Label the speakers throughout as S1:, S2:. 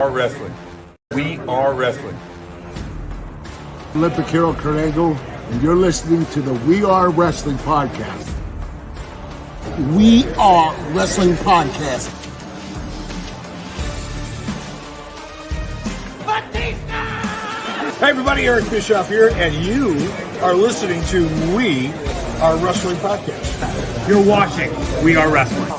S1: are wrestling. We are wrestling.
S2: Olympic hero Kurt Angle, and you're listening to the We Are Wrestling Podcast. We Are Wrestling Podcast.
S3: Hey everybody, Eric Bischoff here, and you are listening to We Are Wrestling Podcast.
S4: You're watching We Are Wrestling.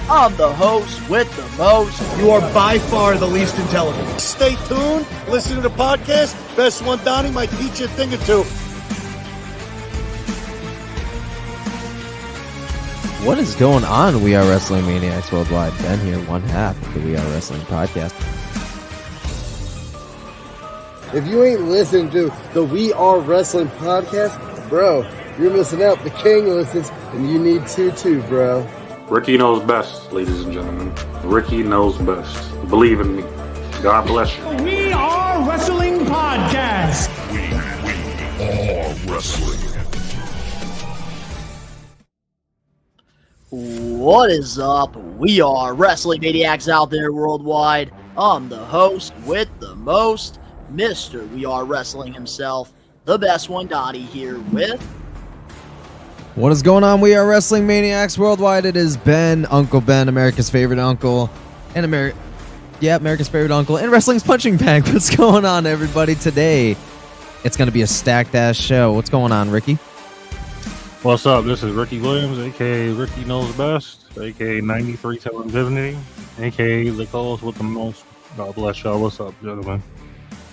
S5: I'm the host with the most.
S3: You are by far the least intelligent. Stay tuned, listen to the podcast. Best one, Donnie, might teach you a thing or two.
S6: What is going on, We Are Wrestling Maniacs Worldwide? Ben here, one half of the We Are Wrestling Podcast.
S7: If you ain't listening to the We Are Wrestling Podcast, bro, you're missing out. The king listens, and you need to too, bro.
S8: Ricky knows best, ladies and gentlemen. Ricky knows best. Believe in me. God bless you.
S4: We Are Wrestling Podcast.
S9: We are wrestling.
S5: What is up? We are wrestling maniacs out there worldwide. I'm the host with the most, Mr. We Are Wrestling himself, the best one, Donnie, here with...
S6: What is going on, We Are Wrestling Maniacs Worldwide? It is Ben, Uncle Ben, America's favorite uncle, and America's favorite uncle, and Wrestling's Punching Bag. What's going on, everybody? Today, it's going to be a stacked-ass show. What's going on, Ricky?
S8: What's up? This is Ricky Williams, a.k.a. Ricky Knows Best, a.k.a. 93 Telling Divinity, a.k.a. the co-host with the most. God bless y'all. What's up, gentlemen?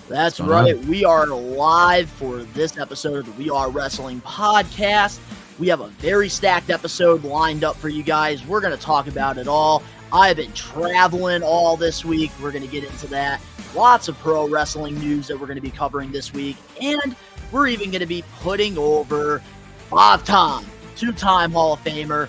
S5: That's right. We are live for this episode of the We Are Wrestling Podcast. We have a very stacked episode lined up for you guys. We're going to talk about it all. I've been traveling all this week. We're going to get into that. Lots of pro wrestling news that we're going to be covering this week. And we're even going to be putting over five-time, two-time Hall of Famer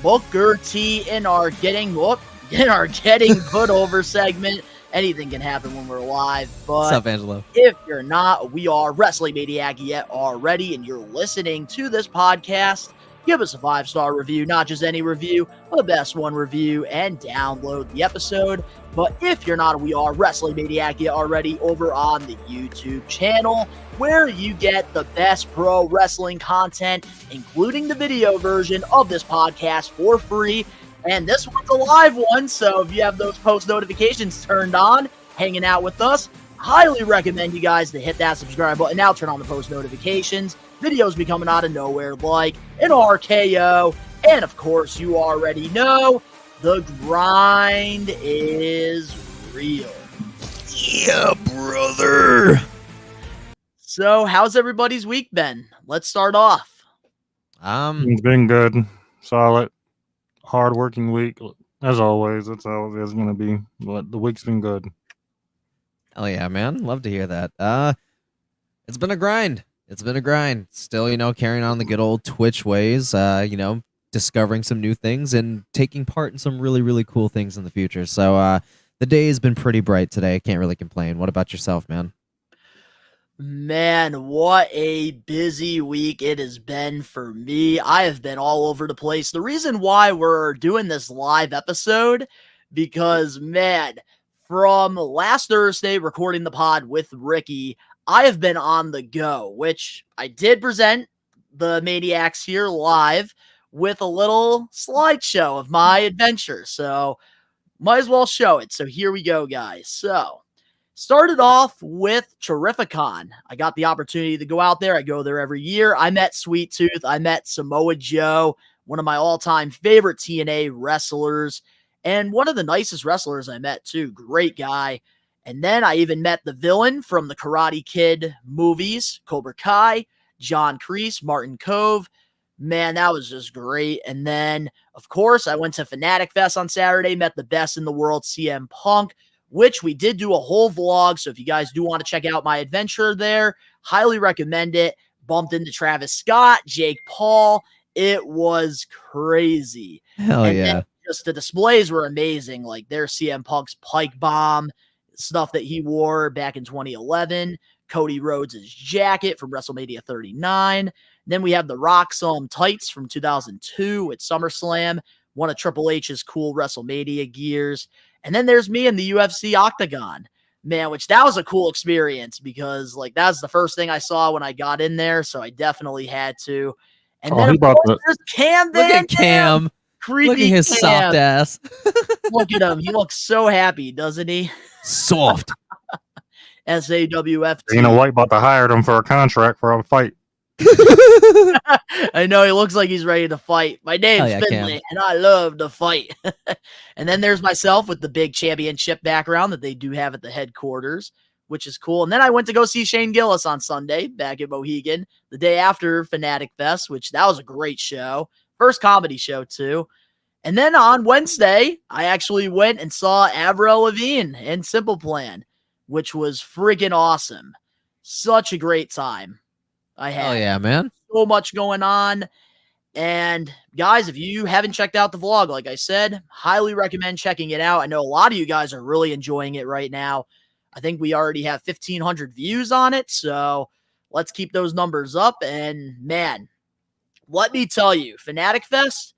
S5: Booker T in our getting put over segment. Anything can happen when we're live, but
S6: What's up, Angelo?
S5: If you're not a We Are Wrestling Maniac yet already and you're listening to this podcast, give us a 5-star review, not just any review, the best one review, and download the episode. But if you're not a We Are Wrestling Maniac yet already, over on the YouTube channel, where you get the best pro wrestling content, including the video version of this podcast for free. And this one's a live one, so if you have those post notifications turned on, hanging out with us, highly recommend you guys to hit that subscribe button. Now turn on the post notifications. Videos be coming out of nowhere like an RKO. And of course, you already know, the grind is real.
S6: Yeah, brother.
S5: So, how's everybody's week been? Let's start off.
S8: It's been good. Solid. Hard-working week. As always, that's how it is going to be. But the week's been good.
S6: Hell yeah, man. Love to hear that. It's been a grind. Still, carrying on the good old Twitch ways, discovering some new things and taking part in some really, really cool things in the future. So the day has been pretty bright today. I can't really complain. What about yourself, man?
S5: Man, what a busy week it has been for me. I have been all over the place. The reason why we're doing this live episode, because, man, from last Thursday recording the pod with Ricky, I have been on the go, which I did present the Maniacs here live with a little slideshow of my adventure. So, might as well show it. So, here we go, guys. So, started off with Terrificon. I got the opportunity to go out there. I go there every year. I met Sweet Tooth. I met Samoa Joe, one of my all-time favorite TNA wrestlers, and one of the nicest wrestlers I met, too. Great guy. And then I even met the villain from the Karate Kid movies, Cobra Kai, John Kreese, Martin Kove. Man, that was just great. And then, of course, I went to Fanatic Fest on Saturday, met the best in the world, CM Punk, which we did do a whole vlog. So if you guys do want to check out my adventure there, highly recommend it. Bumped into Travis Scott, Jake Paul. It was crazy.
S6: Hell
S5: and
S6: yeah.
S5: Then just the displays were amazing. Like their CM Punk's Pike Bomb, stuff that he wore back in 2011, Cody Rhodes' jacket from WrestleMania 39. Then we have the Rock's tights from 2002 at SummerSlam, one of Triple H's cool WrestleMania gears. And then there's me in the UFC Octagon, man, which that was a cool experience because like that was the first thing I saw when I got in there, so I definitely had to. And then
S8: he
S5: of
S8: brought
S5: course, there's Cam
S6: Look
S5: Van
S6: at Cam.
S5: Creepy
S6: Look at his
S5: Cam.
S6: soft ass.
S5: Look at him. He looks so happy, doesn't he?
S6: Soft.
S5: SAWFT.
S8: Dana White about to hire him for a contract for a fight.
S5: I know he looks like he's ready to fight. My name's
S6: yeah,
S5: Finley,
S6: Cam.
S5: and I love to fight. And then there's myself with the big championship background that they do have at the headquarters, which is cool. And then I went to go see Shane Gillis on Sunday back at Mohegan, the day after Fanatic Fest, which that was a great show. First comedy show, too. And then on Wednesday, I actually went and saw Avril Lavigne in Simple Plan, which was freaking awesome. Such a great time. I had.
S6: Oh yeah, man.
S5: So much going on. And guys, if you haven't checked out the vlog, like I said, highly recommend checking it out. I know a lot of you guys are really enjoying it right now. I think we already have 1,500 views on it. So let's keep those numbers up. And man, let me tell you, Fanatic Fest,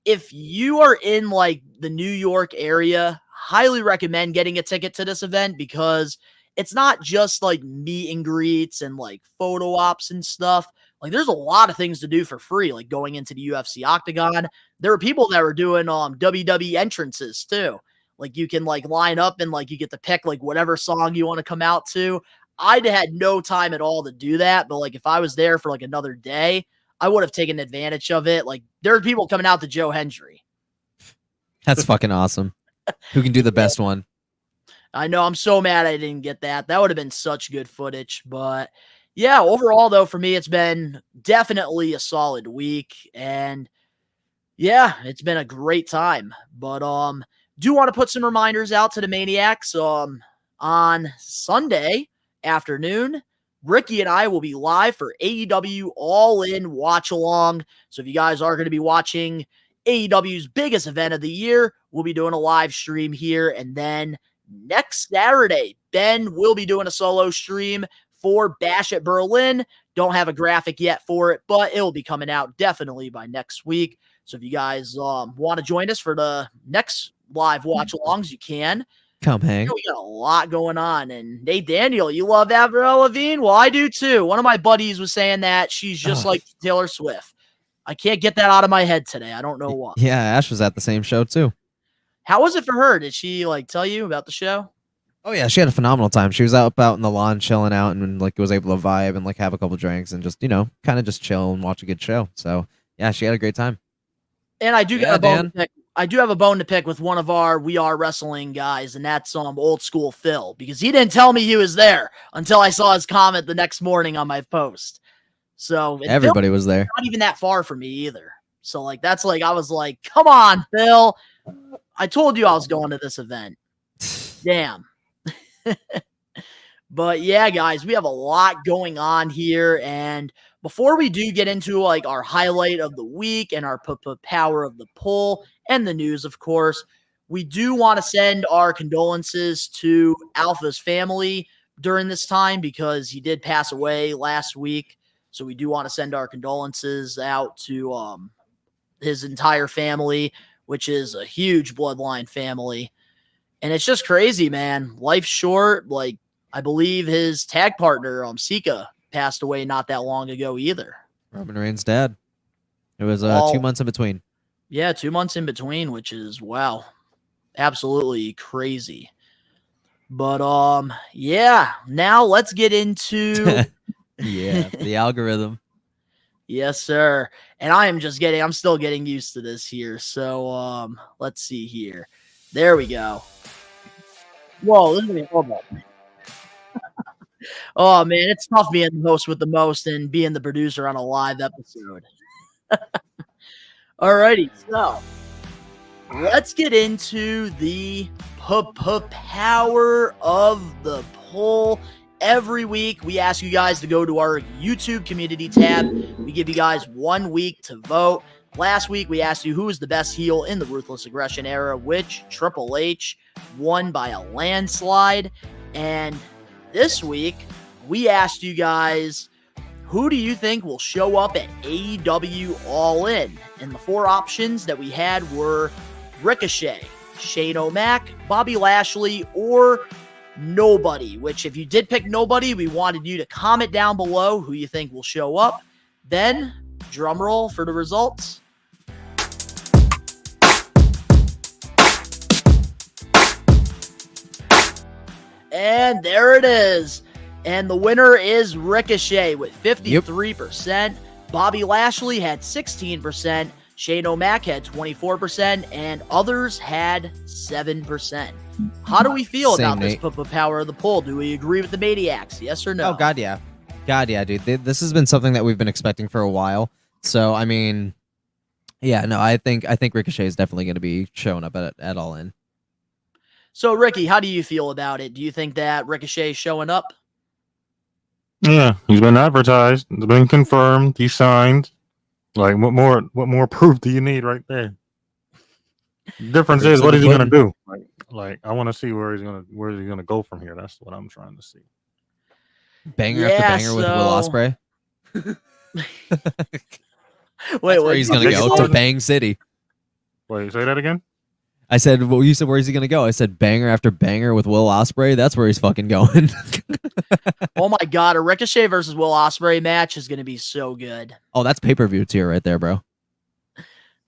S5: if you are in like the New York area, highly recommend getting a ticket to this event because it's not just like meet and greets and like photo ops and stuff. Like there's a lot of things to do for free, like going into the UFC Octagon. There were people that were doing WWE entrances too. Like you can like line up and like you get to pick like whatever song you want to come out to. I'd had no time at all to do that, but like if I was there for like another day, I would have taken advantage of it. Like there are people coming out to Joe Hendry.
S6: That's fucking awesome. Who can do the best one?
S5: I know, I'm so mad I didn't get that. That would have been such good footage. But yeah, overall, though, for me, it's been definitely a solid week. And yeah, it's been a great time. But do want to put some reminders out to the Maniacs. On Sunday afternoon, Ricky and I will be live for AEW All In Watch Along. So if you guys are going to be watching AEW's biggest event of the year, we'll be doing a live stream here. And then next Saturday, Ben will be doing a solo stream for Bash at Berlin. Don't have a graphic yet for it, but it'll be coming out definitely by next week. So if you guys want to join us for the next live watch alongs, you can.
S6: Come hang.
S5: We got a lot going on. And hey, Daniel, you love Avril Lavigne? Well, I do too. One of my buddies was saying that she's just like Taylor Swift. I can't get that out of my head today. I don't know why.
S6: Yeah, Ash was at the same show too.
S5: How was it for her? Did she like tell you about the show?
S6: Oh yeah, she had a phenomenal time. She was out in the lawn chilling out and like was able to vibe and like have a couple drinks and just, kind of just chill and watch a good show. So yeah, she had a great time.
S5: And I do
S6: Yeah,
S5: got a bone
S6: Dan.
S5: to pick. I do have a bone to pick with one of our We Are Wrestling guys, and that's old school Phil, because he didn't tell me he was there until I saw his comment the next morning on my post. So and
S6: Everybody
S5: Phil's
S6: was there.
S5: not even that far from me either. So like that's like I was like, come on, Phil. I told you I was going to this event. Damn. But yeah, guys, we have a lot going on here. And before we do get into like our highlight of the week and our power of the poll and the news, of course, we do want to send our condolences to Alpha's family during this time because he did pass away last week. So we do want to send our condolences out to his entire family, which is a huge bloodline family. And it's just crazy, man. Life's short. Like, I believe his tag partner, Sika, passed away not that long ago either.
S6: Roman Reigns' dad. It was 2 months in between.
S5: Yeah, 2 months in between, which is, wow, absolutely crazy. But, yeah, now let's get into...
S6: Yeah, the algorithm.
S5: Yes, sir. And I'm still getting used to this here. So, let's see here. There we go. Whoa, this is going to be horrible. Oh, man, it's tough being the host with the most and being the producer on a live episode. Alrighty, so let's get into the power of the poll. Every week, we ask you guys to go to our YouTube community tab. We give you guys 1 week to vote. Last week, we asked you who is the best heel in the Ruthless Aggression era, which Triple H won by a landslide. And this week, we asked you guys, who do you think will show up at AEW All In? And the 4 options that we had were Ricochet, Shane O'Mac, Bobby Lashley, or nobody. Which, if you did pick nobody, we wanted you to comment down below who you think will show up. Then, drum roll for the results. And there it is. And the winner is Ricochet with 53%. Bobby Lashley had 16%. Shane O'Mac had 24%. And others had 7%. How do we feel about this power of the poll? Do we agree with the Maniacs? Yes or no?
S6: Oh, God, yeah. God, yeah, dude. This has been something that we've been expecting for a while. So, I mean, yeah, no, I think Ricochet is definitely going to be showing up at All In.
S5: So, Ricky, how do you feel about it? Do you think that Ricochet is showing up?
S8: Yeah, he's been advertised. It's been confirmed. He signed. Like, what more proof do you need right there? The difference is, what is he gonna do? Like, I want to see where he's gonna go from here. That's what I'm trying to see.
S6: Banger after banger with Will Ospreay.
S5: Wait,
S6: where he's gonna go to Bang City.
S8: Wait, say that again.
S6: I said, well, you said, where's he going to go? I said, banger after banger with Will Ospreay. That's where he's fucking going.
S5: Oh my God. A Ricochet versus Will Ospreay match is going to be so good.
S6: Oh, that's pay-per-view tier right there, bro.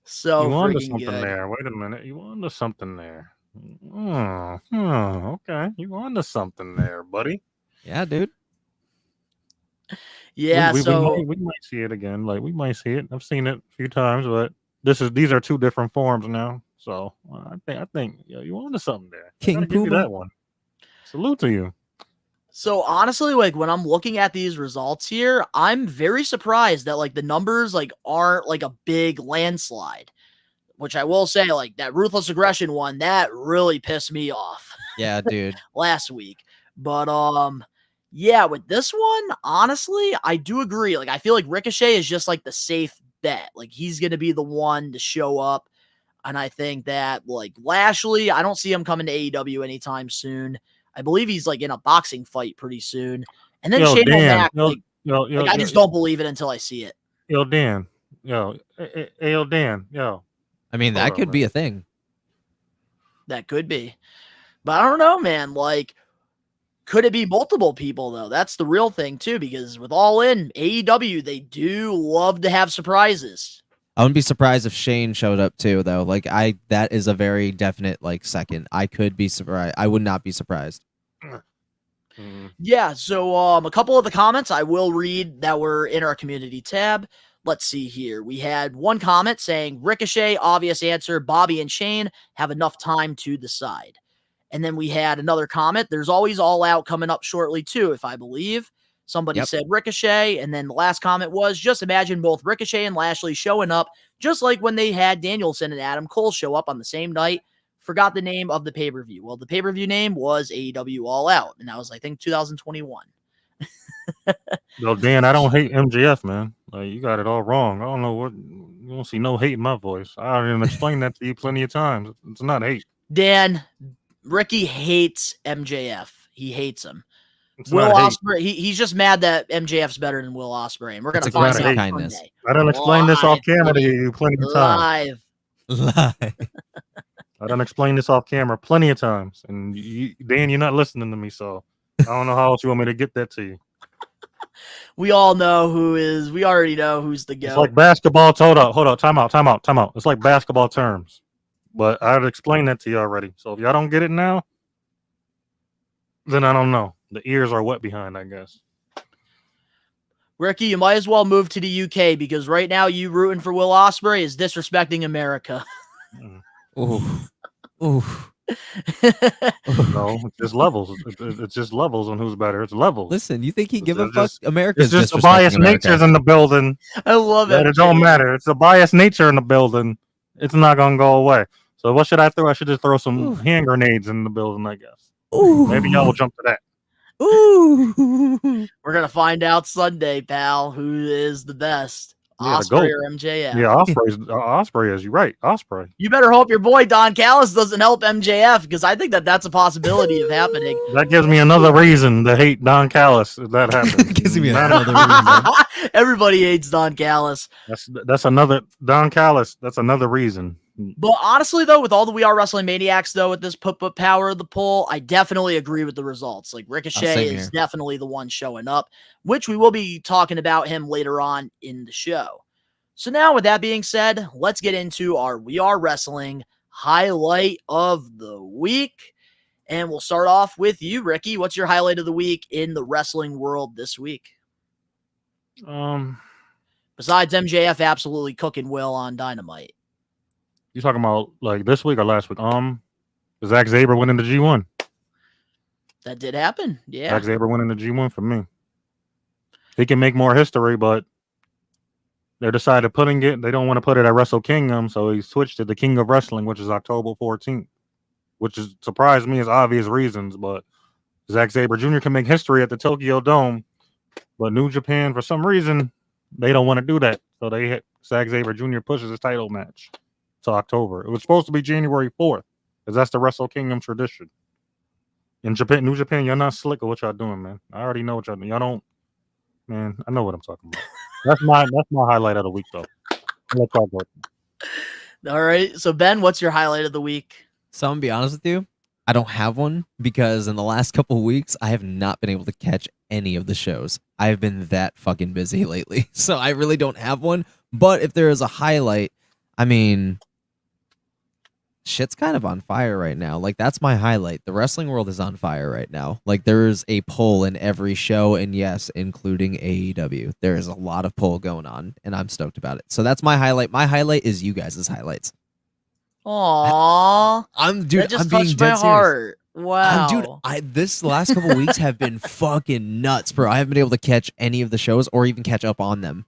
S5: So
S8: you wanted
S5: freaking
S8: something
S5: good.
S8: there. Wait a minute. You wanted something there. Okay. You wanted something there, buddy.
S6: Yeah, dude.
S5: Yeah,
S8: we
S5: so
S8: might see it again. Like, we might see it. I've seen it a few times, but these are 2 different forms now. So I think you wanted something there.
S6: King
S8: Give you
S6: Puma.
S8: that one. Salute to you.
S5: So honestly, like when I'm looking at these results here, I'm very surprised that like the numbers like aren't like a big landslide. Which I will say, like that Ruthless Aggression one, that really pissed me off.
S6: Yeah, dude.
S5: Last week. But yeah, with this one, honestly, I do agree. Like I feel like Ricochet is just like the safe bet. Like he's gonna be the one to show up. And I think that, like, Lashley, I don't see him coming to AEW anytime soon. I believe he's, like, in a boxing fight pretty soon. And then Shane O'Mac, I just don't believe it until I see it.
S8: Dan. Dan.
S6: I mean, that could be a thing.
S5: That could be. But I don't know, man. Like, could it be multiple people, though? That's the real thing, too, because with All In, AEW, they do love to have surprises.
S6: I wouldn't be surprised if Shane showed up too, though. Like that is a very definite like second. I could be surprised. I would not be surprised.
S5: Yeah. So a couple of the comments I will read that were in our community tab. Let's see here. We had one comment saying Ricochet, obvious answer. Bobby and Shane have enough time to decide. And then we had another comment. There's always All Out coming up shortly too, if I believe. Somebody said Ricochet, and then the last comment was, just imagine both Ricochet and Lashley showing up, just like when they had Danielson and Adam Cole show up on the same night. Forgot the name of the pay-per-view. Well, the pay-per-view name was AEW All Out, and that was, I think, 2021.
S8: No, Dan, I don't hate MJF, man. Like, you got it all wrong. I don't know what... You don't see no hate in my voice. I already explained that to you plenty of times. It's not hate.
S5: Dan, Ricky hates MJF. He hates him. Will Ospreay, he's just mad that MJF's better than Will Ospreay, and we're gonna find out
S6: kindness.
S5: Sunday.
S8: I done explained this off camera to you plenty of times.
S5: Live.
S8: I done explained this off camera plenty of times, and Dan, you're not listening to me, so I don't know how else you want me to get that to you.
S5: We all know who is. We already know who's the goat.
S8: It's like basketball. Hold up. Time out. It's like basketball terms, but I've explained that to you already. So if y'all don't get it now, then I don't know. The ears are wet behind, I guess.
S5: Ricky, you might as well move to the UK because right now you rooting for Will Ospreay is disrespecting America.
S6: Ooh. Ooh.
S8: No, it's just levels. It's just levels on who's better. It's levels.
S6: Listen, you think he give a fuck? America's
S8: It's just the biased natures in the building.
S5: I love it.
S8: It don't matter. It's a biased nature in the building. It's not gonna go away. So what should I throw? I should just throw some hand grenades in the building, I guess.
S5: Ooh.
S8: Maybe y'all will jump to that.
S5: Ooh. We're gonna find out Sunday, pal, who is the best.
S8: Yeah, the
S5: Osprey
S8: GOAT.
S5: or MJF.
S8: Yeah, Osprey is. You're right. Osprey.
S5: You better hope your boy Don Callis doesn't help MJF because I think that's a possibility of happening.
S8: That gives me another reason to hate Don Callis if that happens.
S6: Gives me
S8: Matter-
S6: another reason.
S5: Everybody hates Don Callis.
S8: That's another Don Callis. That's another reason.
S5: But honestly, though, with all the We Are Wrestling Maniacs, though, with this put power of the poll, I definitely agree with the results. Like, Ricochet
S6: same
S5: is
S6: here.
S5: definitely the one showing up, which we will be talking about him later on in the show. So now, with that being said, let's get into our We Are Wrestling highlight of the week. And we'll start off with you, Ricky. What's your highlight of the week in the wrestling world this week? Besides MJF absolutely cooking Will on Dynamite.
S8: You talking about like this week or last week? Zack Sabre winning the G1.
S5: That did happen. Yeah.
S8: Zack Sabre winning the G1 for me. He can make more history, but they decided putting it. They don't want to put it at Wrestle Kingdom, so he switched to the King of Wrestling, which is October 14th, which is surprised me as obvious reasons. But Zack Sabre Jr. can make history at the Tokyo Dome, but New Japan for some reason they don't want to do that, so they hit Zack Sabre Jr. pushes his title match to October. It was supposed to be January 4th, because that's the Wrestle Kingdom tradition. In Japan, New Japan, you're not slick at what y'all doing, man. I already know what y'all doing. Y'all don't, man. I know what I'm talking about. That's my highlight of the week, though. Let's talk about it.
S5: All right. So, Ben, what's your highlight of the week?
S6: So I'm gonna be honest with you, I don't have one because in the last couple of weeks I have not been able to catch any of the shows. I've been that fucking busy lately, so I really don't have one. But if there is a highlight, I mean, shit's kind of on fire right now. Like, that's my highlight. The wrestling world is on fire right now. Like, there's a poll in every show, and yes, including AEW. There is a lot of poll going on, and I'm stoked about it. So that's my highlight. My highlight is you guys' highlights.
S5: Aww.
S6: I'm
S5: That just
S6: I'm being
S5: touched my
S6: dead serious.
S5: heart. Wow.
S6: This last couple weeks have been fucking nuts, bro. I haven't been able to catch any of the shows or even catch up on them.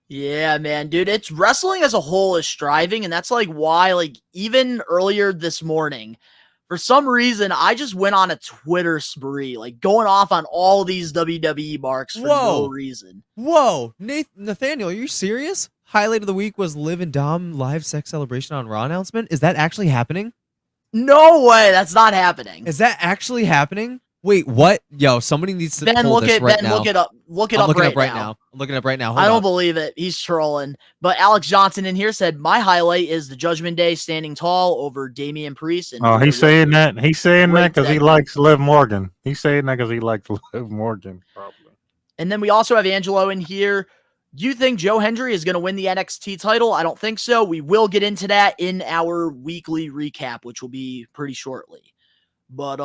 S5: Yeah, man, dude, it's wrestling as a whole is striving, and that's like why, like, even earlier this morning, for some reason, I just went on a Twitter spree, like going off on all these WWE marks for no reason.
S6: Whoa, Nathaniel, are you serious? Highlight of the week was Liv and Dom live sex celebration on Raw announcement. Is that actually happening?
S5: No way, that's not happening.
S6: Is that actually happening? Wait, what? Yo, somebody needs to
S5: Ben,
S6: pull
S5: look
S6: this
S5: it.
S6: right
S5: Ben,
S6: now.
S5: look it up. Look it
S6: I'm
S5: up
S6: looking
S5: right
S6: up right
S5: now.
S6: now. I'm looking up right now. Hold
S5: I don't
S6: up.
S5: believe it. He's trolling. But Alex Johnson in here said my highlight is the Judgment Day standing tall over Damian Priest. And
S8: Oh, he's saying that. He's saying
S5: Great
S8: that because he
S5: segment.
S8: likes Liv Morgan. He's saying that because he likes Liv Morgan, probably.
S5: And then we also have Angelo in here. Do you think Joe Hendry is going to win the NXT title? I don't think so. We will get into that in our weekly recap, which will be pretty shortly. But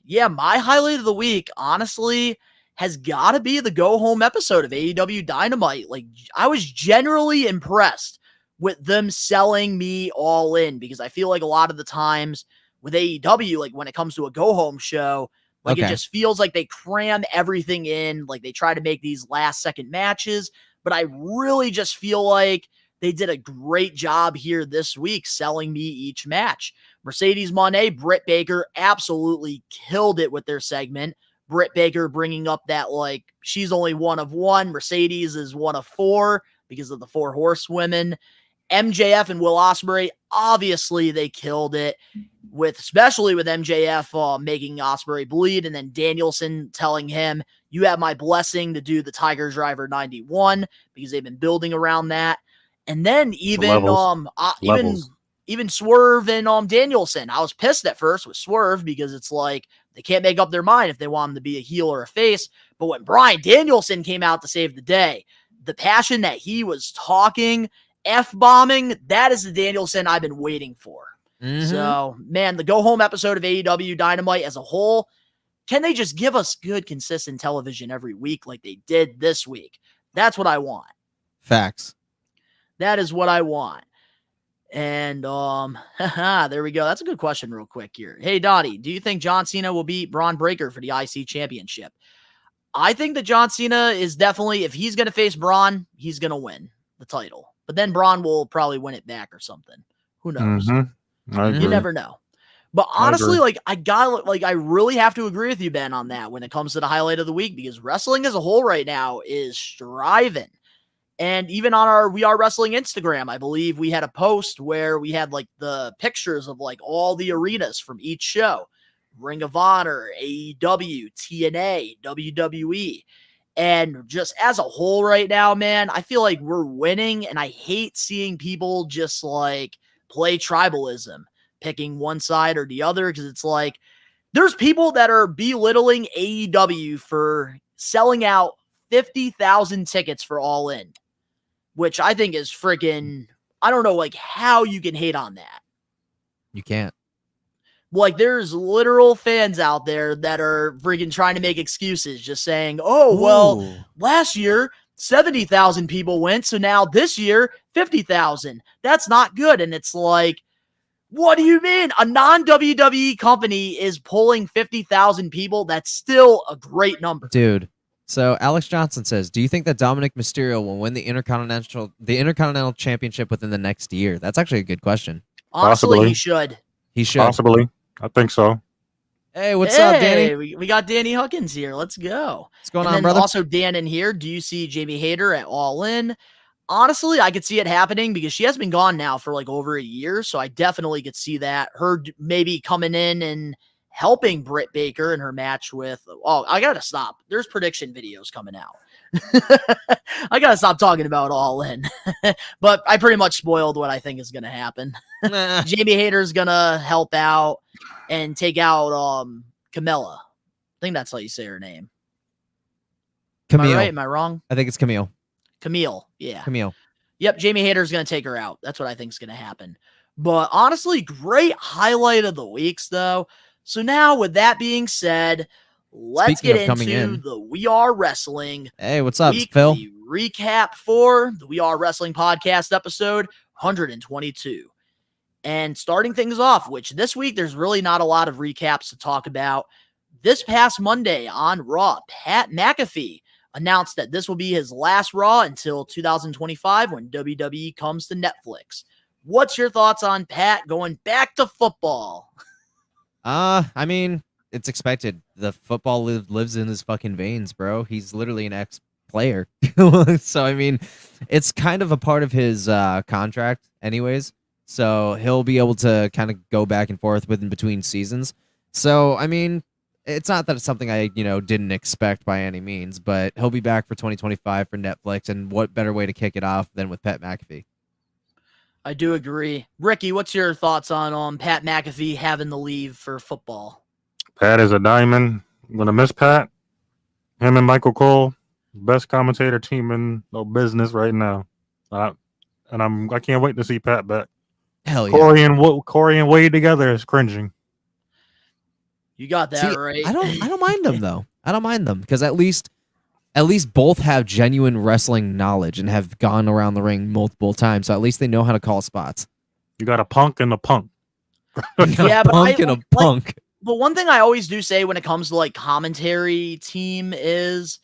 S5: yeah, my highlight of the week, honestly, has got to be the go home episode of AEW Dynamite. Like, I was generally impressed with them selling me all in, because I feel like a lot of the times with AEW, like when it comes to a go home show, like it just feels like they cram everything in, like they try to make these last second matches. But I really just feel like they did a great job here this week selling me each match. Mercedes Moné, Britt Baker absolutely killed it with their segment. Britt Baker bringing up that, like, she's only one of one. Mercedes is one of four because of the four horsewomen. MJF and Will Ospreay, obviously they killed it, especially with MJF making Ospreay bleed, and then Danielson telling him, you have my blessing to do the Tiger Driver 91, because they've been building around that. And then even even Swerve and Danielson. I was pissed at first with Swerve because it's like they can't make up their mind if they want him to be a heel or a face. But when Bryan Danielson came out to save the day, the passion that he was talking, F-bombing, that is the Danielson I've been waiting for.
S6: Mm-hmm.
S5: So, man, the go-home episode of AEW Dynamite as a whole, can they just give us good, consistent television every week like they did this week? That's what I want.
S6: Facts.
S5: That is what I want. And there we go. That's a good question real quick here. Hey, Donnie, do you think John Cena will beat Braun Breaker for the IC championship? I think that John Cena is definitely, if he's going to face Braun, he's going to win the title. But then Braun will probably win it back or something. Who knows?
S8: Mm-hmm.
S5: You never know. But honestly, I really have to agree with you, Ben, on that when it comes to the highlight of the week, because wrestling as a whole right now is striving. And even on our We Are Wrestling Instagram, I believe we had a post where we had like the pictures of like all the arenas from each show. Ring of Honor, AEW, TNA, WWE. And just as a whole right now, man, I feel like we're winning, and I hate seeing people just like play tribalism, picking one side or the other, because it's like there's people that are belittling AEW for selling out 50,000 tickets for All In, which I think is freaking, I don't know, like how you can hate on that.
S6: You can't.
S5: Like, there's literal fans out there that are freaking trying to make excuses, just saying, oh, well,
S6: Ooh.
S5: last year, 70,000 people went, so now this year, 50,000. That's not good. And it's like, what do you mean? A non-WWE company is pulling 50,000 people? That's still a great number.
S6: Dude. So Alex Johnson says, do you think that Dominic Mysterio will win the Intercontinental Championship within the next year? That's actually a good question.
S5: Honestly,
S8: Possibly.
S5: he should.
S6: He should.
S8: Possibly. I think so.
S6: Hey, what's up, Danny?
S5: We got Danny Huckins here. Let's go.
S6: What's going
S5: And
S6: on,
S5: then
S6: brother?
S5: also Dan in here. Do you see Jamie Hayter at All In? Honestly, I could see it happening because she has been gone now for like over a year. So I definitely could see that. Her maybe coming in and helping Britt Baker in her match with, oh, I got to stop. There's prediction videos coming out. I got to stop talking about All In. But I pretty much spoiled what I think is going to happen. Jamie Hayter's going to help out and take out Camilla. I think that's how you say her name.
S6: Camille.
S5: Am I right? Am I wrong?
S6: I think it's Camille.
S5: Camille. Yeah.
S6: Camille.
S5: Yep. Jamie Hayter's going to take her out. That's what I think is going to happen. But honestly, great highlight of the weeks, though. So now, with that being said, let's
S6: Speaking
S5: get
S6: of coming
S5: into
S6: in.
S5: the We Are Wrestling
S6: Hey, what's up,
S5: weekly
S6: Phil?
S5: recap for the We Are Wrestling podcast episode 122. And starting things off, which this week there's really not a lot of recaps to talk about. This past Monday on Raw, Pat McAfee announced that this will be his last Raw until 2025 when WWE comes to Netflix. What's your thoughts on Pat going back to football?
S6: I mean, it's expected. The football lives in his fucking veins, bro. He's literally an ex-player. So, I mean, it's kind of a part of his contract anyways. So he'll be able to kind of go back and forth in between seasons. So, I mean, it's not that it's something I, didn't expect by any means, but he'll be back for 2025 for Netflix. And what better way to kick it off than with Pat McAfee?
S5: I do agree. Ricky, what's your thoughts on Pat McAfee having the leave for football?
S8: Pat is a diamond. I'm gonna miss Pat. Him and Michael Cole, best commentator team in the business right now. I can't wait to see Pat back.
S6: Hell yeah.
S8: Corey and Wade together is cringing.
S5: You got that
S6: See,
S5: right.
S6: I don't mind them though. I don't mind them because at least both have genuine wrestling knowledge and have gone around the ring multiple times. So at least they know how to call spots.
S8: You got a punk and a punk.
S5: Yeah,
S6: a
S5: but
S6: punk and a punk.
S5: But one thing I always do say when it comes to like commentary team is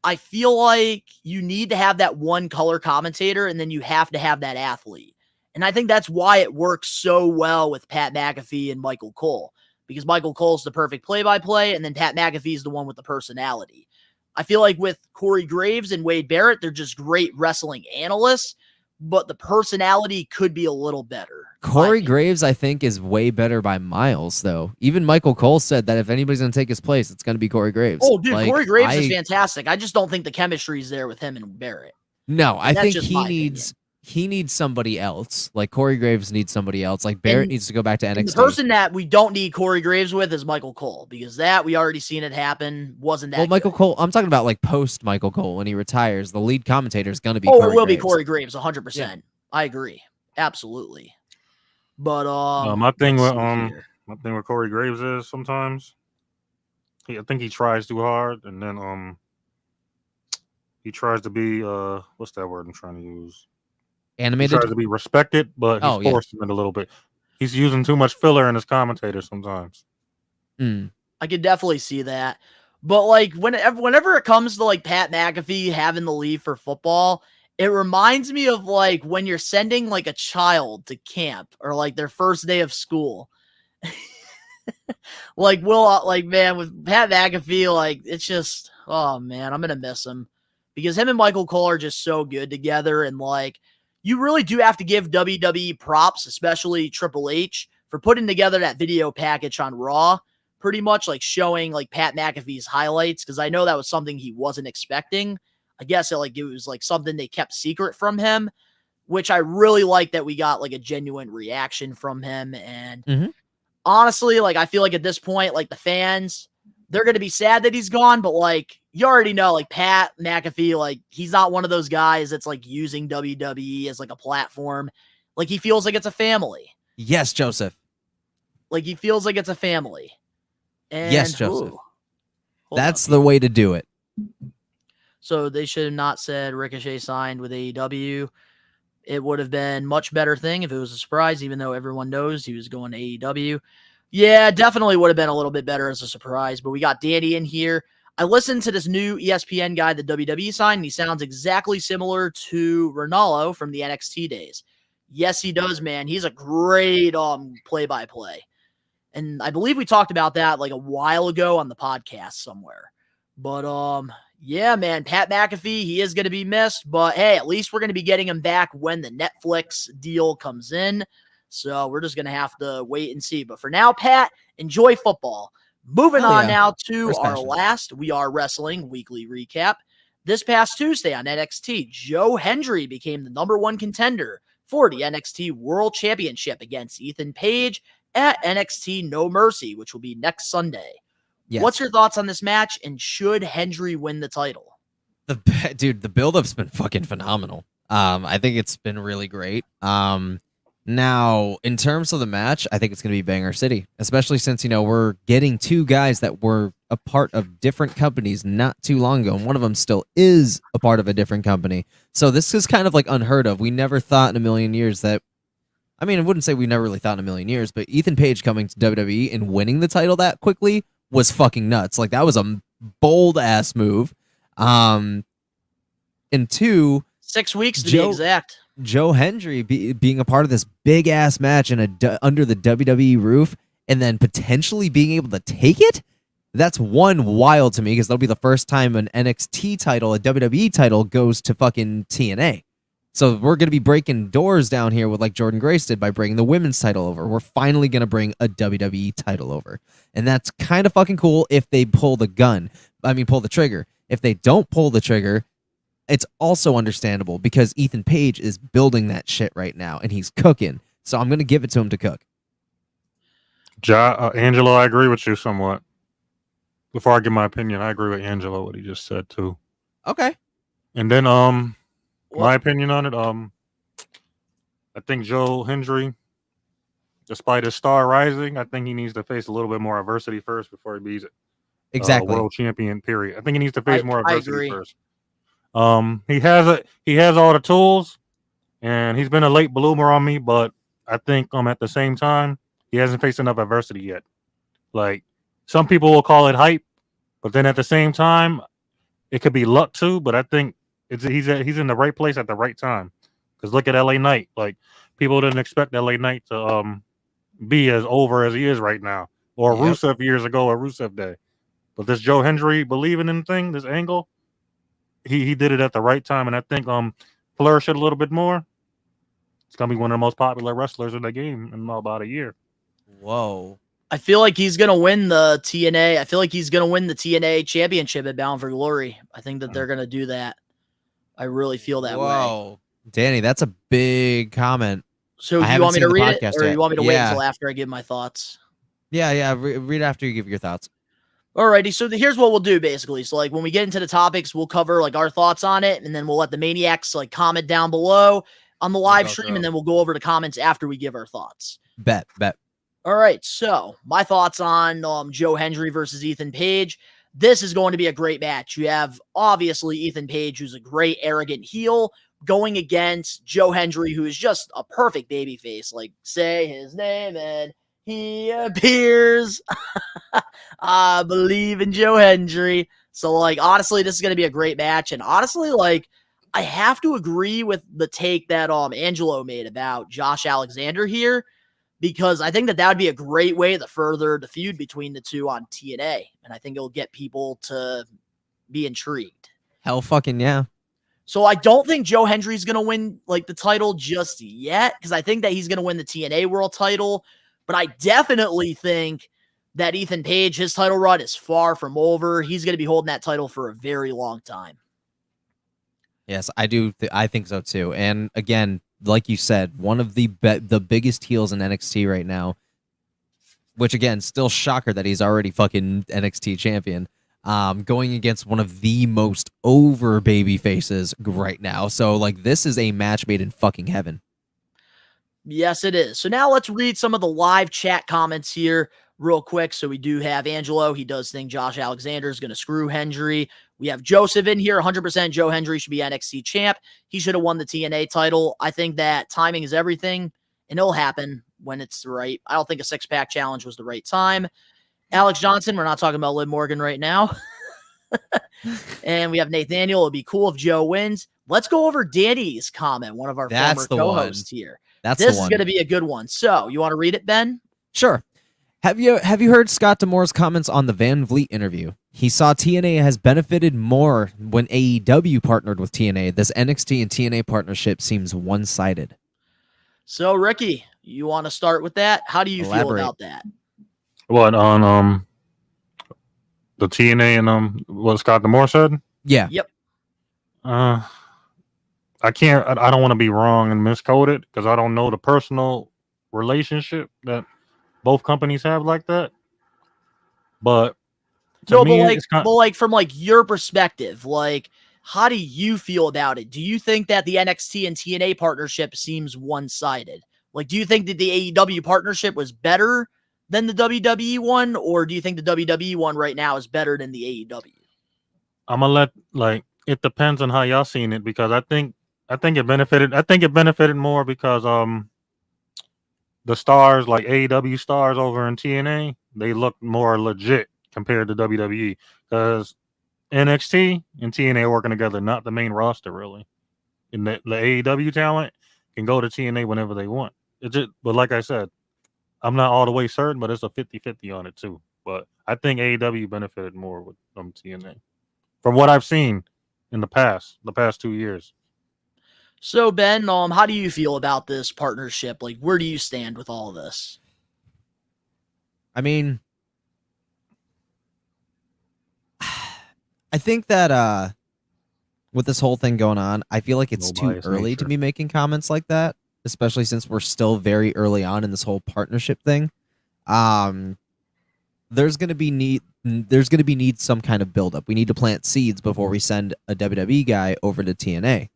S5: I feel like you need to have that one color commentator and then you have to have that athlete. And I think that's why it works so well with Pat McAfee and Michael Cole, because Michael Cole's the perfect play-by-play and then Pat McAfee's the one with the personality. I feel like with Corey Graves and Wade Barrett, they're just great wrestling analysts, but the personality could be a little better.
S6: Corey Graves, I think, is way better by miles, though. Even Michael Cole said that if anybody's going to take his place, it's going to be Corey Graves.
S5: Oh, dude,
S6: Like,
S5: Corey Graves is fantastic. I just don't think the chemistry is there with him and Barrett.
S6: No, I think
S5: just my opinion.
S6: he needs somebody else. Like Corey Graves needs somebody else. Like Barrett needs to go back to NXT.
S5: The person that we don't need Corey Graves with is Michael Cole, because that we already seen it happen. Wasn't that?
S6: Well, Michael
S5: good.
S6: Cole. I'm talking about like post Michael Cole when he retires. The lead commentator is going to be.
S5: Oh,
S6: Corey
S5: it will be
S6: Graves.
S5: Corey Graves, 100%.
S6: Yeah.
S5: I agree, absolutely. But
S8: my thing with Corey Graves is sometimes I think he tries too hard, and then he tries to be what's that word I'm trying to use?
S6: Animated.
S8: He tries to be respected, but he's forcing it a little bit. He's using too much filler in his commentators sometimes.
S5: I could definitely see that. But like whenever it comes to like Pat McAfee having the leave for football, it reminds me of like when you're sending like a child to camp or like their first day of school. Man, with Pat McAfee, like it's just, oh man, I'm gonna miss him. because him and Michael Cole are just so good together. And like, you really do have to give WWE props, especially Triple H, for putting together that video package on Raw, pretty much like showing like Pat McAfee's highlights. Cause I know that was something he wasn't expecting. I guess it was like something they kept secret from him, which I really like that we got like a genuine reaction from him. And honestly, like, I feel like at this point, like the fans, they're going to be sad that he's gone, but like, you already know, like Pat McAfee, like he's not one of those guys that's like using WWE as like a platform. Like he feels like it's a family.
S6: Yes, Joseph.
S5: Like he feels like it's a family. And,
S6: yes, Joseph. That's
S5: up,
S6: the way to do it.
S5: So they should have not said Ricochet signed with AEW. It would have been much better thing if it was a surprise, even though everyone knows he was going to AEW. Yeah, definitely would have been a little bit better as a surprise, but we got Danny in here. I listened to this new ESPN guy that WWE signed, and he sounds exactly similar to Ronaldo from the NXT days. Yes, he does, man. He's a great play-by-play. And I believe we talked about that like a while ago on the podcast somewhere. But yeah, man, Pat McAfee, he is going to be missed, but hey, at least we're going to be getting him back when the Netflix deal comes in. So we're just going to have to wait and see. But for now, Pat, enjoy football. Moving on now to our last We Are Wrestling weekly recap. This past Tuesday on NXT, Joe Hendry became the #1 contender for the NXT World Championship against Ethan Page at NXT No Mercy, which will be next Sunday. Yes. What's your thoughts on this match, and should Hendry win the title?
S6: Dude, the build-up's been fucking phenomenal. I think it's been really great. Now, in terms of the match, I think it's going to be Banger City, especially since, we're getting two guys that were a part of different companies not too long ago, and one of them still is a part of a different company. So this is kind of like unheard of. We never thought in a million years that, I wouldn't say we never really thought in a million years, but Ethan Page coming to WWE and winning the title that quickly was fucking nuts. Like, that was a bold-ass move. And two,
S5: 6 weeks to be exact.
S6: Joe Hendry being a part of this big ass match under the WWE roof, and then potentially being able to take it. That's one wild to me, because that'll be the first time an NXT title, a WWE title, goes to fucking TNA. So we're gonna be breaking doors down here with like Jordan Grace did by bringing the women's title over. We're finally gonna bring a WWE title over, and that's kind of fucking cool if they pull the trigger. If they don't pull the trigger, it's also understandable, because Ethan Page is building that shit right now, and he's cooking. So I'm going to give it to him to cook.
S8: Angelo, I agree with you somewhat. Before I give my opinion, I agree with Angelo, what he just said, too.
S6: Okay.
S8: And then, my opinion on it, I think Joe Hendry, despite his star rising, I think he needs to face a little bit more adversity first before he beats it.
S6: Exactly.
S8: World champion, period. I think he needs to face more adversity first. He has all the tools, and he's been a late bloomer on me, but I think at the same time, he hasn't faced enough adversity yet. Like, some people will call it hype, but then at the same time, it could be luck too. But I think he's in the right place at the right time. Because look at LA Knight. Like, people didn't expect LA Knight to be as over as he is right now, or Rusev years ago, or Rusev Day. But this Joe Hendry believing in thing, this angle, he did it at the right time, and I think flourish it a little bit more. It's gonna be one of the most popular wrestlers in the game in about a year.
S6: Whoa.
S5: I feel like he's gonna win the TNA. I feel like he's gonna win the TNA championship at Bound for Glory. I think that they're gonna do that. I really feel that way.
S6: Danny, that's a big comment.
S5: So do you want me to read it, or you want me to wait until after I give my thoughts?
S6: Yeah. Read after you give your thoughts.
S5: Alrighty, so here's what we'll do, basically. So, like, when we get into the topics, we'll cover, like, our thoughts on it, and then we'll let the Maniacs, like, comment down below on the live stream, and then we'll go over the comments after we give our thoughts.
S6: Bet.
S5: All right, so my thoughts on Joe Hendry versus Ethan Page. This is going to be a great match. You have, obviously, Ethan Page, who's a great, arrogant heel, going against Joe Hendry, who is just a perfect babyface. Like, say his name and he appears. I believe in Joe Hendry. So, like, honestly, this is going to be a great match. And honestly, like, I have to agree with the take that Angelo made about Josh Alexander here, because I think that would be a great way to further the feud between the two on TNA. And I think it'll get people to be intrigued.
S6: Hell fucking yeah.
S5: So I don't think Joe Hendry's going to win like the title just yet, because I think that he's going to win the TNA World title. But I definitely think that Ethan Page, his title run is far from over. He's going to be holding that title for a very long time.
S6: Yes, I do. I think so too. And again, like you said, one of the biggest heels in NXT right now, which again, still shocker that he's already fucking NXT champion, going against one of the most over baby faces right now. So like, this is a match made in fucking heaven.
S5: Yes, it is. So now let's read some of the live chat comments here real quick. So we do have Angelo. He does think Josh Alexander is going to screw Hendry. We have Joseph in here. 100% Joe Hendry should be NXT champ. He should have won the TNA title. I think that timing is everything, and it'll happen when it's right. I don't think a six-pack challenge was the right time. Alex Johnson, we're not talking about Liv Morgan right now. And we have Nathaniel. It'd be cool if Joe wins. Let's go over Danny's comment, one of our former co-hosts here. This is going to be a good one. So, you want to read it, Ben?
S6: Sure. Have you heard Scott D'Amore's comments on the Van Vliet interview? He saw TNA has benefited more when AEW partnered with TNA. This NXT and TNA partnership seems one-sided.
S5: So, Ricky, you want to start with that? How do you feel about that?
S8: What, on the TNA and what Scott D'Amore said?
S6: Yeah.
S5: Yep.
S8: I don't want to be wrong and misquote it because I don't know the personal relationship that both companies have like that. But
S5: no, but like from like your perspective, like how do you feel about it? Do you think that the NXT and TNA partnership seems one-sided? Like, do you think that the AEW partnership was better than the WWE one, or do you think the WWE one right now is better than the AEW?
S8: I'm gonna it depends on how y'all seen it because I think it benefited more because the stars like AEW stars over in TNA, they look more legit compared to WWE because NXT and TNA are working together, not the main roster really. And the AEW talent can go to TNA whenever they want. But like I said, I'm not all the way certain, but it's a 50-50 on it too. But I think AEW benefited more with TNA from what I've seen in the past 2 years.
S5: So Ben, how do you feel about this partnership? Like, where do you stand with all of this?
S6: I mean, I think that with this whole thing going on, I feel like it's too early to be making comments like that, especially since we're still very early on in this whole partnership thing. There's gonna be need some kind of buildup. We need to plant seeds before we send a WWE guy over to TNA.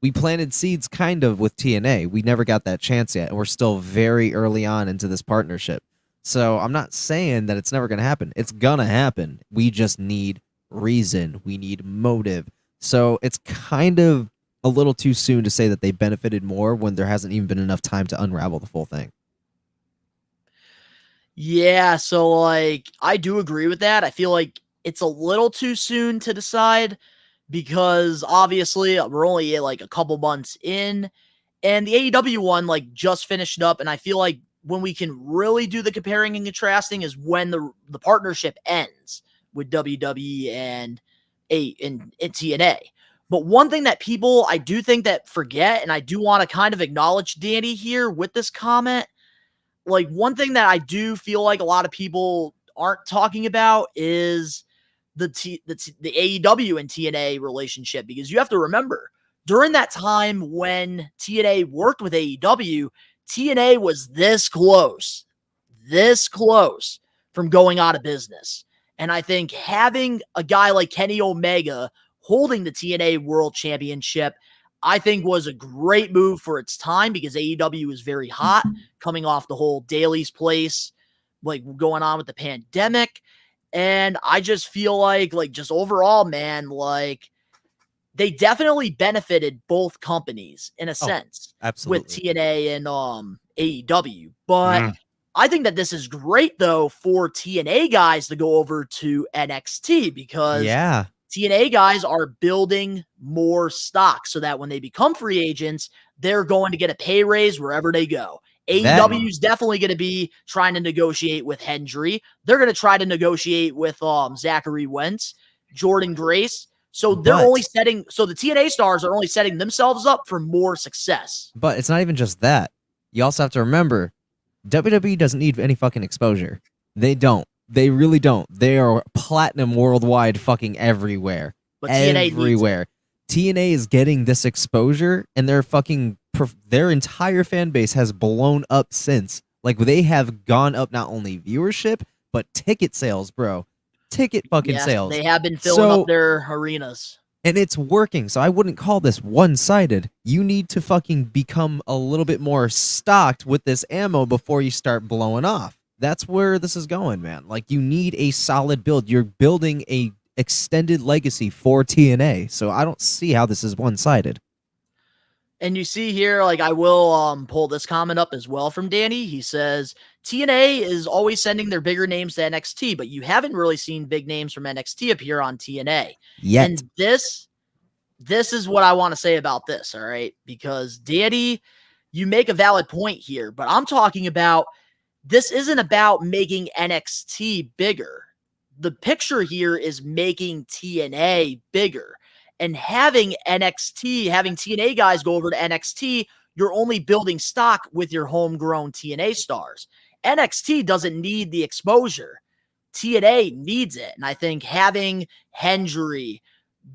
S6: We planted seeds kind of with TNA. We never got that chance yet, and we're still very early on into this partnership. So I'm not saying that it's never going to happen. It's going to happen. We just need reason. We need motive. So it's kind of a little too soon to say that they benefited more when there hasn't even been enough time to unravel the full thing.
S5: Yeah, so like I do agree with that. I feel like it's a little too soon to decide because obviously we're only like a couple months in, and the AEW one like just finished up, and I feel like when we can really do the comparing and contrasting is when the partnership ends with WWE and TNA. But one thing that people I do think that forget, and I do want to kind of acknowledge Danny here with this comment, like one thing that I do feel like a lot of people aren't talking about is the AEW and TNA relationship, because you have to remember during that time when TNA worked with AEW, TNA was this close from going out of business. And I think having a guy like Kenny Omega holding the TNA World Championship, I think was a great move for its time because AEW was very hot coming off the whole Daily's Place, like going on with the pandemic. And I just feel like just overall, man, like they definitely benefited both companies in a sense
S6: absolutely.
S5: with TNA and AEW. But I think that this is great though for TNA guys to go over to NXT because TNA guys are building more stock so that when they become free agents, they're going to get a pay raise wherever they go. AEW is definitely going to be trying to negotiate with Hendry. They're going to try to negotiate with Zachary Wentz, Jordan Grace. So they're
S6: But-
S5: only setting, so the TNA stars are only setting themselves up for more success.
S6: But it's not even just that. You also have to remember, WWE doesn't need any fucking exposure. They don't. They really don't. They are platinum worldwide fucking everywhere.
S5: But TNA
S6: everywhere. TNA is getting this exposure, and their entire fan base has blown up since. Like, they have gone up not only viewership, but ticket sales, bro. Ticket fucking sales.
S5: They have been filling up their arenas.
S6: And it's working, so I wouldn't call this one-sided. You need to fucking become a little bit more stocked with this ammo before you start blowing off. That's where this is going, man. Like, you need a solid build. You're building a extended legacy for TNA, so I don't see how this is one-sided.
S5: And you see here, like, I will pull this comment up as well from Danny. He says, TNA is always sending their bigger names to NXT, but you haven't really seen big names from NXT appear on TNA.
S6: Yet.
S5: And this is what I want to say about this, all right? Because, Danny, you make a valid point here, but I'm talking about this isn't about making NXT bigger. The picture here is making TNA bigger. And having TNA guys go over to NXT, you're only building stock with your homegrown TNA stars. NXT doesn't need the exposure. TNA needs it. And I think having Hendry,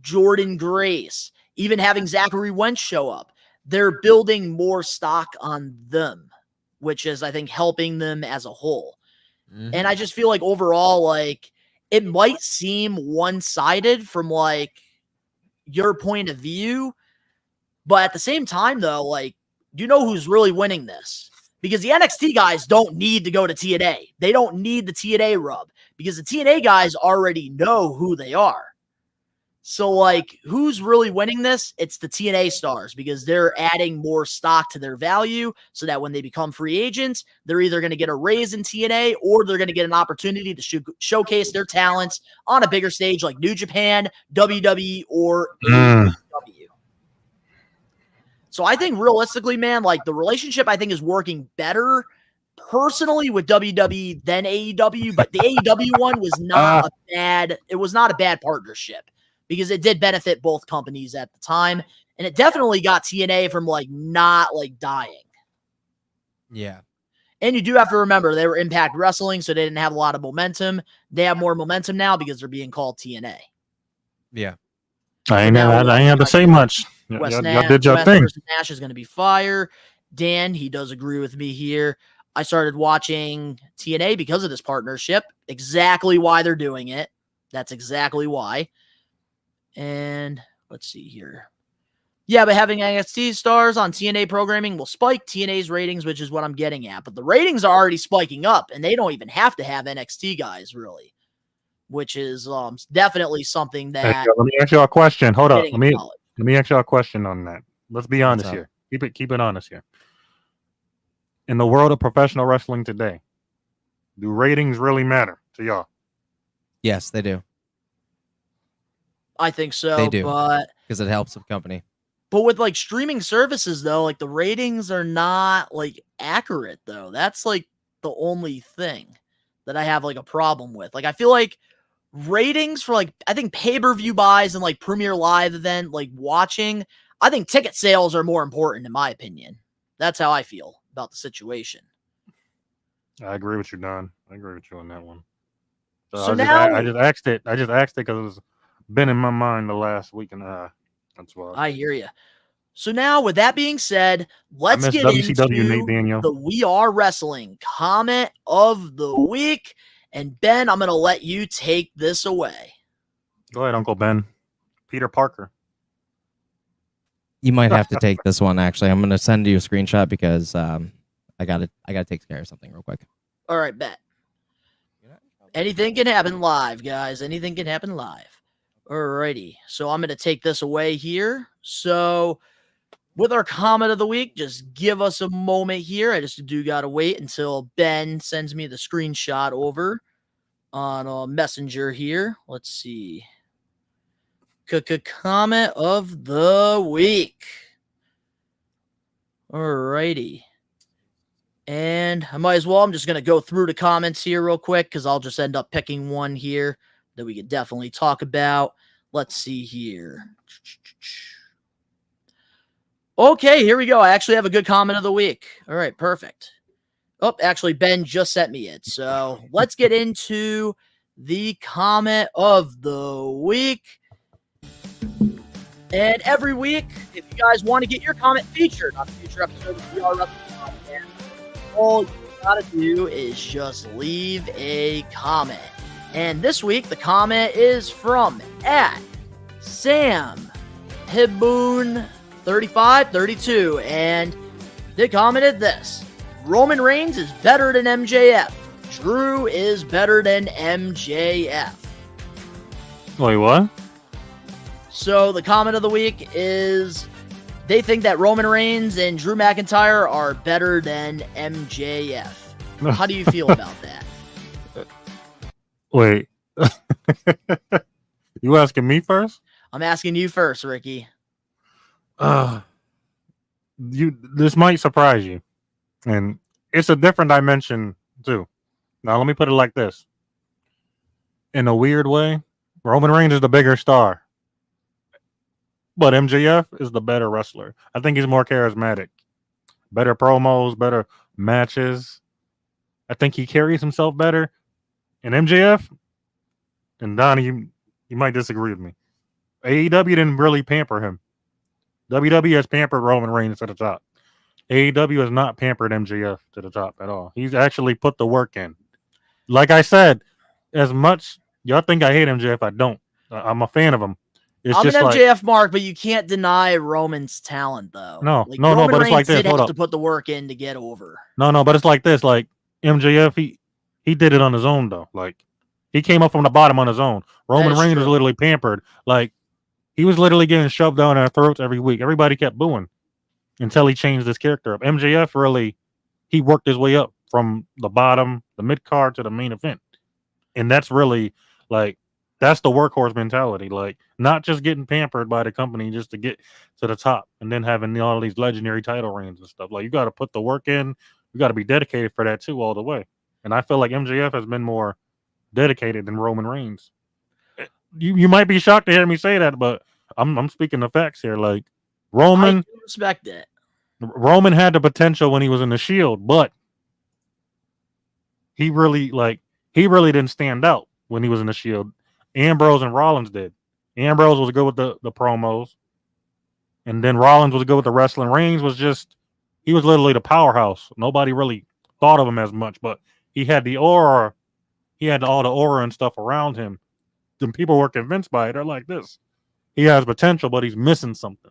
S5: Jordan Grace, even having Zachary Wentz show up, they're building more stock on them, which is, I think, helping them as a whole. Mm-hmm. And I just feel like overall, like, it might seem one-sided from, like, your point of view, but at the same time, though, like, do you know who's really winning this? Because the NXT guys don't need to go to TNA. They don't need the TNA rub because the TNA guys already know who they are. So, like, who's really winning this? It's the TNA stars because they're adding more stock to their value so that when they become free agents, they're either going to get a raise in TNA or they're going to get an opportunity to showcase their talents on a bigger stage like New Japan, WWE, or AEW. So I think realistically, man, like, the relationship I think is working better personally with WWE than AEW, but the AEW one was not a bad partnership. Because it did benefit both companies at the time. And it definitely got TNA from, like, not, like, dying.
S6: Yeah.
S5: And you do have to remember, they were Impact Wrestling, so they didn't have a lot of momentum. They have more momentum now because they're being called TNA.
S6: Yeah.
S8: I ain't have to say much. Y'all did your thing.
S5: Versus Nash is going to be fire. Dan, he does agree with me here. I started watching TNA because of this partnership. Exactly why they're doing it. That's exactly why. And let's see here. Yeah, but having NXT stars on TNA programming will spike TNA's ratings, which is what I'm getting at. But the ratings are already spiking up, and they don't even have to have NXT guys, really. Which is definitely something that...
S8: Hey, let me ask you a question. Hold up. Let me ask you a question on that. Let's be honest here. Keep it honest here. In the world of professional wrestling today, do ratings really matter to y'all?
S6: Yes, they do.
S5: I think so.
S6: They do,
S5: but
S6: because it helps the company.
S5: But with, like, streaming services, though, like, the ratings are not, like, accurate, though. That's, like, the only thing that I have, like, a problem with. Like, I feel like ratings for, like, I think pay-per-view buys and, like, Premier Live event, like, watching, I think ticket sales are more important, in my opinion. That's how I feel about the situation.
S8: I agree with you, Don. I agree with you on that one.
S5: So
S8: I just asked it because it's been in my mind the last week and a half. That's why.
S5: I hear you. So now, with that being said, let's get
S8: WCW,
S5: into
S8: Nate Daniel.
S5: the We Are Wrestling comment of the week. And Ben, I'm going to let you take this away.
S8: Go ahead, Uncle Ben. Peter Parker.
S6: You might have to take this one. Actually, I'm going to send you a screenshot because I got to take care of something real quick.
S5: All right, bet. Anything can happen live, guys. Anything can happen live. Alrighty, so I'm going to take this away here. So, with our comment of the week, just give us a moment here. I just do got to wait until Ben sends me the screenshot over on Messenger here. Let's see. Comment of the week. Alrighty. And I might as well, I'm just going to go through the comments here real quick because I'll just end up picking one here that we could definitely talk about. let's see here. Okay, here we go. I actually have a good comment of the week. All right, perfect. Oh, actually, Ben just sent me it. So let's get into the comment of the week. And every week, if you guys want to get your comment featured on a future episode of the VR Wrestling Podcast, all you gotta do is just leave a comment. And this week, the comment is from @Sam Hiboon 3532, and they commented this: Roman Reigns is better than MJF. Drew is better than MJF.
S8: Wait, what?
S5: So the comment of the week is they think that Roman Reigns and Drew McIntyre are better than MJF. How do you feel about that?
S8: Wait. You asking me first?
S5: I'm asking you first, Ricky.
S8: This might surprise you, and it's a different dimension too. Now let me put it like this: in a weird way, Roman Reigns is the bigger star, but MJF is the better wrestler. I think he's more charismatic, better promos, better matches. I think he carries himself better. And MJF, and Donnie, you might disagree with me. AEW didn't really pamper him. WWE has pampered Roman Reigns to the top. AEW has not pampered MJF to the top at all. He's actually put the work in. Like I said, as much y'all think I hate MJF, I don't. I'm a fan of him. It's
S5: I'm
S8: just
S5: an
S8: like,
S5: MJF mark, but you can't deny Roman's talent, though.
S8: No,
S5: like,
S8: no,
S5: Roman
S8: but it's
S5: Reigns
S8: like this.
S5: did
S8: Hold
S5: have
S8: up.
S5: to put the work in to get over.
S8: No, but it's like this. Like MJF, he did it on his own though. Like he came up from the bottom on his own. Roman
S5: is
S8: Reigns
S5: true.
S8: was literally pampered. Like he was literally getting shoved down our throats every week. Everybody kept booing until he changed his character up. MJF really, he worked his way up from the bottom, the mid card to the main event, and that's really like that's the workhorse mentality. Like not just getting pampered by the company just to get to the top, and then having all these legendary title reigns and stuff. Like you got to put the work in. You got to be dedicated for that too, all the way. And I feel like MJF has been more dedicated than Roman Reigns. You might be shocked to hear me say that, but I'm speaking the facts here. Like Roman,
S5: I do respect it.
S8: Roman had the potential when he was in the Shield, but he really didn't stand out when he was in the Shield. Ambrose and Rollins did. Ambrose was good with the promos, and then Rollins was good with the wrestling. Reigns was he was literally the powerhouse. Nobody really thought of him as much, but he had the aura. He had all the aura and stuff around him. And people were convinced by it. They're like, this. He has potential, but he's missing something.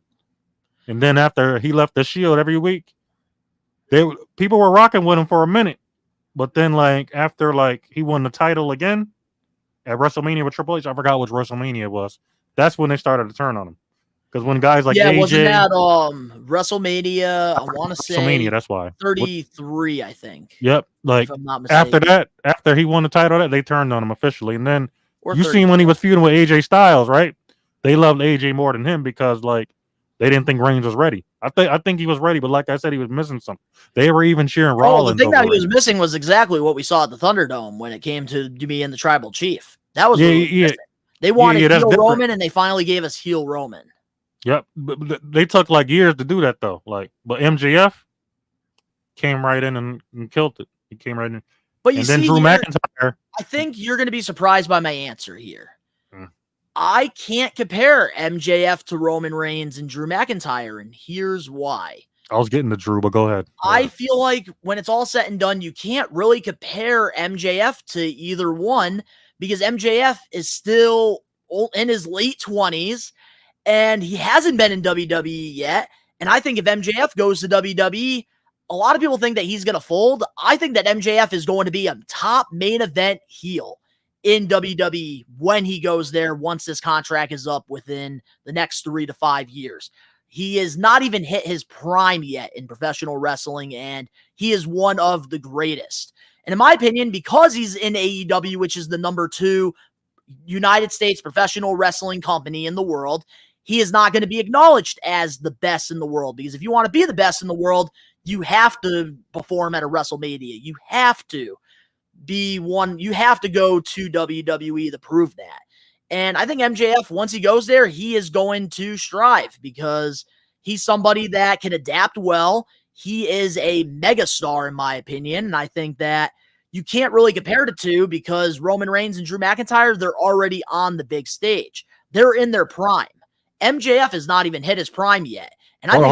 S8: And then after he left the Shield every week, people were rocking with him for a minute. But then after he won the title again at WrestleMania with Triple H, I forgot which WrestleMania it was. That's when they started to turn on him. Because when guys like AJ,
S5: wasn't that WrestleMania? I want to say
S8: WrestleMania, that's why.
S5: 33, I think.
S8: Yep.
S5: If I'm not mistaken.
S8: After he won the title, they turned on him officially. And then
S5: Or
S8: you
S5: 30.
S8: seen when he was feuding with AJ Styles, right? They loved AJ more than him because they didn't think Reigns was ready. I think he was ready, but like I said, he was missing something. They were even cheering Rollins.
S5: The thing that he
S8: over
S5: was
S8: it.
S5: missing was exactly what we saw at the Thunderdome when it came to being the tribal chief. That was what he was missing. They wanted
S8: that's
S5: heel
S8: different.
S5: Roman, and they finally gave us heel Roman.
S8: Yep, but they took years to do that though. But MJF came right in and killed it. He came right in.
S5: But
S8: then Drew McIntyre.
S5: I think you're going to be surprised by my answer here.
S8: Hmm.
S5: I can't compare MJF to Roman Reigns and Drew McIntyre, and here's why.
S8: I was getting to Drew, but go ahead.
S5: I feel like when it's all said and done, you can't really compare MJF to either one because MJF is still in his late 20s and he hasn't been in WWE yet. And I think if MJF goes to WWE, a lot of people think that he's going to fold. I think that MJF is going to be a top main event heel in WWE when he goes there once this contract is up within the next 3 to 5 years. He has not even hit his prime yet in professional wrestling, and he is one of the greatest. And in my opinion, because he's in AEW, which is the number 2 United States professional wrestling company in the world, he is not going to be acknowledged as the best in the world. Because if you want to be the best in the world, you have to perform at a WrestleMania. You have to be one. You have to go to WWE to prove that. And I think MJF, once he goes there, he is going to strive because he's somebody that can adapt well. He is a megastar, in my opinion. And I think that you can't really compare the two because Roman Reigns and Drew McIntyre, they're already on the big stage. They're in their prime. MJF has not even hit his prime yet. And
S8: Hold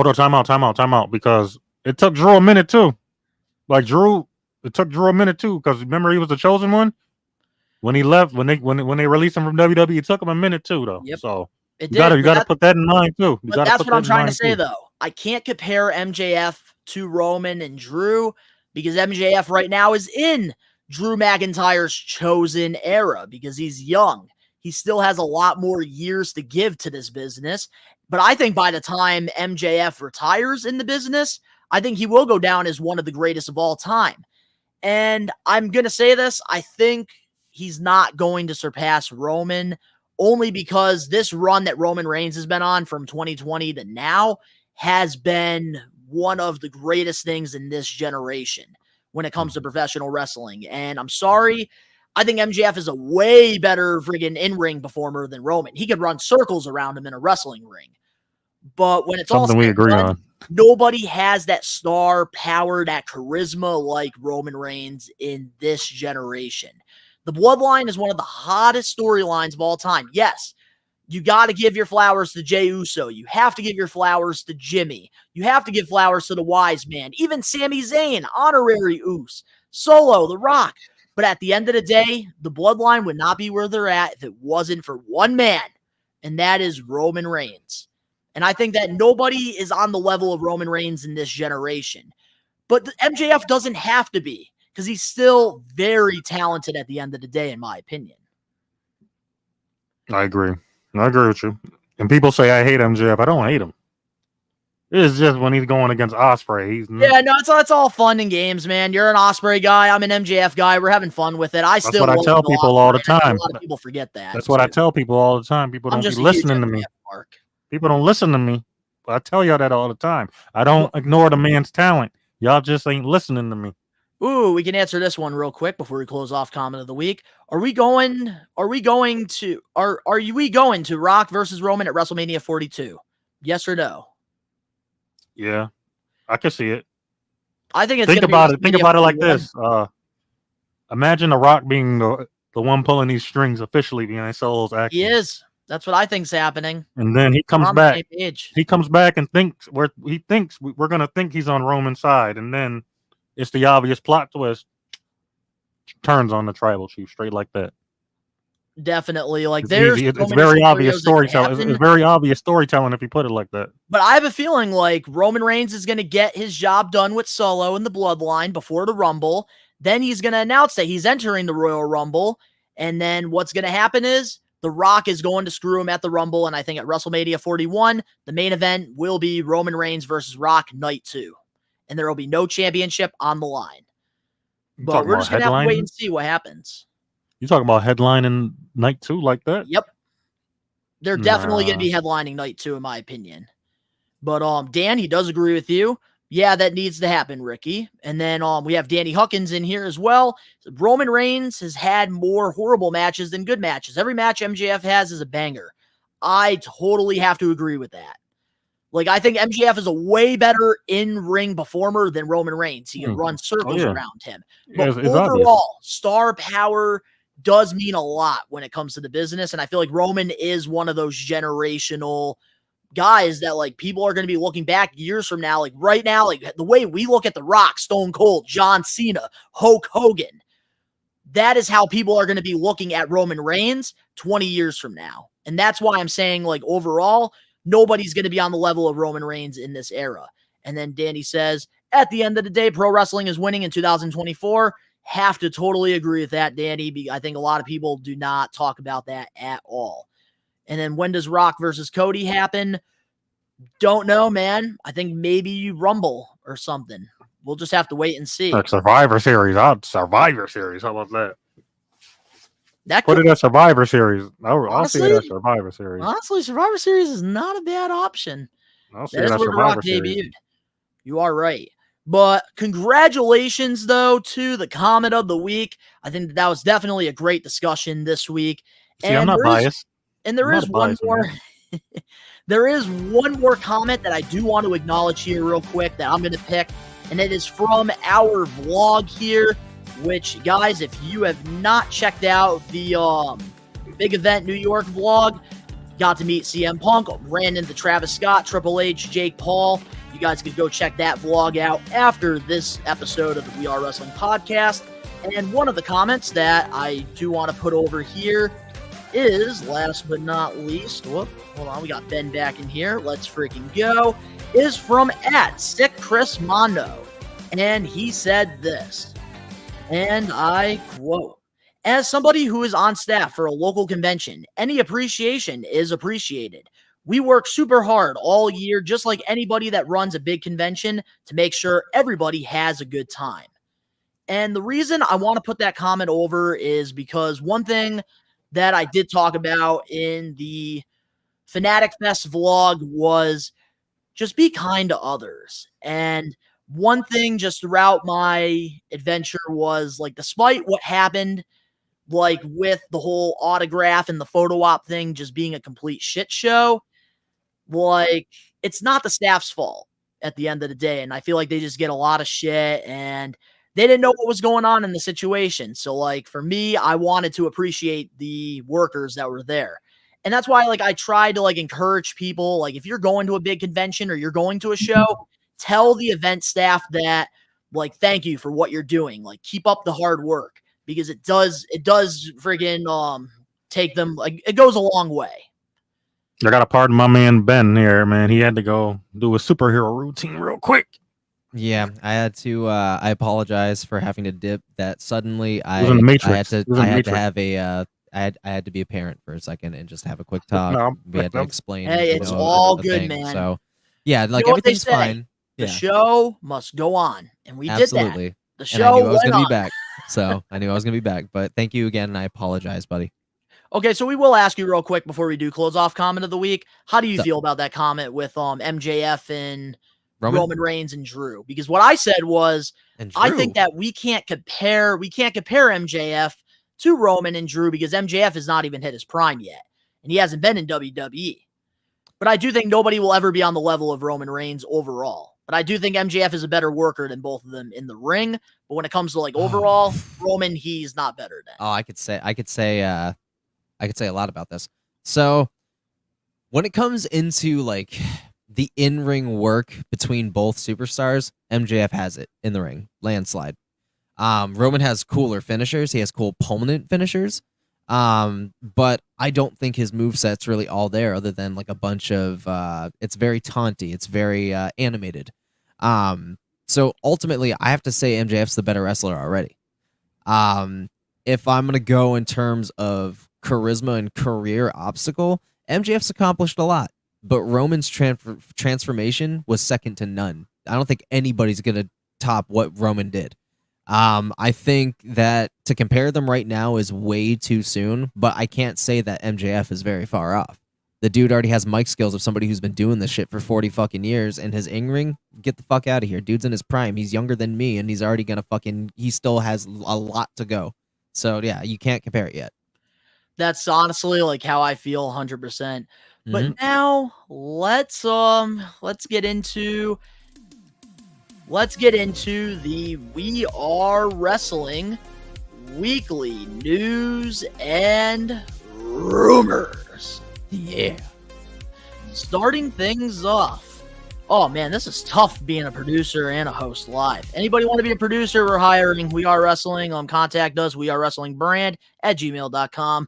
S8: on, time out, because it took Drew a minute too. It took Drew a minute too, because remember he was the chosen one? When he left, when they released him from WWE, it took him a minute too, though.
S5: Yep.
S8: So
S5: It
S8: you gotta put that in mind too.
S5: But that's what I'm trying to say, though. I can't compare MJF to Roman and Drew because MJF right now is in Drew McIntyre's chosen era because he's young. He still has a lot more years to give to this business. But I think by the time MJF retires in the business, I think he will go down as one of the greatest of all time. And I'm going to say this. I think he's not going to surpass Roman only because this run that Roman Reigns has been on from 2020 to now has been one of the greatest things in this generation when it comes to professional wrestling. And I'm sorry, I think MJF is a way better friggin' in-ring performer than Roman. He could run circles around him in a wrestling ring. But when it's
S8: something
S5: all
S8: we
S5: said
S8: agree
S5: and done,
S8: on.
S5: nobody has that star power, that charisma like Roman Reigns in this generation. The Bloodline is one of the hottest storylines of all time. Yes, you got to give your flowers to Jey Uso. You have to give your flowers to Jimmy. You have to give flowers to the Wise Man. Even Sami Zayn, honorary Uso, Solo, The Rock. But at the end of the day, the Bloodline would not be where they're at if it wasn't for one man, and that is Roman Reigns. And I think that nobody is on the level of Roman Reigns in this generation. But MJF doesn't have to be because he's still very talented at the end of the day, in my opinion.
S8: I agree with you. And people say I hate MJF. I don't hate him. It's just when he's going against Ospreay.
S5: It's all fun and games, man. You're an Ospreay guy. I'm an MJF guy. We're having fun with it.
S8: That's what I tell people all the time.
S5: A lot of people forget that.
S8: That's what I tell people all the time. People don't be listening to me. People don't listen to me. But I tell y'all that all the time. I don't ignore the man's talent. Y'all just ain't listening to me.
S5: Ooh, we can answer this one real quick before we close off comment of the week. Are we going to Rock versus Roman at WrestleMania 42? Yes or no?
S8: Yeah. I can see it.
S5: I think it's
S8: Think about it like this. Imagine The Rock being the one pulling these strings officially behind Solo's action.
S5: He is. That's what I think's happening.
S8: And then he comes back. He comes back and thinks we're gonna think he's on Roman's side, and then it's the obvious plot twist. Turns on the tribal chief straight like that.
S5: Definitely.
S8: It's very obvious storytelling. It's very obvious storytelling if you put it like that.
S5: But I have a feeling like Roman Reigns is going to get his job done with Solo in the Bloodline before the Rumble. Then he's going to announce that he's entering the Royal Rumble. And then what's going to happen is The Rock is going to screw him at the Rumble. And I think at WrestleMania 41, the main event will be Roman Reigns versus Rock Night 2. And there will be no championship on the line. But we're just going to have to wait and see what happens.
S8: You talking about headlining Night 2 like that?
S5: Yep. They're definitely going to be headlining Night 2, in my opinion. But Dan, he does agree with you. Yeah, that needs to happen, Ricky. And then we have Danny Huckins in here as well. Roman Reigns has had more horrible matches than good matches. Every match MJF has is a banger. I totally have to agree with that. Like, I think MJF is a way better in-ring performer than Roman Reigns. He can run circles around him. But overall, star power does mean a lot when it comes to the business. And I feel like Roman is one of those generational guys that, like, people are going to be looking back years from now. Like, right now, like, the way we look at The Rock, Stone Cold, John Cena, Hulk Hogan, that is how people are going to be looking at Roman Reigns 20 years from now. And that's why I'm saying, like, overall, nobody's going to be on the level of Roman Reigns in this era. And then Danny says, at the end of the day, pro wrestling is winning in 2024. Have to totally agree with that, Danny. I think a lot of people do not talk about that at all. And then when does Rock versus Cody happen? Don't know, man. I think maybe you Rumble or something. We'll just have to wait and see.
S8: Like Survivor Series. Survivor Series. How about that? Put it at Survivor Series. I'll see it at Survivor Series.
S5: Honestly, Survivor Series is not a bad option.
S8: I'll see it at Survivor Series.
S5: Debuted. You are right. But congratulations, though, to the comment of the week. I think that was definitely a great discussion this week.
S8: See, I'm not biased.
S5: And there
S8: I'm
S5: is
S8: not
S5: one
S8: biased,
S5: more.
S8: man.
S5: There is one more comment that I do want to acknowledge here real quick that I'm going to pick, and it is from our vlog here, which, guys, if you have not checked out the Big Event New York vlog, got to meet CM Punk, ran into Travis Scott, Triple H, Jake Paul. You guys could go check that vlog out after this episode of the We Are Wrestling podcast. And one of the comments that I do want to put over here is, last but not least, hold on, we got Ben back in here, let's freaking go, is from @SickChrisMondo, and he said this, and I quote, "As somebody who is on staff for a local convention, any appreciation is appreciated. We work super hard all year, just like anybody that runs a big convention, to make sure everybody has a good time." And the reason I want to put that comment over is because one thing that I did talk about in the Fanatic Fest vlog was just be kind to others. And one thing just throughout my adventure was, like, despite what happened, like with the whole autograph and the photo op thing just being a complete shit show, like, it's not the staff's fault at the end of the day. And I feel like they just get a lot of shit, and they didn't know what was going on in the situation. So, like, for me, I wanted to appreciate the workers that were there. And that's why, like, I tried to, like, encourage people, like, if you're going to a big convention or you're going to a show, tell the event staff that, like, thank you for what you're doing. Like, keep up the hard work, because it does friggin' take them, like, it goes a long way.
S8: I gotta pardon my man Ben here, man. He had to go do a superhero routine real quick.
S6: Yeah, I had to. I apologize for having to dip that suddenly. I
S8: was in the Matrix.
S6: I had to.
S8: It was in
S6: I
S8: the
S6: had
S8: Matrix.
S6: to have a. I had to be a parent for a second and just have a quick talk.
S8: No,
S6: we had to
S8: no.
S6: explain.
S5: Hey,
S6: you
S5: it's
S6: know,
S5: all
S6: a
S5: good,
S6: thing.
S5: man.
S6: So, yeah, like
S5: know what they
S6: everything's
S5: say?
S6: fine.
S5: The
S6: Yeah,
S5: show must go on. And we
S6: absolutely.
S5: did that. The
S6: And I knew
S5: show
S6: I was
S5: went
S6: gonna
S5: on.
S6: be back. So I knew I was gonna be back. But thank you again, and I apologize, buddy.
S5: Okay, so we will ask you real quick before we do close off comment of the week. How do you
S6: So-
S5: feel about that comment with MJF and
S6: Roman,
S5: Roman Reigns and Drew? Because what I said was,
S6: and
S5: I
S6: Drew.
S5: think that we can't compare MJF to Roman and Drew, because MJF has not even hit his prime yet, and he hasn't been in WWE. But I do think nobody will ever be on the level of Roman Reigns overall. But I do think MJF is a better worker than both of them in the ring. But when it comes to, like, overall, Roman, he's not better than.
S6: Oh, I could say a lot about this. So when it comes into, like, the in-ring work between both superstars, MJF has it in the ring, landslide. Roman has cooler finishers. He has cool opponent finishers. But I don't think his moveset's really all there, other than, like, a bunch of it's very taunty, it's very animated. So ultimately I have to say MJF's the better wrestler already. If I'm gonna go in terms of charisma and career obstacle, MJF's accomplished a lot, but Roman's transformation was second to none. I don't think anybody's gonna top what Roman did. I think that to compare them right now is way too soon, but I can't say that MJF is very far off. The dude already has mic skills of somebody who's been doing this shit for 40 fucking years, and his in-ring, get the fuck out of here. Dude's in his prime. He's younger than me, and he's already gonna he still has a lot to go. So yeah, you can't compare it yet.
S5: That's honestly, like, how I feel 100%.
S6: Mhm.
S5: But now let's get into the We Are Wrestling weekly news and rumors. Yeah. Starting things off. Oh man, this is tough being a producer and a host live. Anybody want to be a producer? We're hiring. We Are Wrestling. Contact us. wearewrestlingbrand@gmail.com.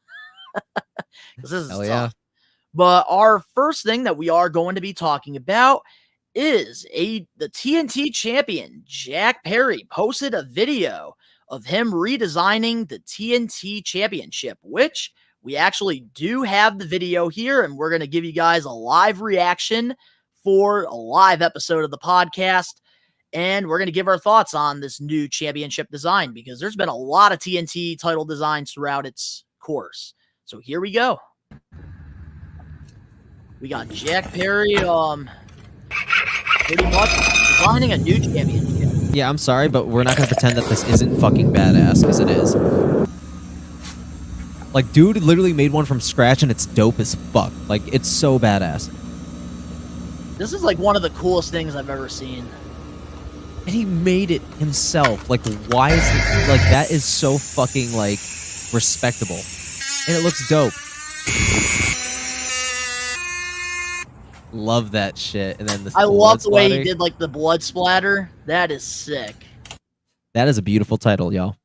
S5: This is
S6: Hell
S5: tough.
S6: yeah.
S5: But our first thing that we are going to be talking about is the TNT champion, Jack Perry, posted a video of him redesigning the TNT championship, which we actually do have the video here, and we're going to give you guys a live reaction for a live episode of the podcast. And we're going to give our thoughts on this new championship design, because there's been a lot of TNT title designs throughout its course. So here we go. We got Jack Perry, pretty much designing a new championship.
S6: Yeah, I'm sorry, but we're not gonna pretend that this isn't fucking badass, because it is. Like, dude literally made one from scratch, and it's dope as fuck. Like, it's so badass.
S5: This is like one of the coolest things I've ever seen.
S6: And he made it himself. Like, why is it, like, that is so fucking, like, respectable. And it looks dope. Love that shit. And then
S5: I love the way he did like the blood splatter. That is sick.
S6: That is a beautiful title, y'all.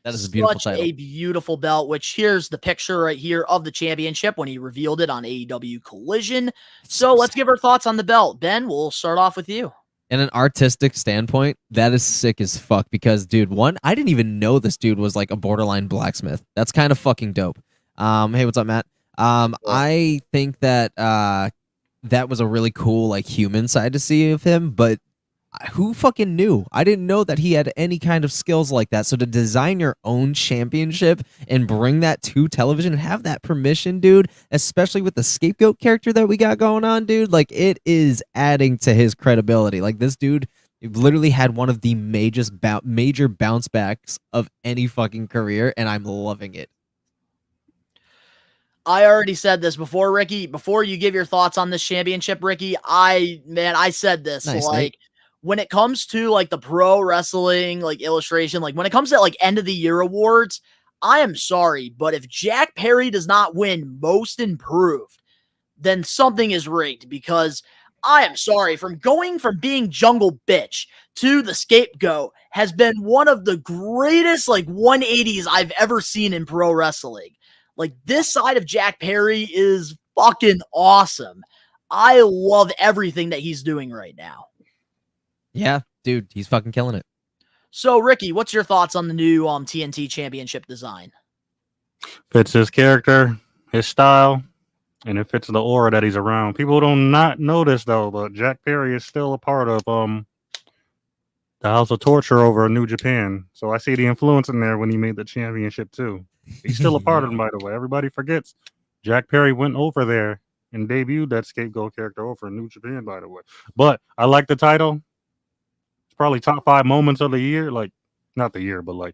S6: That is a beautiful title.
S5: A beautiful belt, which here's the picture right here of the championship when he revealed it on AEW Collision. So let's give our thoughts on the belt. Ben, we'll start off with you.
S6: In an artistic standpoint, that is sick as fuck because, dude, one, I didn't even know this dude was like a borderline blacksmith. That's kind of fucking dope. Hey, what's up, Matt? I think that that was a really cool, like, human side to see of him, but who fucking knew? I didn't know that he had any kind of skills like that. So to design your own championship and bring that to television and have that permission, dude, especially with the scapegoat character that we got going on, dude, like, it is adding to his credibility. Like, this dude literally had one of the major bounce backs of any fucking career, and I'm loving it.
S5: I already said this before, Ricky. Before you give your thoughts on this championship, Ricky, I said this.
S6: Nice,
S5: like,
S6: Nate.
S5: when it comes to like the pro wrestling, like illustration, like when it comes to like end of the year awards, I am sorry, but if Jack Perry does not win most improved, then something is rigged because I am sorry, from going from being Jungle Bitch to the scapegoat has been one of the greatest like 180s I've ever seen in pro wrestling. Like, this side of Jack Perry is fucking awesome. I love everything that he's doing right now.
S6: Yeah, dude, he's fucking killing it.
S5: So, Ricky, what's your thoughts on the new TNT Championship design?
S8: Fits his character, his style, and it fits the aura that he's around. People do not notice, though, but Jack Perry is still a part of the House of Torture over New Japan. So I see the influence in there when he made the championship, too. He's still a part of them, by the way. Everybody forgets Jack Perry went over there and debuted that scapegoat character over in New Japan, by the way. But I like the title. It's probably top 5 moments of the year. Like, not the year, but like,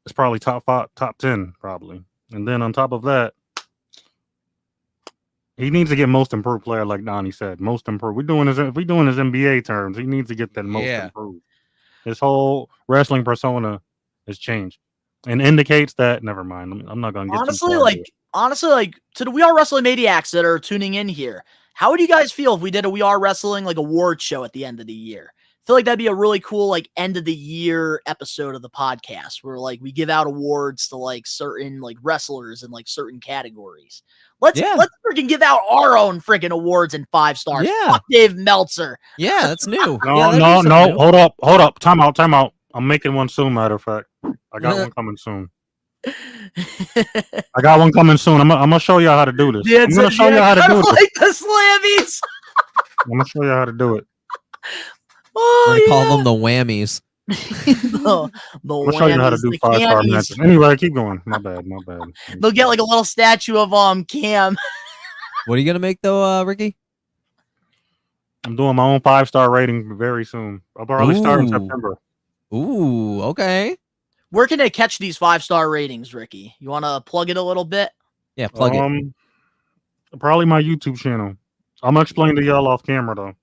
S8: it's probably top 10, probably. And then on top of that, he needs to get most improved player, like Donnie said. Most improved. If we're doing his NBA terms, he needs to get that most improved. His whole wrestling persona has changed. And indicates that, never mind. I'm not going to get
S5: honestly, like, to the We Are Wrestling Maniacs that are tuning in here, how would you guys feel if we did a We Are Wrestling, like, award show at the end of the year? I feel like that'd be a really cool, like, end of the year episode of the podcast where, like, we give out awards to, like, certain, like, wrestlers in, like, certain categories. Let's freaking give out our own freaking awards in 5 stars.
S6: Yeah.
S5: Fuck Dave Meltzer.
S6: Yeah, that's new.
S8: No. Hold up. Time out. I'm making one soon, matter of fact. I got one coming soon. I'm going to show y'all how to do this. I'm going to show you how to do it.
S5: Like the slammies.
S8: I'm going to show you how to do it.
S5: Oh,
S6: we call them the whammies.
S5: I'll
S8: show you how to do 5-star matches. Anyway, keep going. My bad.
S5: They'll get like a little statue of Cam.
S6: What are you going to make, though, Ricky?
S8: I'm doing my own 5-star rating very soon. I'll probably start in September.
S6: Ooh, okay.
S5: Where can they catch these 5-star ratings, Ricky? You want to plug it a little bit?
S6: Yeah, plug it.
S8: Probably my YouTube channel. I'm gonna explain to y'all off camera though.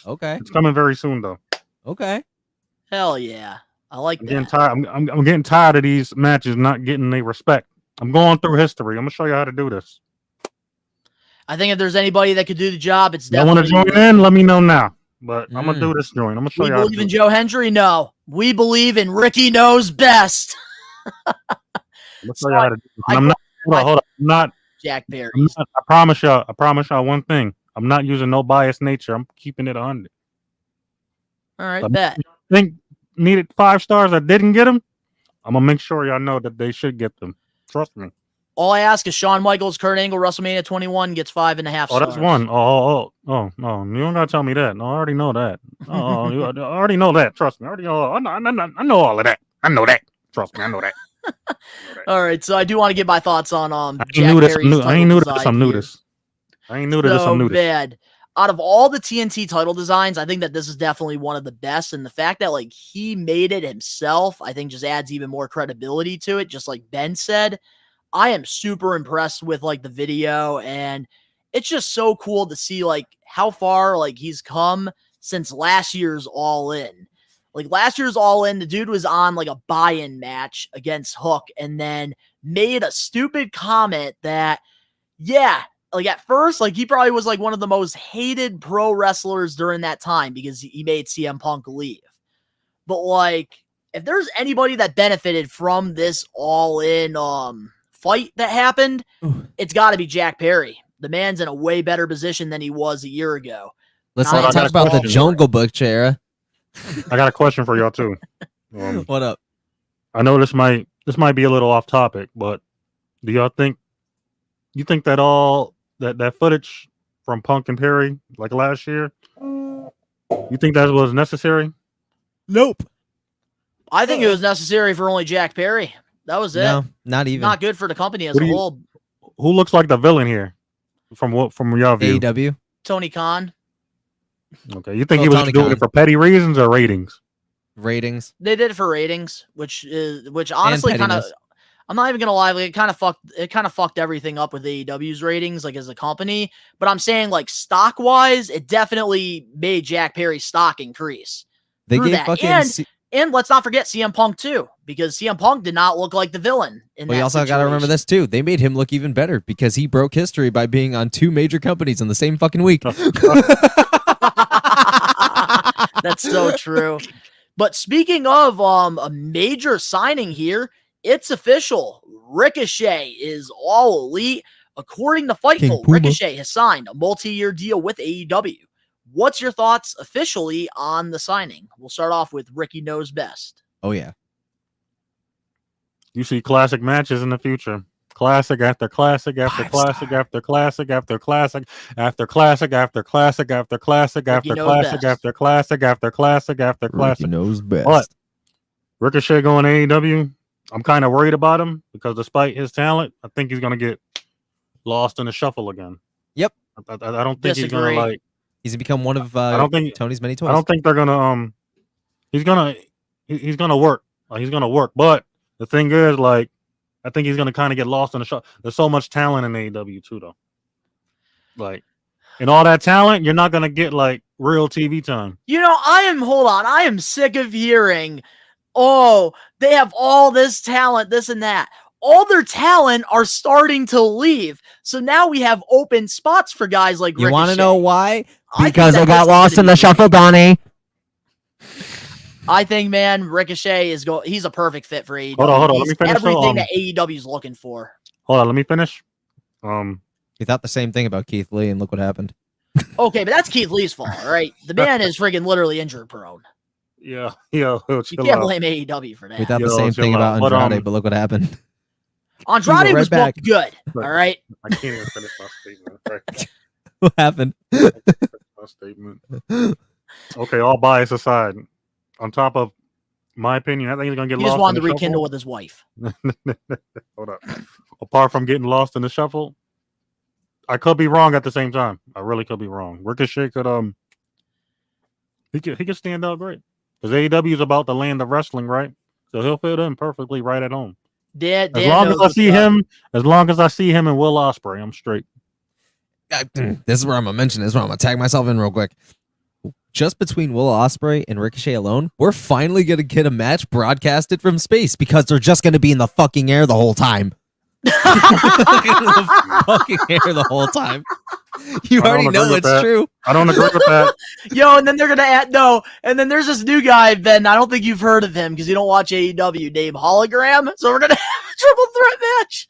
S6: Okay.
S8: It's coming very soon though.
S6: Okay.
S5: Hell yeah, I like that.
S8: Getting tired. I'm getting tired of these matches not getting the respect. I'm going through history. I'm gonna show you how to do this.
S5: I think if there's anybody that could do the job, it's
S8: definitely. You want to join in? Let me know now. But I'm gonna do this joint. I'm gonna show you.
S5: We believe in Joe Hendry. No, we believe in Ricky knows best.
S8: I'm gonna show you how to do this. I'm not. Hold up. I'm not
S5: Jack Perry.
S8: I promise y'all one thing. I'm not using no biased nature. I'm keeping it 100.
S5: All right, bet.
S8: Think needed 5 stars. I didn't get them. I'm gonna make sure y'all know that they should get them. Trust me.
S5: All I ask is Shawn Michaels, Kurt Angle, WrestleMania 21 gets 5.5 stars.
S8: Oh, that's one. Oh, no. You don't gotta tell me that. No, I already know that. I already know that. Trust me. I know all of that. I know that. Trust me. I know that.
S5: All right, so I do want to get my thoughts on
S8: I ain't new to this. I'm new to this.
S5: Bad. Out of all the TNT title designs, I think that this is definitely one of the best. And the fact that like he made it himself, I think just adds even more credibility to it. Just like Ben said, I am super impressed with like the video, and it's just so cool to see like how far like he's come since last year's All In. Like last year's All In, the dude was on like a buy-in match against Hook and then made a stupid comment that, yeah, like at first, like he probably was like one of the most hated pro wrestlers during that time because he made CM Punk leave. But like, if there's anybody that benefited from this All In fight that happened, it's got to be Jack Perry. The man's in a way better position than he was a year ago.
S6: Let's not talk about the Jungle Book chair.
S8: I got a question for y'all too.
S6: What up?
S8: I know this might be a little off topic, but do y'all think that all that footage from Punk and Perry like last year, you think that was necessary?
S6: Nope.
S5: I think it was necessary for only Jack Perry. That was it.
S6: No, not even.
S5: Not good for the company as a whole.
S8: Who looks like the villain here? From your view?
S6: AEW.
S5: Tony Khan.
S8: Okay, you think he was doing it for petty reasons or ratings?
S6: Ratings.
S5: They did it for ratings, which honestly kind of. I'm not even gonna lie, like, it kind of fucked everything up with AEW's ratings, like as a company. But I'm saying, like stock wise, it definitely made Jack Perry's stock increase.
S6: They gave
S5: that.
S6: fucking
S5: and let's not forget CM Punk too, because CM Punk did not look like the villain.
S6: Well, you also got to remember this too. They made him look even better because he broke history by being on 2 major companies in the same fucking week.
S5: That's so true. But speaking of a major signing here, it's official. Ricochet is all elite. According to Fightful, Ricochet has signed a multi-year deal with AEW. What's your thoughts officially on the signing? We'll start off with Ricky Knows Best.
S6: Oh, yeah.
S8: You see classic matches in the future. Classic after classic after classic after classic after classic after classic after classic after classic after classic after classic after classic after classic.
S6: Ricky knows best.
S8: But Ricochet going to AEW, I'm kind of worried about him because despite his talent, I think he's going to get lost in the shuffle again.
S6: Yep.
S8: I don't think he's going to like.
S6: He's become one of
S8: I don't think,
S6: Tony's many toys.
S8: I don't think they're gonna he's gonna work. He's gonna work. But the thing is, like, I think he's gonna kind of get lost in the show. There's so much talent in AEW too, though. Like, and all that talent, you're not gonna get like real TV time.
S5: You know, I am sick of hearing, oh, they have all this talent, this and that. All their talent are starting to leave. So now we have open spots for guys like Ricochet.
S6: You want to know why?
S5: Because
S6: they got lost in the shuffle, Donnie.
S5: I think, man, Ricochet he's a perfect fit for AEW.
S8: Hold on. Let me finish.
S5: Everything that AEW is looking for.
S8: Hold on, let me finish.
S6: You thought the same thing about Keith Lee, and look what happened.
S5: Okay, but that's Keith Lee's fault, all right? The man is friggin' literally injury prone.
S8: Yeah.
S5: You can't blame AEW for that.
S6: We thought the same thing about Andrade, but look what happened.
S5: Andrade was booked good, all right?
S8: I can't even finish my statement. Right?
S6: What happened?
S8: My statement. Okay, all bias aside, on top of my opinion, I think he's gonna get lost.
S5: He just wanted
S8: in
S5: to
S8: the
S5: rekindle
S8: shuffle.
S5: with his wife.
S8: Hold up. Apart from getting lost in the shuffle, I could be wrong at the same time. I really could be wrong. Ricochet could he could stand out great because AEW is about the land of wrestling, right? So he'll fit in perfectly right at home. As long as I see him and Will Ospreay, I'm straight.
S6: This is where I'm gonna mention this. Where I'm gonna tag myself in real quick. Just between Will Ospreay and Ricochet alone, we're finally gonna get a match broadcasted from space because they're just gonna be in the fucking air the whole time. The fucking air the whole time. You already know it's true.
S8: I don't agree with that.
S5: Yo, and then they're gonna add and then there's this new guy, Ben. I don't think you've heard of him because you don't watch AEW. Named Hologram. So we're gonna have a triple threat match.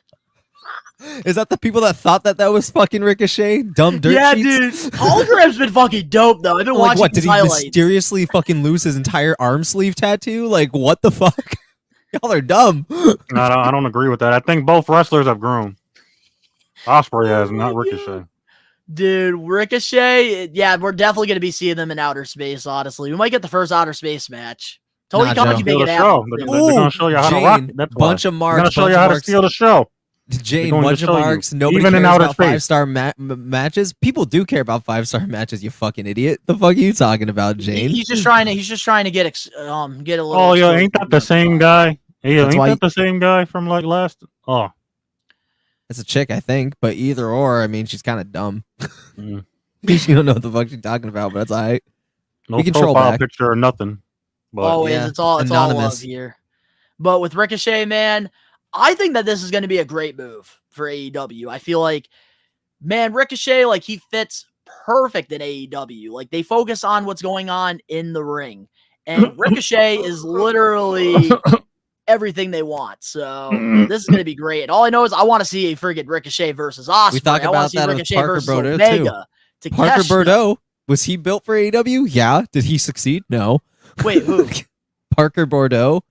S6: Is that the people that thought that was fucking Ricochet? Dumb dirt sheets?
S5: Dude. Hologram's been fucking dope though. I've been watching.
S6: What did he
S5: highlights.
S6: mysteriously fucking lose his entire arm sleeve tattoo? Like what the fuck? Y'all are dumb.
S8: No, I don't agree with that. I think both wrestlers have grown. Ospreay has, not Ricochet.
S5: Dude, Ricochet, yeah, we're definitely going to be seeing them in outer space, honestly. We might get the first outer space match. Tony Khan can make it happen.
S8: They're going to show you how to rock it. That's
S6: bunch of marks.
S8: They're going to show you how to steal the show.
S6: Jane, bunch of marks. Nobody cares about 5-star matches. People do care about 5-star matches, you fucking idiot. The fuck are you talking about, Jane?
S5: He's just trying to get a little.
S8: Oh, yeah, ain't that the same guy? Yeah, ain't that the same guy from like last? Oh,
S6: It's a chick, I think, but either or, I mean, she's kind of dumb.
S8: Mm.
S6: She don't know what the fuck she's talking about, but that's all right.
S8: No
S6: We can troll
S8: profile
S6: back.
S8: picture or nothing. But
S5: Always,
S6: yeah,
S5: it's all love
S6: anonymous.
S5: here. But with Ricochet, man, I think that this is going to be a great move for AEW. I feel like, man, Ricochet, like, he fits perfect in AEW. Like, they focus on what's going on in the ring. And Ricochet is literally everything they want. So this is going to be great. And all I know is I want to see a friggin' Ricochet versus Osprey.
S6: We talked
S5: I want to
S6: about
S5: see
S6: that with
S5: Ricochet
S6: Parker
S5: versus
S6: Bordeaux,
S5: Omega.
S6: Parker
S5: Takeshita.
S6: Bordeaux, was he built for AEW? Yeah. Did he succeed? No.
S5: Wait, who?
S6: Parker Bordeaux.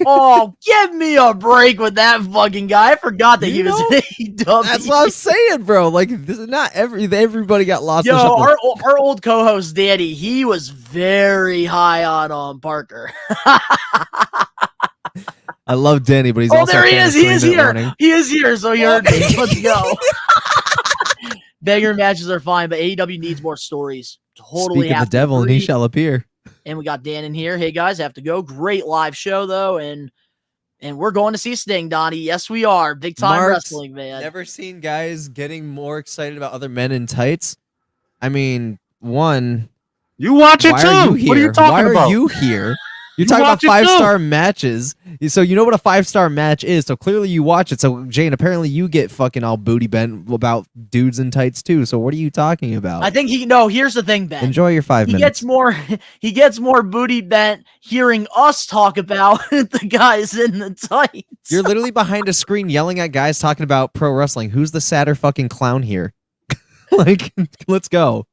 S5: Oh, give me a break with that fucking guy. I forgot that he was in AEW.
S6: That's what I'm saying, bro. Like, this is not everybody got lost.
S5: Yo,
S6: in shuffle.
S5: our old co-host Danny, he was very high on Parker.
S6: I love Danny, but he's
S5: Oh,
S6: also
S5: there
S6: a
S5: he
S6: fan
S5: is.
S6: of
S5: He is
S6: 20-minute
S5: here.
S6: warning.
S5: He is here. So you heard me. Let's go. Banger matches are fine, but AEW needs more stories. Totally
S6: Speak of the
S5: have to
S6: devil, and he
S5: agree.
S6: shall appear.
S5: And we got Dan in here. Hey guys, have to go. Great live show though, and we're going to see Sting, Donnie. Yes, we are. Big time
S6: Marks,
S5: wrestling, man.
S6: Never seen guys getting more excited about other men in tights. I mean, one,
S8: you watch it
S6: why
S8: too.
S6: are you here?
S8: What are you talking
S6: Why
S8: about?
S6: are you here? You're
S8: You
S6: talking about
S8: watch it too.
S6: 5-star matches. So you know what a 5-star match is. So clearly you watch it. So Jane, apparently you get fucking all booty bent about dudes in tights too. So what are you talking about?
S5: I think here's the thing, Ben.
S6: Enjoy your 5 minutes.
S5: He gets more booty bent hearing us talk about the guys in the tights.
S6: You're literally behind a screen yelling at guys talking about pro wrestling. Who's the sadder fucking clown here? Like, let's go.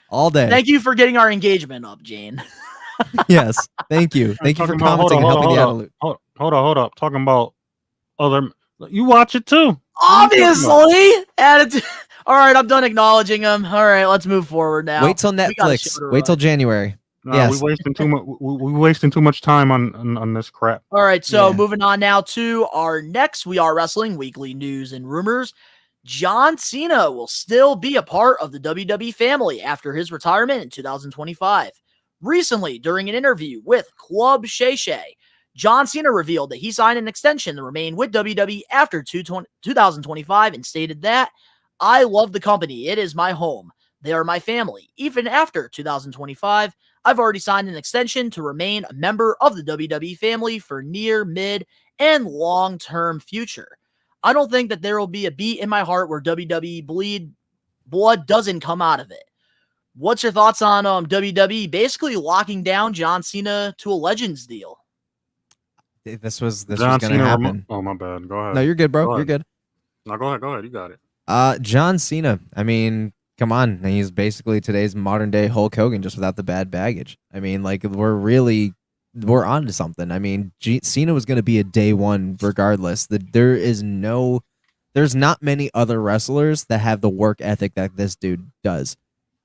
S6: All day.
S5: Thank you for getting our engagement up, Jane.
S6: Yes. Thank you. Thank you for
S8: Talking about-
S6: commenting and helping the adult.
S8: Hold up. Talking about other. You watch it too.
S5: Obviously. Attitude. All right, I'm done acknowledging him. All right, let's move forward now.
S6: Wait till
S5: We got a
S6: Netflix.
S5: show to
S6: Wait till
S5: run.
S6: January.
S8: Nah,
S6: Yes.
S8: we wasting too much. We wasting too much time on this crap.
S5: All right, so
S6: Yeah.
S5: moving on now to our next We Are Wrestling weekly news and rumors. John Cena will still be a part of the WWE family after his retirement in 2025. Recently, during an interview with Club Shay Shay, John Cena revealed that he signed an extension to remain with WWE after 2025 and stated that, "I love the company. It is my home. They are my family. Even after 2025, I've already signed an extension to remain a member of the WWE family for near, mid, and long-term future. I don't think that there will be a beat in my heart where WWE blood doesn't come out of it." What's your thoughts on WWE basically locking down John Cena to a Legends deal?
S6: This was
S8: John
S6: going to
S8: Cena
S6: happen.
S8: Oh my bad. Go ahead.
S6: No, you're good, bro.
S8: Go
S6: You're
S8: ahead.
S6: good.
S8: No, go ahead. You got it.
S6: John Cena. I mean, come on. He's basically today's modern day Hulk Hogan, just without the bad baggage. I mean, like, we're on to something. I mean, Cena was going to be a day one regardless. There's not many other wrestlers that have the work ethic that this dude does.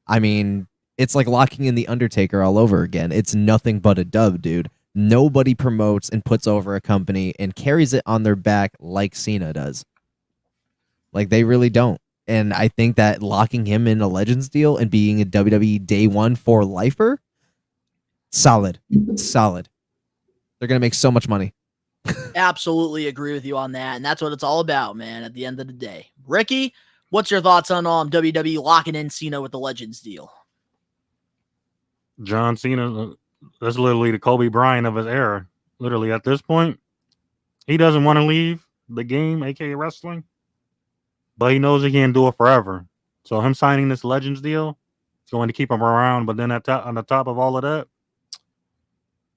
S6: I mean, it's like locking in the Undertaker all over again. It's nothing but a dub, dude. Nobody promotes and puts over a company and carries it on their back like Cena does. Like, they really don't. And I think that locking him in a Legends deal and being a WWE day one for lifer, solid. They're going to make so much money.
S5: Absolutely agree with you on that. And that's what it's all about, man, at the end of the day. Ricky, what's your thoughts on WWE locking in Cena with the Legends deal?
S8: John Cena, that's literally the Kobe Bryant of his era. Literally, at this point, he doesn't want to leave the game, aka wrestling, but he knows he can't do it forever. So him signing this Legends deal is going to keep him around. But then on the top of all of that,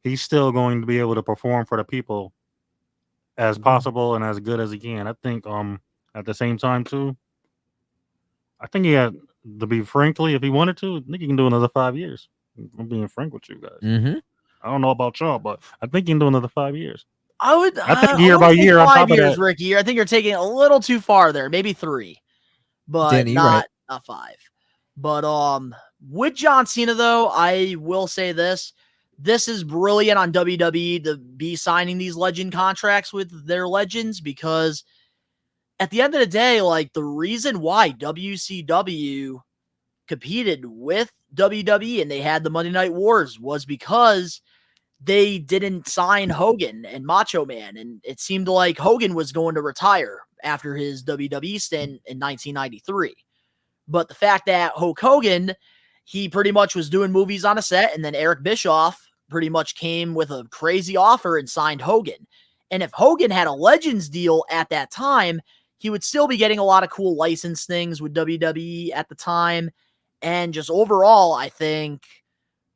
S8: he's still going to be able to perform for the people as possible and as good as he can. I think at the same time too, I think he had, to be frankly, if he wanted to, I think he can do another 5 years. I'm being frank with you guys.
S6: Mm-hmm.
S8: I don't know about y'all, but I think he can do another 5 years.
S5: I
S8: think year by year on
S5: 5
S8: top of
S5: years,
S8: that.
S5: Ricky. I think you're taking it a little too far there. Maybe 3, but
S6: Danny, you're
S5: not
S6: right.
S5: 5. But with John Cena though, I will say this is brilliant on WWE to be signing these legend contracts with their legends, because at the end of the day, like, the reason why WCW competed with WWE and they had the Monday Night Wars was because they didn't sign Hogan and Macho Man, and it seemed like Hogan was going to retire after his WWE stint in 1993. But the fact that Hulk Hogan, he pretty much was doing movies on a set, and then Eric Bischoff pretty much came with a crazy offer and signed Hogan. And if Hogan had a Legends deal at that time, he would still be getting a lot of cool license things with WWE at the time. And just overall, I think,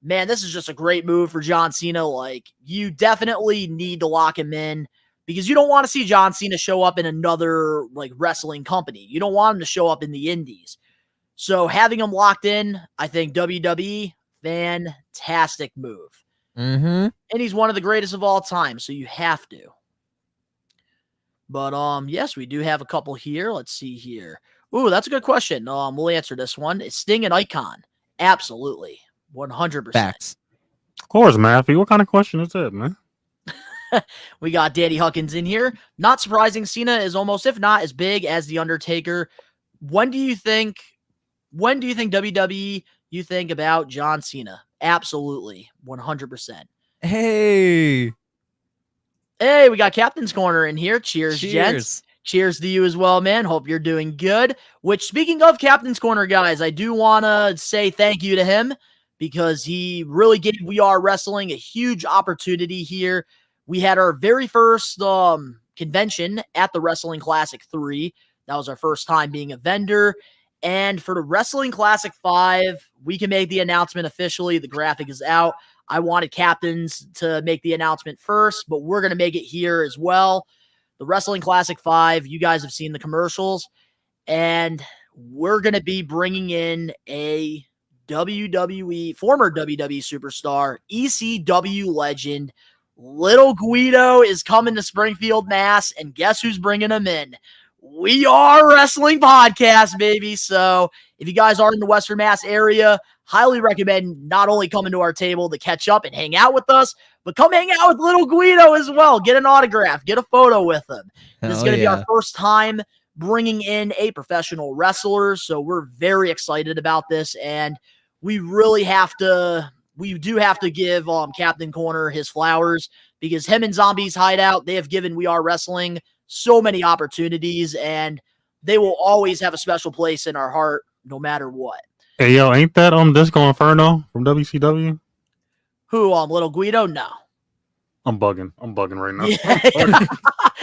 S5: man, this is just a great move for John Cena. Like, you definitely need to lock him in because you don't want to see John Cena show up in another like wrestling company. You don't want him to show up in the indies. So having him locked in, I think WWE, fantastic move.
S6: Mm-hmm.
S5: And he's one of the greatest of all time, so you have to. But yes, we do have a couple here. Let's see here. Ooh, that's a good question. We'll answer this one. Is Sting an icon? Absolutely. 100%.
S6: Facts.
S8: Of course, Matthew. What kind of question is that, man?
S5: We got Danny Huckins in here. Not surprising, Cena is almost, if not, as big as The Undertaker. When do you think WWE you think about John Cena? Absolutely. 100%.
S6: Hey,
S5: we got Captain's Corner in here. Cheers, gents. Cheers to you as well, man. Hope you're doing good. Which, speaking of Captain's Corner, guys, I do want to say thank you to him because he really gave We Are Wrestling a huge opportunity here. We had our very first convention at the Wrestling Classic 3. That was our first time being a vendor. And for the Wrestling Classic 5, we can make the announcement officially. The graphic is out. I wanted Captains to make the announcement first, but we're going to make it here as well. The Wrestling Classic 5, you guys have seen the commercials, and we're going to be bringing in a former WWE superstar, ECW legend. Little Guido is coming to Springfield, Mass, and guess who's bringing him in? We Are Wrestling Podcast, baby. So if you guys are in the Western Mass area, highly recommend not only coming to our table to catch up and hang out with us, but come hang out with Little Guido as well. Get an autograph, get a photo with him. This is going to be our first time bringing in a professional wrestler, so we're very excited about this, and we do have to give Captain Corner his flowers because him and Zombies Hideout, they have given We Are Wrestling so many opportunities, and they will always have a special place in our heart no matter what.
S8: Hey, yo, ain't that Disco Inferno from WCW?
S5: Who, Little Guido? No.
S8: I'm bugging right now.
S5: Yeah.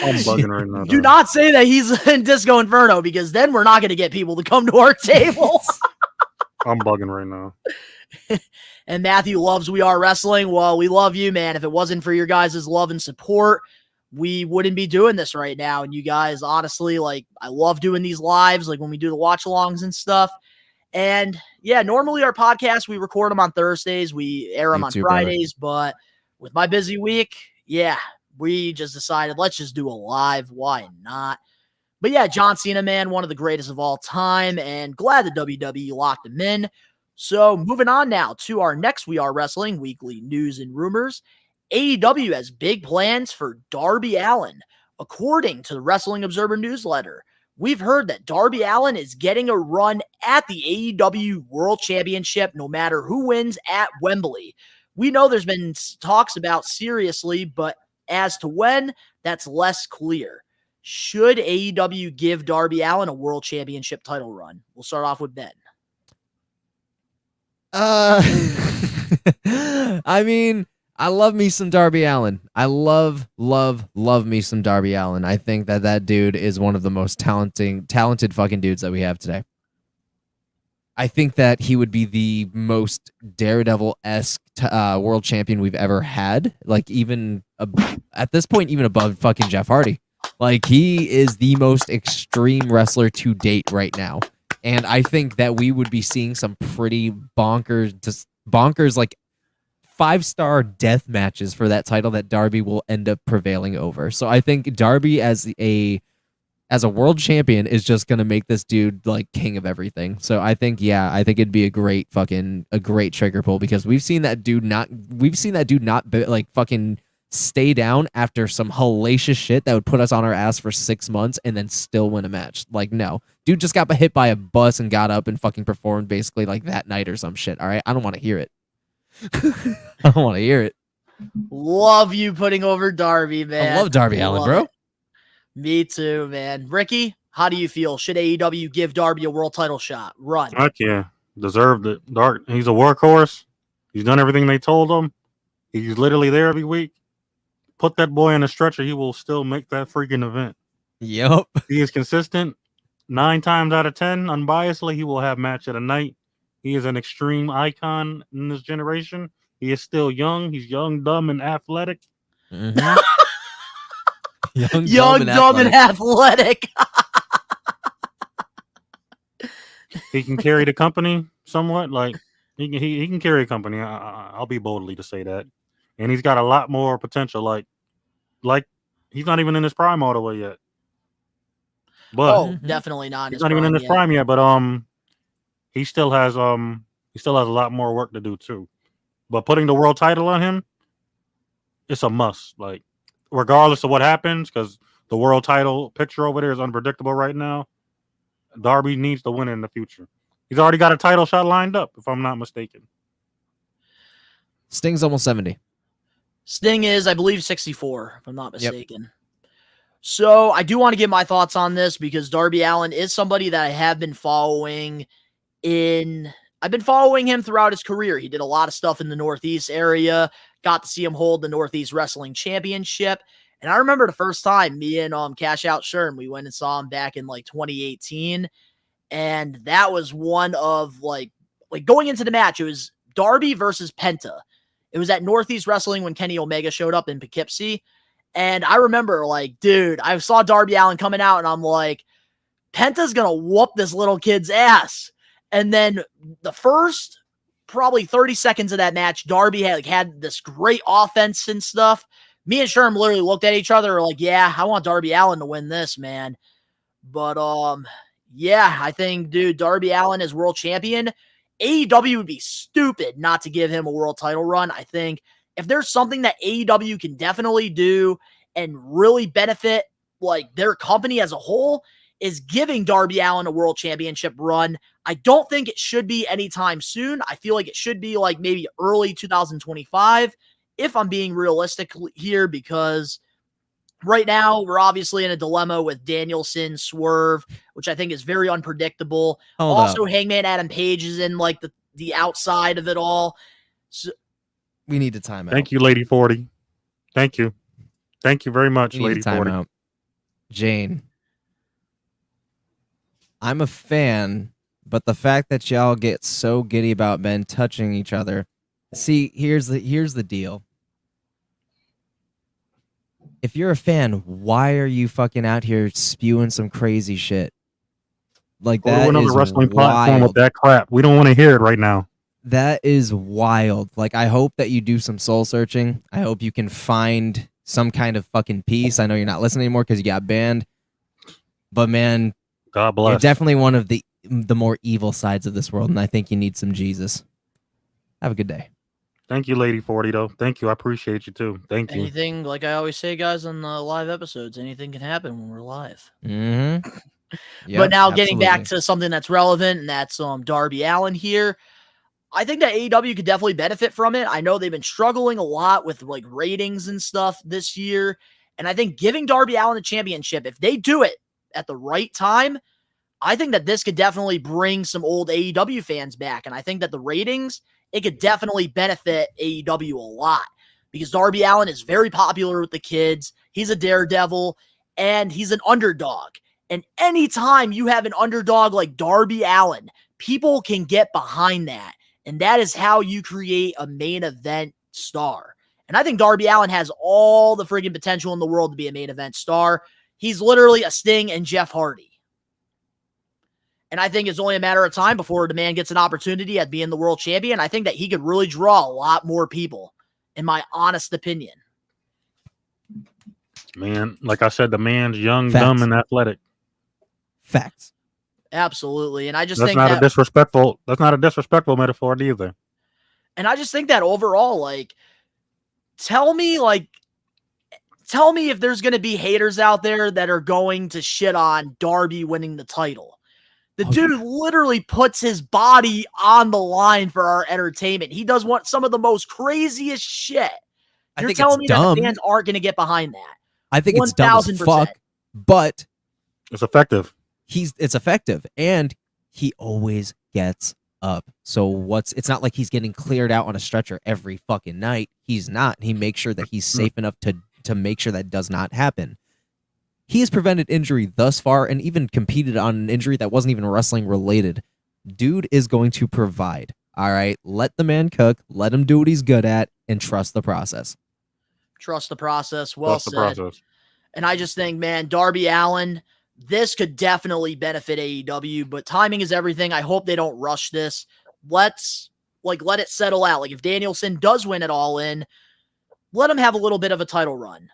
S8: I'm bugging right now.
S5: Do not say that he's in Disco Inferno because then we're not going to get people to come to our table.
S8: I'm bugging right now.
S5: And Matthew loves We Are Wrestling. Well, we love you, man. If it wasn't for your guys' love and support, we wouldn't be doing this right now. And you guys, honestly, like, I love doing these lives, like when we do the watch-alongs and stuff. And yeah, normally our podcast, we record them on Thursdays. We air them on Fridays, but with my busy week, yeah, we just decided, let's just do a live. Why not? But yeah, John Cena, man, one of the greatest of all time, and glad the WWE locked him in. So moving on now to our next We Are Wrestling weekly news and rumors. AEW has big plans for Darby Allin. According to the Wrestling Observer newsletter, we've heard that Darby Allin is getting a run at the AEW World Championship no matter who wins at Wembley. We know there's been talks about seriously, but as to when, that's less clear. Should AEW give Darby Allin a World Championship title run? We'll start off with Ben.
S6: I mean, I love me some Darby Allin. I love me some Darby Allin. I think that dude is one of the most talented fucking dudes that we have today. I think that he would be the most Daredevil-esque world champion we've ever had. Like, even at this point, even above fucking Jeff Hardy. Like, he is the most extreme wrestler to date right now. And I think that we would be seeing some pretty bonkers, like 5-star death matches for that title that Darby will end up prevailing over. So I think Darby as a world champion is just going to make this dude like king of everything. So I think it'd be a great trigger pull because we've seen that dude not like fucking stay down after some hellacious shit that would put us on our ass for 6 months and then still win a match. Like, no. Dude just got hit by a bus and got up and fucking performed basically like that night or some shit. All right. I don't want to hear it. I don't want to hear it.
S5: Love you putting over Darby, man.
S6: I love Darby Allin, bro.
S5: Me too, man. Ricky, how do you feel? Should AEW give Darby a world title shot? Run.
S8: Heck yeah, deserved it. Dark. He's a workhorse. He's done everything they told him. He's literally there every week. Put that boy in a stretcher, he will still make that freaking event.
S6: Yep.
S8: He is consistent. 9 times out of 10, unbiasedly, he will have match of the night. He is an extreme icon in this generation. He is still young. He's young, dumb, and athletic.
S6: Mhm.
S5: Young, dumb, and athletic.
S8: He can carry the company somewhat. Like he can carry a company. I'll be boldly to say that. And he's got a lot more potential. Like he's not even in his prime all the way yet. But
S5: Definitely not.
S8: he's not even in his prime yet. But he still has a lot more work to do too. But putting the world title on him, it's a must. Like regardless of what happens, because the world title picture over there is unpredictable right now. Darby needs to win in the future. He's already got a title shot lined up, if I'm not mistaken.
S6: Sting's almost 70.
S5: Sting is, I believe, 64, if I'm not mistaken. Yep. So I do want to give my thoughts on this because Darby Allin is somebody that I have been following I've been following him throughout his career. He did a lot of stuff in the Northeast area, got to see him hold the Northeast Wrestling Championship. And I remember the first time me and Cash Out Sherm, we went and saw him back in like 2018. And that was one of like going into the match, it was Darby versus Penta. It was at Northeast Wrestling when Kenny Omega showed up in Poughkeepsie. And I remember like, dude, I saw Darby Allin coming out and I'm like, Penta's going to whoop this little kid's ass. And then the first probably 30 seconds of that match, Darby had this great offense and stuff. Me and Sherm literally looked at each other like, yeah, I want Darby Allin to win this, man. But, yeah, I think, dude, Darby Allin is world champion. AEW would be stupid not to give him a world title run. I think if there's something that AEW can definitely do and really benefit like their company as a whole is giving Darby Allin a world championship run. I don't think it should be anytime soon. I feel like it should be like maybe early 2025 if I'm being realistic here, because right now we're obviously in a dilemma with Danielson, Swerve, which I think is very unpredictable. Hangman Adam Page is in like the outside of it all. So,
S6: we need to time out.
S8: Thank you, Lady 40. Thank you. Thank you very much, Lady 40.
S6: Out. Jane, I'm a fan, but the fact that y'all get so giddy about men touching each other. See, here's the deal. If you're a fan, why are you fucking out here spewing some crazy shit? Like that
S8: on
S6: is
S8: the wrestling platform
S6: wild.
S8: with that crap. We don't want to hear it right now.
S6: That is wild. Like, I hope that you do some soul searching. I hope you can find some kind of fucking peace. I know you're not listening anymore because you got banned. But man,
S8: God bless.
S6: You're definitely one of the more evil sides of this world, and I think you need some Jesus. Have a good day.
S8: Thank you, Lady 40, though. Thank you. I appreciate you, too. Thank you.
S5: Anything, like I always say, guys, on the live episodes, anything can happen when we're live.
S6: Mm-hmm. Yep,
S5: but now
S6: absolutely.
S5: Getting back to something that's relevant, and that's Darby Allin here. I think that AEW could definitely benefit from it. I know they've been struggling a lot with like ratings and stuff this year. And I think giving Darby Allin a championship, if they do it at the right time, I think that this could definitely bring some old AEW fans back. And I think that the ratings, it could definitely benefit AEW a lot because Darby Allin is very popular with the kids. He's a daredevil and he's an underdog. And anytime you have an underdog like Darby Allin, people can get behind that. And that is how you create a main event star. And I think Darby Allin has all the friggin' potential in the world to be a main event star. He's literally a Sting and Jeff Hardy. And I think it's only a matter of time before the man gets an opportunity at being the world champion. I think that he could really draw a lot more people, in my honest opinion.
S8: Man, like I said, the man's young,
S6: Facts.
S8: dumb, and athletic.
S6: Facts.
S5: Absolutely. And I just
S8: That's
S5: think
S8: not
S5: that
S8: a disrespectful. That's not a disrespectful metaphor either.
S5: And I just think that overall, like, tell me if there's going to be haters out there that are going to shit on Darby winning the title. The dude literally puts his body on the line for our entertainment. He does some of the most craziest shit. You're telling me that the fans aren't going to get behind that.
S6: I think it's dumb as
S5: 1000%.
S6: fuck, but
S8: It's effective.
S6: it's effective, and he always gets up. So it's not like he's getting cleared out on a stretcher every fucking night. He's not. He makes sure that he's safe enough to make sure that does not happen. He has prevented injury thus far and even competed on an injury that wasn't even wrestling related. Dude is going to provide. All right, let the man cook, let him do what he's good at, and trust the process.
S5: Trust the process. Well
S8: Trust the
S5: said.
S8: process.
S5: And I just think, man, Darby Allin, this could definitely benefit AEW, but timing is everything. I hope they don't rush this. Let it settle out. Like, if Danielson does win it all in, let him have a little bit of a title run.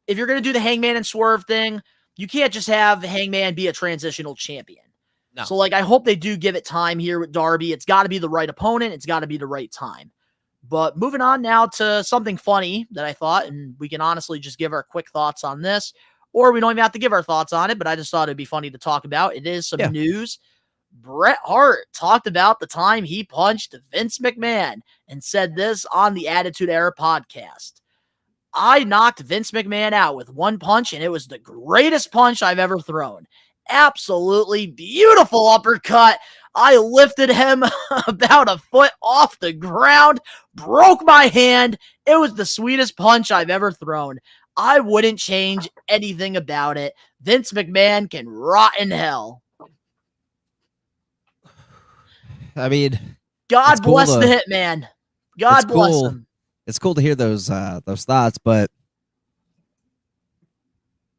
S5: If you're going to do the Hangman and Swerve thing, you can't just have Hangman be a transitional champion.
S6: No.
S5: So, I hope they do give it time here with Darby. It's got to be the right opponent. It's got to be the right time. But moving on now to something funny that I thought, and we can honestly just give our quick thoughts on this, or we don't even have to give our thoughts on it, but I just thought it'd be funny to talk about. It is some news. Bret Hart talked about the time he punched Vince McMahon and said this on the Attitude Era podcast. I knocked Vince McMahon out with one punch, and it was the greatest punch I've ever thrown. Absolutely beautiful uppercut. I lifted him about a foot off the ground, broke my hand. It was the sweetest punch I've ever thrown. I wouldn't change anything about it. Vince McMahon can rot in hell.
S6: I mean,
S5: God bless the Hitman. God bless him.
S6: It's cool to hear those thoughts, but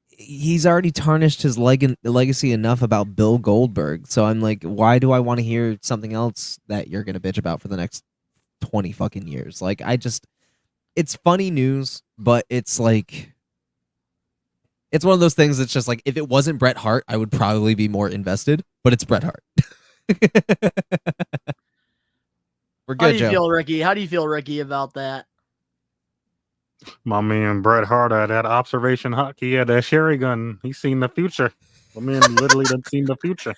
S6: he's already tarnished his legacy enough about Bill Goldberg. So I'm like, why do I want to hear something else that you're gonna bitch about for the next 20 fucking years? Like, it's funny news, but it's like, it's one of those things that's just like, if it wasn't Bret Hart, I would probably be more invested, but it's Bret Hart. We're good, Joe.
S5: How do you feel, Ricky, about that?
S8: My man Bret Hart had that observation hut. He had that sherry gun. He's seen the future. My man literally done seen the future.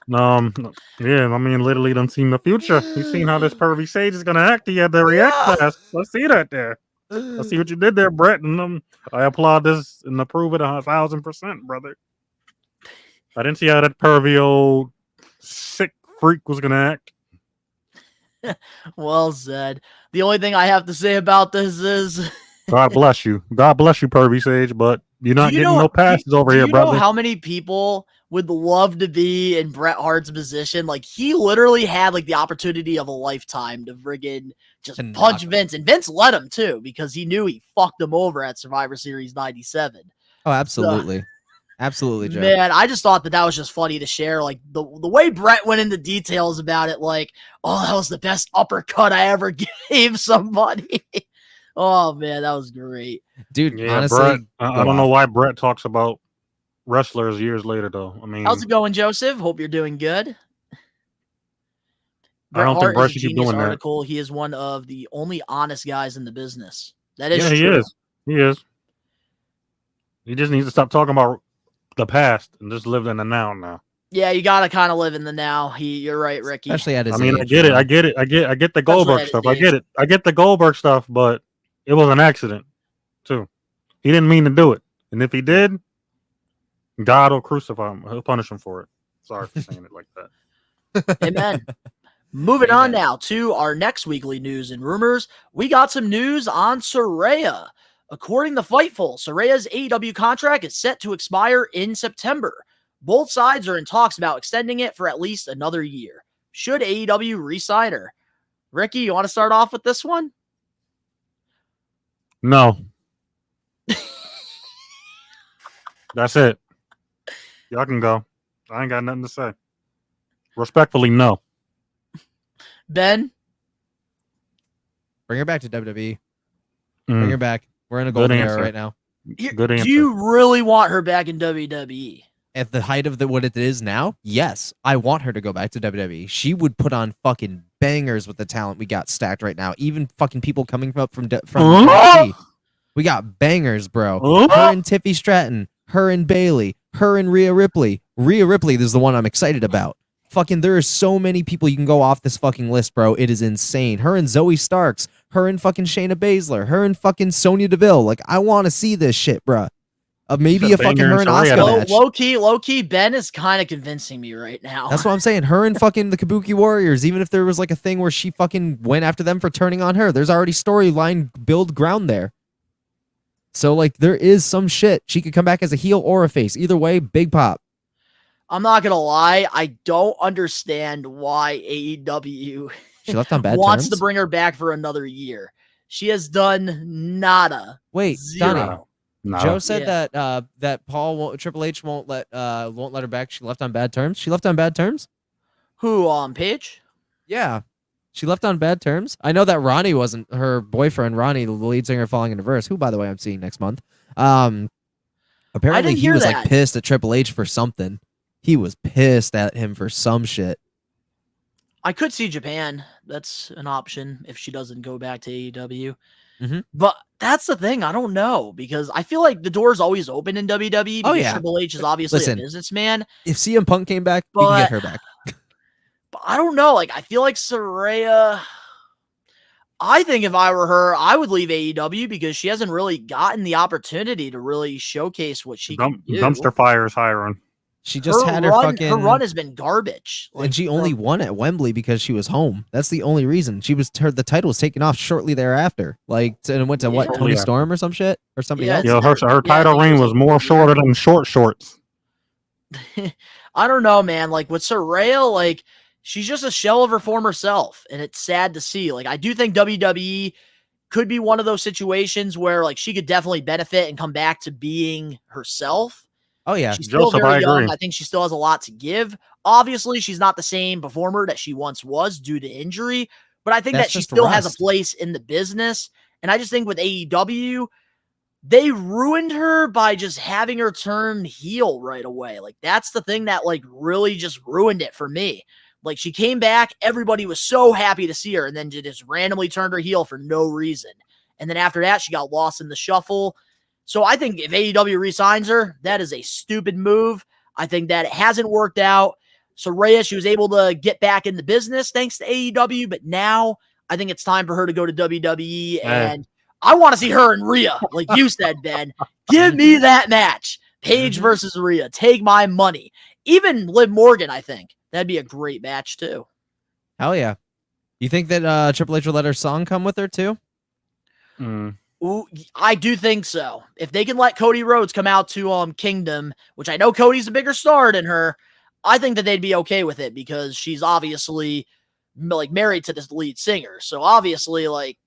S8: Yeah, my man literally done seen the future. He's seen how this pervy sage is gonna act. He had the react class. Let's see that there. Let's see what you did there, Bret. And I applaud this and approve it 1,000%, brother. I didn't see how that pervy old sick freak was gonna act.
S5: Well said. The only thing I have to say about this is
S8: God bless you. God bless you, pervy sage, but you're not getting no passes over here, brother.
S5: Do you know how many people would love to be in Bret Hart's position? Like, he literally had the opportunity of a lifetime to friggin' just punch Vince, and Vince let him too, because he knew he fucked him over at Survivor Series 97.
S6: Oh, absolutely. Absolutely, Joe.
S5: Man, I just thought that was just funny to share. Like, the way Bret went into details about it, like, oh, that was the best uppercut I ever gave somebody. Oh, man, that was great.
S6: Dude,
S8: yeah,
S6: honestly,
S8: Bret, I don't know why Bret talks about wrestlers years later, though. I mean,
S5: how's it going, Joseph? Hope you're doing good.
S8: I don't think Bret should keep doing
S5: article. That. He is one of the only honest guys in the business. That is true.
S8: He is. He is. He just needs to stop talking about the past and just live in the now.
S5: Yeah, you gotta kind of live in the now. You're right, Ricky.
S6: Especially at his age.
S8: I get it. I get the Goldberg stuff. I get the Goldberg stuff, but it was an accident too. He didn't mean to do it, and if he did, God will crucify him. He'll punish him for it. Sorry for saying it like that.
S5: Amen. Moving on now to our next weekly news and rumors. We got some news on Saraya. According to Fightful, Saraya's AEW contract is set to expire in September. Both sides are in talks about extending it for at least another year. Should AEW re-sign her? Ricky, you want to start off with this one?
S8: No. That's it. Y'all can go. I ain't got nothing to say. Respectfully, no.
S5: Ben?
S6: Bring her back to WWE. Bring her back. We're in a golden era right now.
S8: Good answer.
S5: Do you really want her back in WWE?
S6: At the height of what it is now, yes, I want her to go back to WWE. She would put on fucking bangers with the talent we got stacked right now. Even fucking people coming up from NXT. We got bangers, bro. Her and Tiffy Stratton, her and Bailey, her and Rhea Ripley. Rhea Ripley is the one I'm excited about. Fucking, there are so many people you can go off this fucking list, bro. It is insane. Her and Zoe Starks, her and fucking Shayna Baszler, her and fucking Sonya Deville. Like, I want to see this shit, bro. Maybe a fucking her and Asuka match.
S5: Low key, Ben is kind of convincing me right now.
S6: That's what I'm saying. Her and fucking the Kabuki Warriors, even if there was like a thing where she fucking went after them for turning on her, there's already storyline build ground there. So like there is some shit. She could come back as a heel or a face. Either way, big pop.
S5: I'm not gonna lie, I don't understand why AEW
S6: She left on bad
S5: wants
S6: terms?
S5: to bring her back for another year. She has done nada.
S6: Wait,
S5: Zero.
S6: Donnie.
S8: No.
S6: Joe said that Triple H won't let her back. She left on bad terms. She left on bad terms?
S5: Who, Paige?
S6: Yeah. She left on bad terms. I know that Ronnie wasn't her boyfriend, Ronnie, the lead singer of Falling in Reverse, who by the way I'm seeing next month. Apparently he was like pissed at Triple H for something. He was pissed at him for some shit.
S5: I could see Japan. That's an option if she doesn't go back to AEW.
S6: Mm-hmm.
S5: But that's the thing. I don't know because I feel like the door's always open in WWE because Triple H is obviously a businessman.
S6: If CM Punk came back, we can get her back.
S5: But I don't know. Like, I feel like Saraya, I think if I were her, I would leave AEW because she hasn't really gotten the opportunity to really showcase what she can do.
S8: Dumpster fire is hiring.
S6: She just had her
S5: run has been garbage. Like,
S6: and she only won at Wembley because she was home. That's the only reason. The title was taken off shortly thereafter. Like, and it went to what, Tony Storm or some shit? Or somebody else?
S8: Yeah, her title reign was more shorter than short shorts.
S5: I don't know, man. Like, with Saraya, like, she's just a shell of her former self, and it's sad to see. Like, I do think WWE could be one of those situations where, like, she could definitely benefit and come back to being herself.
S6: Oh, yeah.
S5: She's still very young. I think she still has a lot to give. Obviously, she's not the same performer that she once was due to injury, but I think that she still has a place in the business. And I just think with AEW, they ruined her by just having her turn heel right away. Like, that's the thing that, like, really just ruined it for me. Like, she came back, everybody was so happy to see her, and then just randomly turned her heel for no reason. And then after that, she got lost in the shuffle. So I think if AEW re-signs her, that is a stupid move. I think that it hasn't worked out. Saraya, she was able to get back in the business thanks to AEW, but now I think it's time for her to go to WWE, and I want to see her and Rhea, like you said, Ben. Give me that match. Paige versus Rhea. Take my money. Even Liv Morgan, I think. That'd be a great match, too.
S6: Hell yeah. You think that Triple H will let her song come with her, too?
S5: Ooh, I do think so. If they can let Cody Rhodes come out to Kingdom, which I know Cody's a bigger star than her, I think that they'd be okay with it because she's obviously like married to this lead singer. So obviously, like,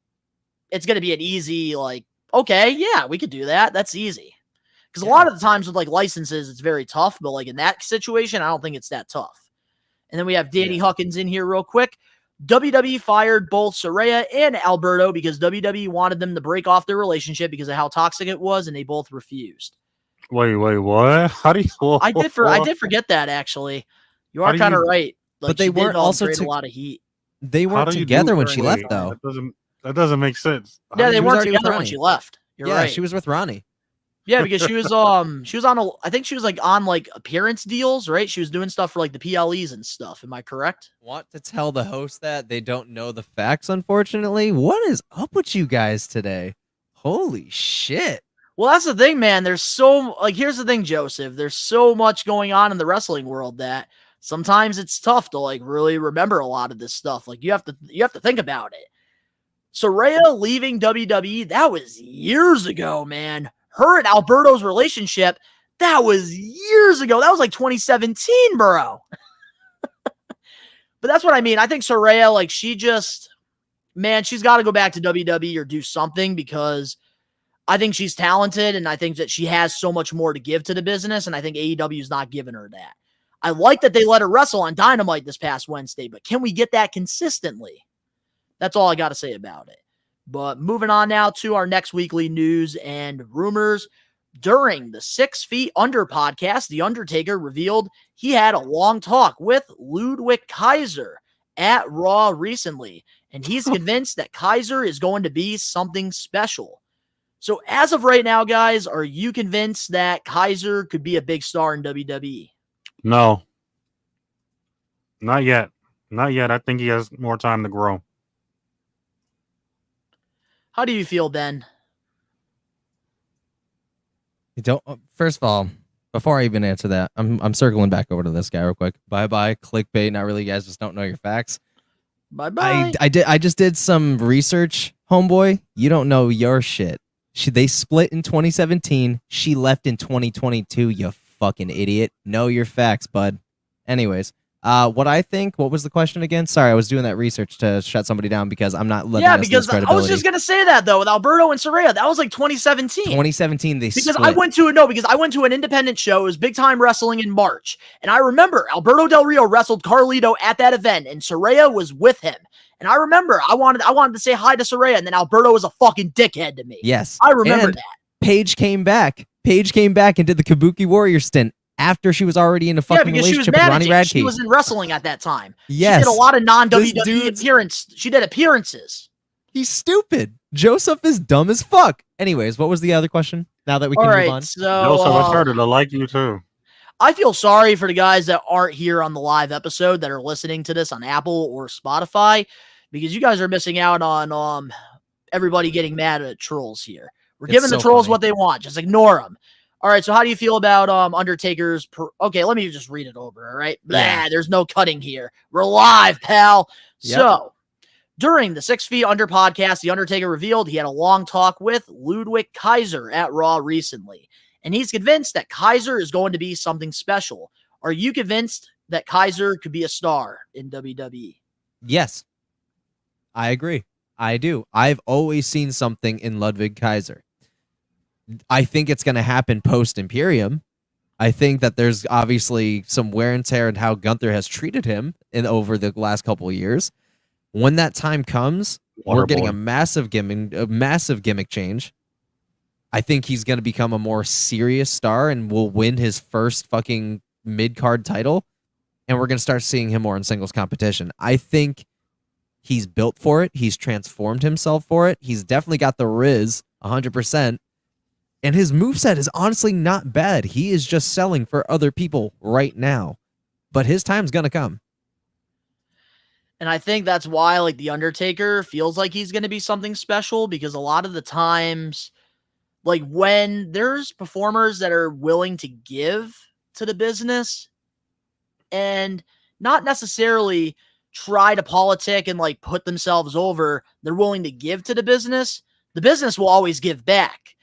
S5: it's gonna be an easy, like, okay, yeah, we could do that. That's easy. Because a lot of the times with like licenses, it's very tough, but like in that situation, I don't think it's that tough. And then we have Danny Huckins in here real quick. WWE fired both Saraya and Alberto because WWE wanted them to break off their relationship because of how toxic it was, and they both refused.
S8: Wait, what? How do you?
S5: I did forget that actually. You are kind of right. Like,
S6: but they weren't also
S5: a lot of heat.
S6: They weren't together when she left, though.
S8: That doesn't make sense.
S5: Yeah, they weren't together when she left. You're right.
S6: She was with Ronnie.
S5: Yeah, because she was on I think she was like on like appearance deals, right? She was doing stuff for like the PLEs and stuff. Am I correct?
S6: Want to tell the host that they don't know the facts, unfortunately. What is up with you guys today? Holy shit.
S5: Well, that's the thing, man. There's here's the thing, Joseph. There's so much going on in the wrestling world that sometimes it's tough to like really remember a lot of this stuff. Like you have to think about it. Saraya leaving WWE, that was years ago, man. Her and Alberto's relationship, that was years ago. That was like 2017, bro. But that's what I mean. I think Saraya, like, she's got to go back to WWE or do something because I think she's talented and I think that she has so much more to give to the business, and I think AEW is not giving her that. I like that they let her wrestle on Dynamite this past Wednesday, but can we get that consistently? That's all I got to say about it. But moving on now to our next weekly news and rumors. During the 6 Feet Under podcast, The Undertaker revealed he had a long talk with Ludwig Kaiser at Raw recently, and he's convinced that Kaiser is going to be something special. So as of right now, guys, are you convinced that Kaiser could be a big star in WWE?
S8: No. Not yet. Not yet. I think he has more time to grow.
S5: How do you feel, Ben?
S6: Don't. First of all, before I even answer that, I'm circling back over to this guy real quick. Bye bye clickbait. Not really. You guys just don't know your facts.
S5: Bye bye.
S6: I just did some research, homeboy. You don't know your shit. They split in 2017. She left in 2022. You fucking idiot. Know your facts, bud. Anyways, what I think. What was the question again? Sorry, I was doing that research to shut somebody down because I'm not letting.
S5: Yeah, because I was just gonna say that though with Alberto and Saraya. That was like 2017.
S6: 2017. They
S5: because
S6: split.
S5: I went to an independent show. It was Big Time Wrestling in March, and I remember Alberto Del Rio wrestled Carlito at that event, and Saraya was with him. And I remember I wanted to say hi to Saraya, and then Alberto was a fucking dickhead to me.
S6: Yes,
S5: I remember that.
S6: Paige came back. Paige came back and did the Kabuki Warrior stint after she was already in a fucking relationship with Ronnie Radke.
S5: She was in wrestling at that time.
S6: Yes.
S5: She did a lot of non-WWE appearances. She did appearances.
S6: He's stupid. Joseph is dumb as fuck. Anyways, what was the other question? Now that we can move on.
S5: So,
S8: Joseph, I started to like you too.
S5: I feel sorry for the guys that aren't here on the live episode that are listening to this on Apple or Spotify, because you guys are missing out on everybody getting mad at trolls here. We're giving the trolls what they want. Just ignore them. All right, so how do you feel about Undertaker's... Okay, let me just read it over, all right? Blah, there's no cutting here. We're live, pal. Yep. So, during the 6 Feet Under podcast, The Undertaker revealed he had a long talk with Ludwig Kaiser at Raw recently, and he's convinced that Kaiser is going to be something special. Are you convinced that Kaiser could be a star in WWE?
S6: Yes. I agree. I do. I've always seen something in Ludwig Kaiser. I think it's going to happen post-Imperium. I think that there's obviously some wear and tear in how Gunther has treated him over the last couple of years. When that time comes, we're getting a massive gimmick change. I think he's going to become a more serious star and will win his first fucking mid-card title, and we're going to start seeing him more in singles competition. I think he's built for it. He's transformed himself for it. He's definitely got the Riz 100%. And his moveset is honestly not bad. He is just selling for other people right now. But his time's going to come.
S5: And I think that's why, like, The Undertaker feels like he's going to be something special, because a lot of the times, like, when there's performers that are willing to give to the business and not necessarily try to politic and, like, put themselves over, they're willing to give to the business will always give back.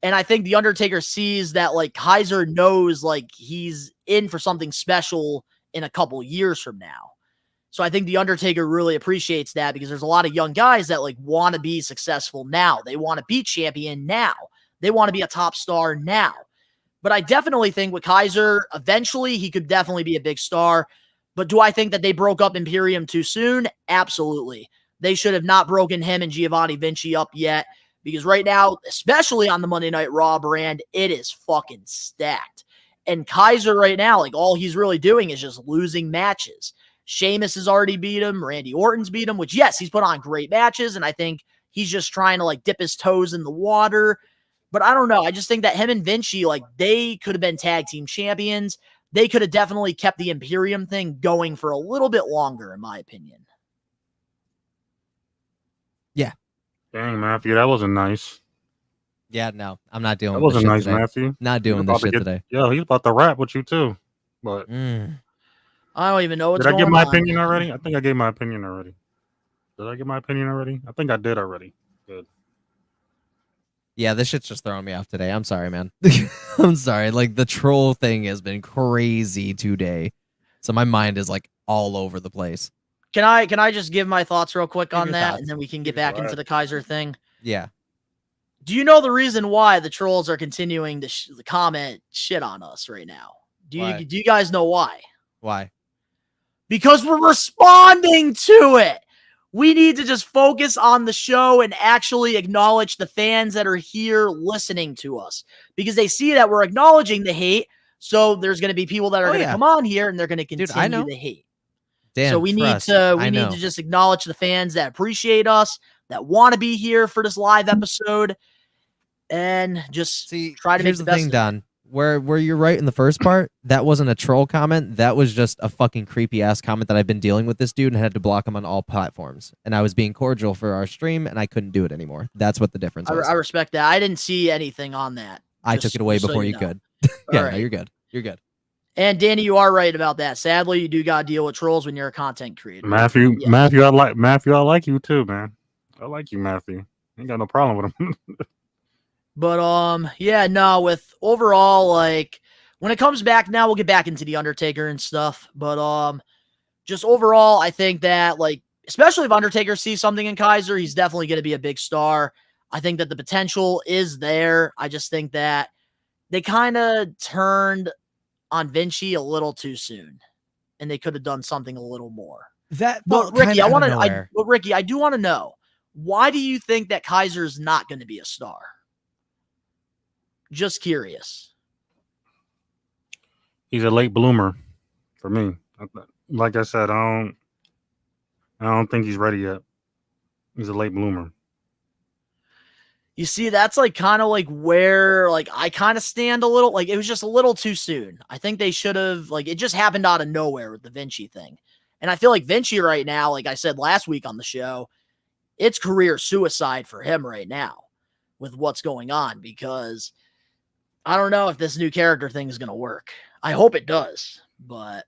S5: And I think The Undertaker sees that, like, Kaiser knows, like, he's in for something special in a couple years from now. So I think The Undertaker really appreciates that, because there's a lot of young guys that, like, want to be successful now. They want to be champion now. They want to be a top star now. But I definitely think with Kaiser, eventually he could definitely be a big star. But do I think that they broke up Imperium too soon? Absolutely. They should have not broken him and Giovanni Vinci up yet. Because right now, especially on the Monday Night Raw brand, it is fucking stacked. And Kaiser right now, like, all he's really doing is just losing matches. Sheamus has already beat him. Randy Orton's beat him, which, yes, he's put on great matches. And I think he's just trying to, like, dip his toes in the water. But I don't know. I just think that him and Vinci, like, they could have been tag team champions. They could have definitely kept the Imperium thing going for a little bit longer, in my opinion.
S6: Yeah.
S8: Dang, Matthew, that wasn't nice.
S6: Yeah, no, I'm not dealing
S8: that
S6: with this
S8: wasn't
S6: shit
S8: nice,
S6: today.
S8: Matthew.
S6: Not doing this shit today.
S8: Yo, he's about to rap with you too. But
S5: I don't even know what's going on.
S8: Did I give my opinion already? I think I gave my opinion already. Did I give my opinion already? I think I did already. Good.
S6: Yeah, this shit's just throwing me off today. I'm sorry, man. I'm sorry. Like, the troll thing has been crazy today. So my mind is, like, all over the place.
S5: Can I just give my thoughts real quick on that, and then we can get back into the Kaiser thing?
S6: Yeah.
S5: Do you know the reason why the trolls are continuing to comment shit on us right now? Do you guys know why?
S6: Why?
S5: Because we're responding to it. We need to just focus on the show and actually acknowledge the fans that are here listening to us, because they see that we're acknowledging the hate. So there's going to be people that are going to come on here and they're going to continue the hate.
S6: Damn,
S5: so we need to just acknowledge the fans that appreciate us, that want to be here for this live episode, and just try to make the best
S6: thing, Don. Where you're right in the first part, that wasn't a troll comment. That was just a fucking creepy ass comment that I've been dealing with this dude and had to block him on all platforms. And I was being cordial for our stream, and I couldn't do it anymore. That's what the difference was.
S5: I respect that. I didn't see anything on that.
S6: I
S5: Just-
S6: took it away
S5: just so
S6: before
S5: you
S6: you
S5: know.
S6: could.
S5: All
S6: Yeah, no,
S5: right.
S6: you're good. You're good.
S5: And Danny, you are right about that. Sadly, you do got to deal with trolls when you're a content creator.
S8: Matthew,
S5: Yeah.
S8: Matthew, I like you too, man. I like you, Matthew. Ain't got no problem with him.
S5: But yeah, no, with overall, like when it comes back now, we'll get back into the Undertaker and stuff. But just overall, I think that like especially if Undertaker sees something in Kaiser, he's definitely gonna be a big star. I think that the potential is there. I just think that they kind of turned on Vinci a little too soon. And they could have done something a little more.
S6: That
S5: But Ricky,
S6: nowhere.
S5: Ricky, I do want to know, why do you think that Kaiser's not going to be a star? Just curious.
S8: He's a late bloomer for me. Like I said, I don't think he's ready yet. He's a late bloomer.
S5: You see, that's like kind of like where like I kind of stand a little. Like it was just a little too soon. I think they should have like it just happened out of nowhere with the Vinci thing. And I feel like Vinci right now, like I said last week on the show, it's career suicide for him right now with what's going on because I don't know if this new character thing is going to work. I hope it does, but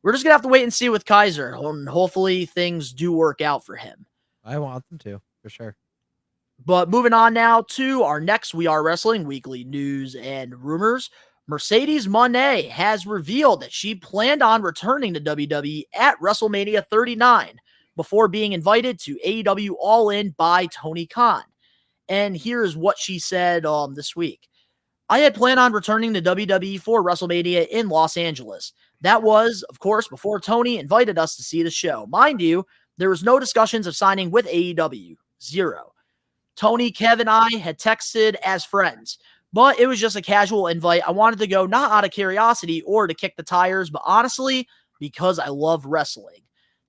S5: we're just going to have to wait and see with Kaiser. And hopefully things do work out for him.
S6: I want them to, for sure.
S5: But moving on now to our next We Are Wrestling weekly news and rumors. Mercedes Moné has revealed that she planned on returning to WWE at WrestleMania 39 before being invited to AEW All In by Tony Khan. And here's what she said this week. I had planned on returning to WWE for WrestleMania in Los Angeles. That was, of course, before Tony invited us to see the show. Mind you, there was no discussions of signing with AEW. Zero. Tony, Kev, and I had texted as friends, but it was just a casual invite. I wanted to go not out of curiosity or to kick the tires, but honestly, because I love wrestling.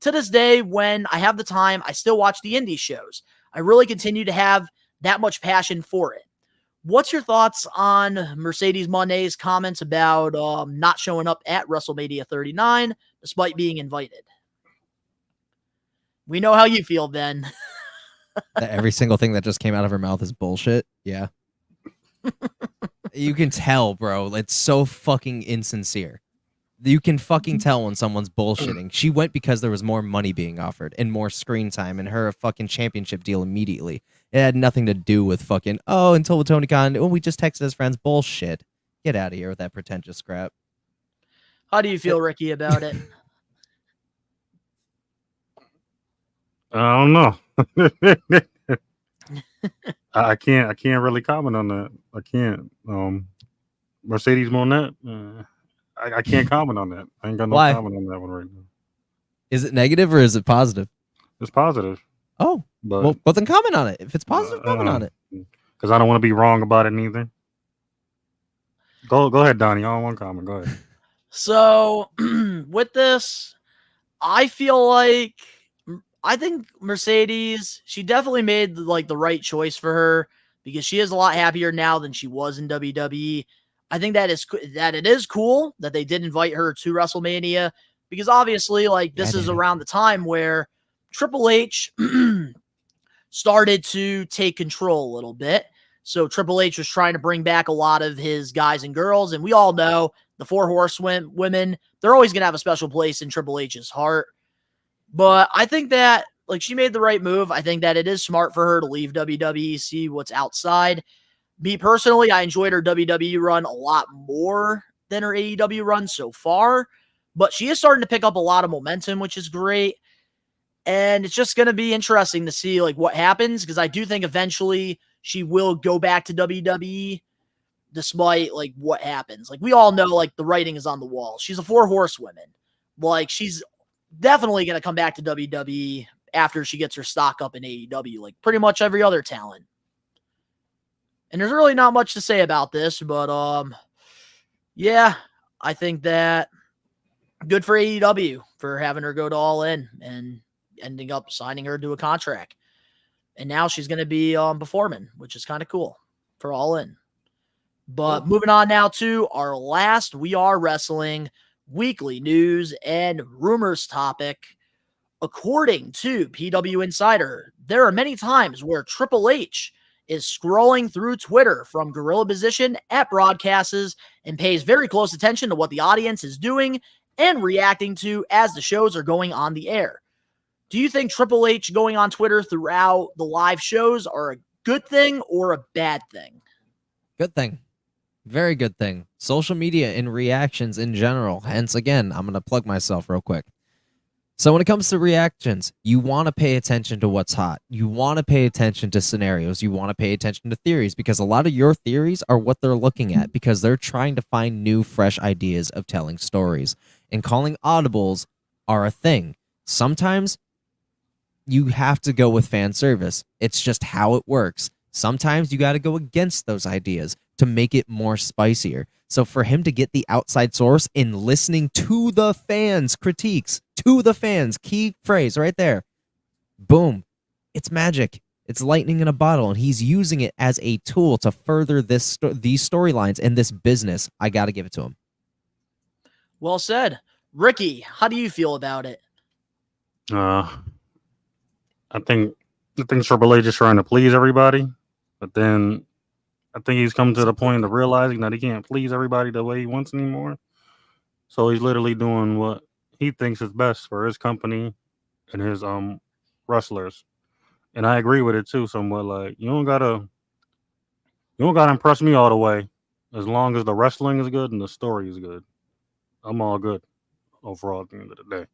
S5: To this day, when I have the time, I still watch the indie shows. I really continue to have that much passion for it. What's your thoughts on Mercedes Moné's comments about not showing up at WrestleMania 39 despite being invited? We know how you feel, Ben.
S6: That every single thing that just came out of her mouth is bullshit. Yeah. You can tell, bro. It's so fucking insincere. You can fucking tell when someone's bullshitting. She went because there was more money being offered and more screen time and her a fucking championship deal immediately. It had nothing to do with fucking, until with Tony Khan, we just texted as friends. Bullshit. Get out of here with that pretentious crap.
S5: How do you feel, Ricky, about it?
S8: I don't know. I can't really comment on that. I can't. Mercedes Moné, I can't comment on that. I ain't got no
S6: Why?
S8: comment on that one right now.
S6: Is it negative or is it positive?
S8: It's positive.
S6: Oh,
S8: but
S6: well, then comment on it. If it's positive, comment on it.
S8: Because I don't want to be wrong about it neither. Go ahead, Donnie. I don't want to comment. Go ahead.
S5: So with this, I feel like I think Mercedes, she definitely made like the right choice for her because she is a lot happier now than she was in WWE. I think that it is cool that they did invite her to WrestleMania because obviously like this is around the time where Triple H started to take control a little bit. So Triple H was trying to bring back a lot of his guys and girls. And we all know the Four Horsewomen, they're always going to have a special place in Triple H's heart. But I think that like she made the right move. I think that it is smart for her to leave WWE, see what's outside. Me personally, I enjoyed her WWE run a lot more than her AEW run so far. But she is starting to pick up a lot of momentum, which is great. And it's just going to be interesting to see like what happens because I do think eventually she will go back to WWE despite like what happens. Like we all know like the writing is on the wall. She's a Four Horsewomen. Like she's definitely going to come back to WWE after she gets her stock up in AEW like pretty much every other talent. And there's really not much to say about this, but yeah, I think that good for AEW for having her go to All In and ending up signing her to a contract. And now she's going to be performing, which is kind of cool for All In. But moving on now to our last We Are Wrestling weekly news and rumors topic. According to PW Insider, there are many times where Triple H is scrolling through Twitter from gorilla position at broadcasters and pays very close attention to what the audience is doing and reacting to as the shows are going on the air. Do you think Triple H going on Twitter throughout the live shows are a good thing or a bad thing?
S6: Good thing. Very good thing. Social media and reactions in general. Hence, again, I'm going to plug myself real quick. So when it comes to reactions, you want to pay attention to what's hot. You want to pay attention to scenarios. You want to pay attention to theories because a lot of your theories are what they're looking at because they're trying to find new, fresh ideas of telling stories. And calling audibles are a thing. Sometimes you have to go with fan service. It's just how it works. Sometimes you got to go against those ideas to make it more spicier. So for him to get the outside source in listening to the fans' critiques, to the fans, key phrase right there, boom, it's magic. It's lightning in a bottle, and he's using it as a tool to further these storylines and this business. I got to give it to him.
S5: Well said. Ricky, how do you feel about it?
S8: I think Triple H is trying to please everybody, but then I think he's come to the point of realizing that he can't please everybody the way he wants anymore. So he's literally doing what he thinks is best for his company and his wrestlers. And I agree with it too, somewhat. Like you don't gotta impress me all the way, as long as the wrestling is good and the story is good. I'm all good overall at the end of the day.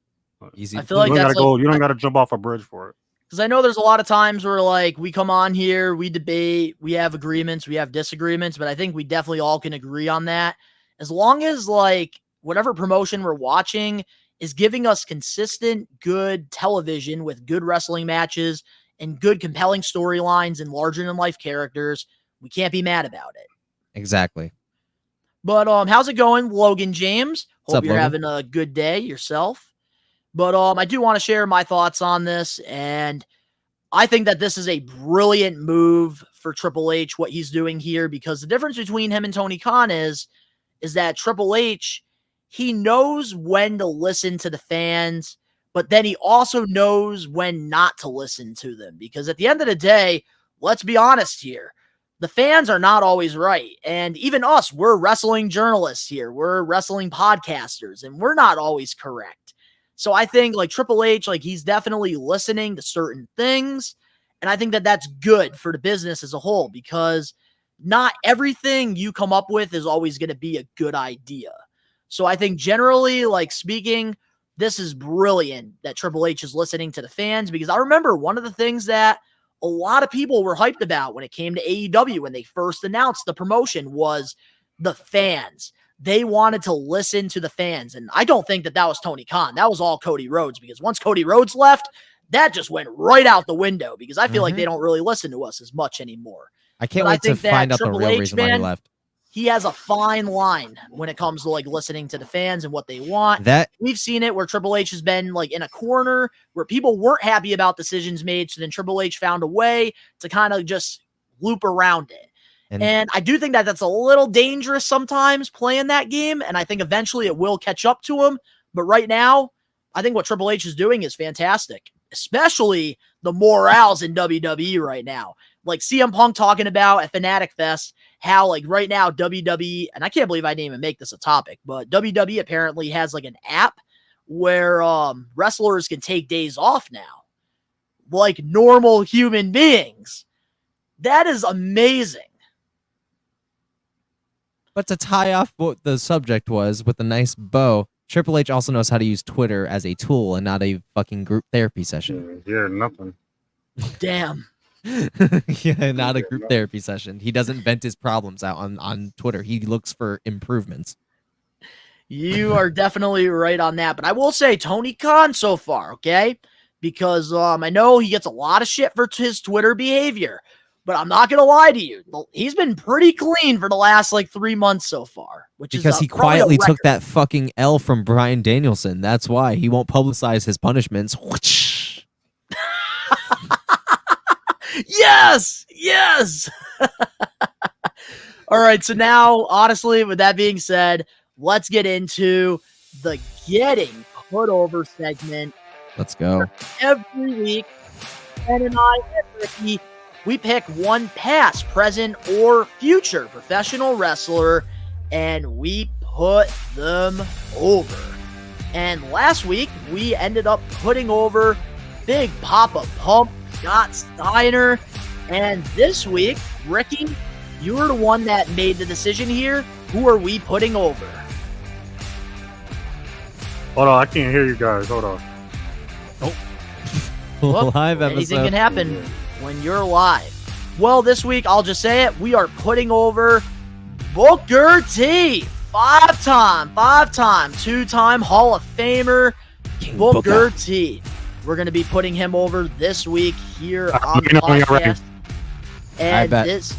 S6: Easy.
S5: I feel like that's
S8: you don't gotta jump off a bridge for it.
S5: Because I know there's a lot of times where, like, we come on here, we debate, we have agreements, we have disagreements, but I think we definitely all can agree on that. As long as, like, whatever promotion we're watching is giving us consistent, good television with good wrestling matches and good, compelling storylines and larger-than-life characters, we can't be mad about it.
S6: Exactly.
S5: But how's it going, Logan James?
S6: What's
S5: Hope
S6: up,
S5: you're
S6: Logan?
S5: having a good day yourself. But I do want to share my thoughts on this, and I think that this is a brilliant move for Triple H, what he's doing here, because the difference between him and Tony Khan is that Triple H, he knows when to listen to the fans, but then he also knows when not to listen to them, because at the end of the day, let's be honest here, the fans are not always right, and even us, we're wrestling journalists here, we're wrestling podcasters, and we're not always correct. So I think like Triple H, like he's definitely listening to certain things. And I think that that's good for the business as a whole, because not everything you come up with is always going to be a good idea. So I think generally, like speaking, this is brilliant that Triple H is listening to the fans, because I remember one of the things that a lot of people were hyped about when it came to AEW when they first announced the promotion was the fans. They wanted to listen to the fans. And I don't think that was Tony Khan. That was all Cody Rhodes, because once Cody Rhodes left, that just went right out the window, because I feel like they don't really listen to us as much anymore.
S6: I can't wait to find out the real reason why he left.
S5: He has a fine line when it comes to like listening to the fans and what they want. We've seen it where Triple H has been like in a corner where people weren't happy about decisions made. So then Triple H found a way to kind of just loop around it. And I do think that that's a little dangerous sometimes playing that game. And I think eventually it will catch up to him. But right now, I think what Triple H is doing is fantastic, especially the morals in WWE right now. Like CM Punk talking about at Fanatic Fest, how like right now WWE, and I can't believe I didn't even make this a topic, but WWE apparently has like an app where wrestlers can take days off now, like normal human beings. That is amazing.
S6: But to tie off what the subject was with a nice bow, Triple H also knows how to use Twitter as a tool and not a fucking group therapy session.
S8: Yeah, nothing.
S5: Damn.
S6: Yeah, not a group therapy session. He doesn't vent his problems out on Twitter. He looks for improvements.
S5: You are definitely right on that. But I will say Tony Khan so far, okay? Because I know he gets a lot of shit for his Twitter behavior. But I'm not going to lie to you. He's been pretty clean for the last like 3 months so far.
S6: Because he quietly took that fucking L from Bryan Danielson. That's why he won't publicize his punishments.
S5: Yes! Yes! All right, so now, honestly, with that being said, let's get into the Getting Put Over segment.
S6: Let's go.
S5: Every week, Ben and I and Ricky we pick one past, present, or future professional wrestler, and we put them over. And last week, we ended up putting over Big Papa Pump, Scott Steiner. And this week, Ricky, you were the one that made the decision here. Who are we putting over?
S8: Hold on, I can't hear you guys. Hold on.
S5: Look,
S6: Live episode.
S5: anything can happen when you're live. Well, this week, I'll just say it, we are putting over Booker T. Five-time, two-time Hall of Famer, Booker T. We're going to be putting him over this week here on the podcast.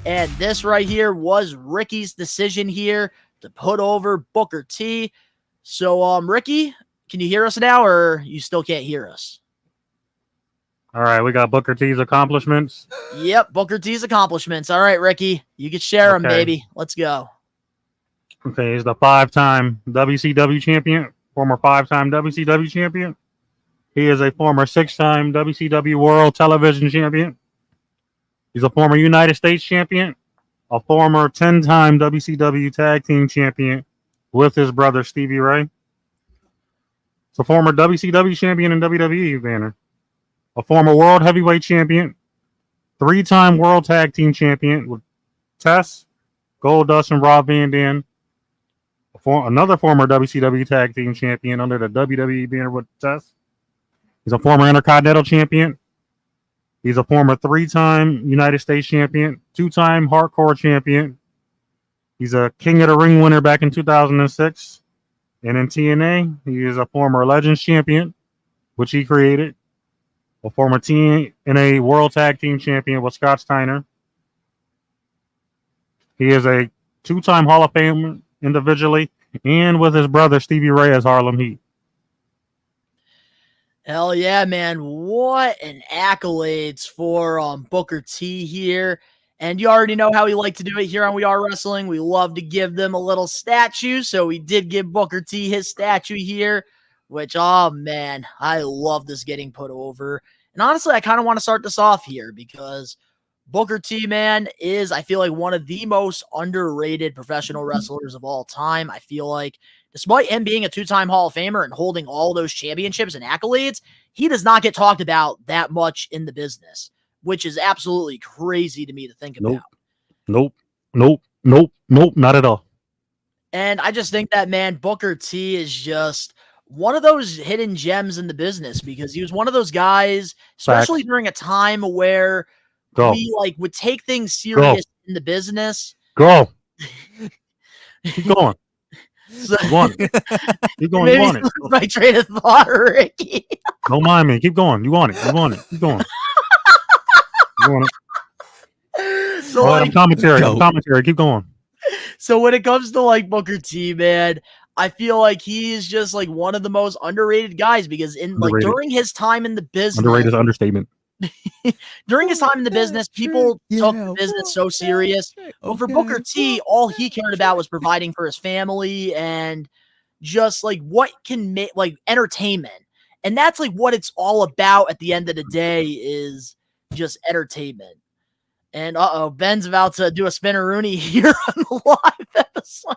S5: And this right here was Ricky's decision here to put over Booker T. So, Ricky, can you hear us now, or you still can't hear us?
S8: All right, we got Booker T's accomplishments.
S5: Yep, Booker T's accomplishments. All right, Ricky, you can share them, baby. Let's go.
S8: Okay, he's the 5-time WCW champion, former 5-time WCW champion. He is a former 6-time WCW World Television champion. He's a former United States champion, a former 10-time WCW Tag Team champion with his brother Stevie Ray. He's a former WCW champion and WWE banner. A former World Heavyweight champion, 3-time World Tag Team champion with Tess, Goldust, and Rob Van Dam. Another former WCW Tag Team champion under the WWE banner with Tess. He's a former Intercontinental champion. He's a former 3-time United States champion, 2-time Hardcore champion. He's a King of the Ring winner back in 2006. And in TNA, he is a former Legends champion, which he created. A former TNA World Tag Team champion with Scott Steiner. He is a 2-time Hall of Famer individually and with his brother Stevie Ray as Harlem Heat.
S5: Hell yeah, man. What an accolades for Booker T here. And you already know how we like to do it here on We Are Wrestling. We love to give them a little statue. So we did give Booker T his statue here, which, oh man, I love this getting put over. And honestly, I kind of want to start this off here because Booker T, man, is, I feel like, one of the most underrated professional wrestlers of all time. I feel like despite him being a 2-time Hall of Famer and holding all those championships and accolades, he does not get talked about that much in the business, which is absolutely crazy to me to think about.
S8: Nope, not at all.
S5: And I just think that, man, Booker T is just one of those hidden gems in the business because he was one of those guys, especially during a time where we would take things serious in the business.
S8: Keep going.
S5: So,
S8: you want it. Keep going. You want it.
S5: My train of thought, Ricky.
S8: Don't mind me. Keep going. You want it. Keep going. You want it.
S5: So
S8: I'm commentary. Keep going.
S5: So when it comes to Booker T, man, I feel like he's just one of the most underrated guys because during his time in the business,
S8: underrated is an understatement.
S5: During his time in the business, people took the business so serious. But for Booker T, all he cared about was providing for his family and just what can make entertainment. And that's what it's all about at the end of the day is just entertainment. And Ben's about to do a spinneroonie here on the live episode.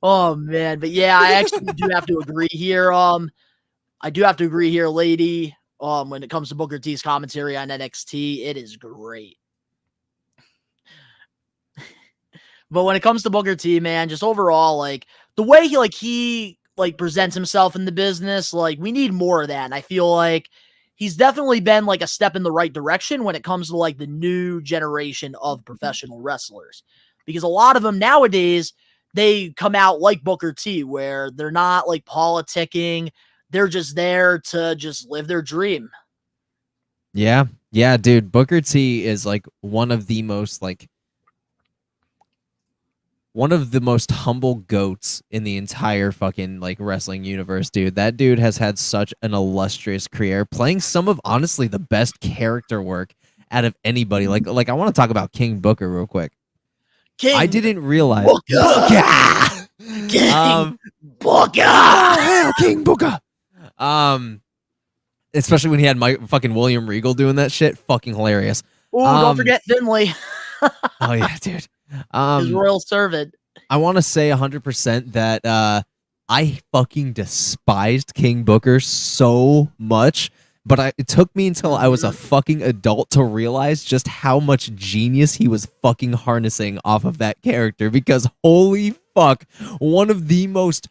S5: Oh man, but yeah, I actually do have to agree here. I do have to agree here, lady. When it comes to Booker T's commentary on NXT, it is great. But when it comes to Booker T, man, just overall, the way he presents himself in the business, we need more of that. And I feel like he's definitely been a step in the right direction when it comes to the new generation of professional wrestlers. Because a lot of them nowadays, they come out like Booker T, where they're not politicking. They're just there to just live their dream.
S6: Yeah, dude. Booker T is one of the most humble goats in the entire fucking wrestling universe, dude. That dude has had such an illustrious career, playing some of honestly the best character work out of anybody. I want to talk about King Booker real quick. I didn't realize
S5: Booker. King Booker.
S6: Oh, King Booker. especially when he had fucking William Regal doing that shit. Fucking hilarious.
S5: Ooh, don't forget Finley,
S6: Oh yeah, dude.
S5: his royal servant.
S6: I want to say 100% that I fucking despised King Booker so much, but it took me until I was a fucking adult to realize just how much genius he was fucking harnessing off of that character, because holy fuck, one of the most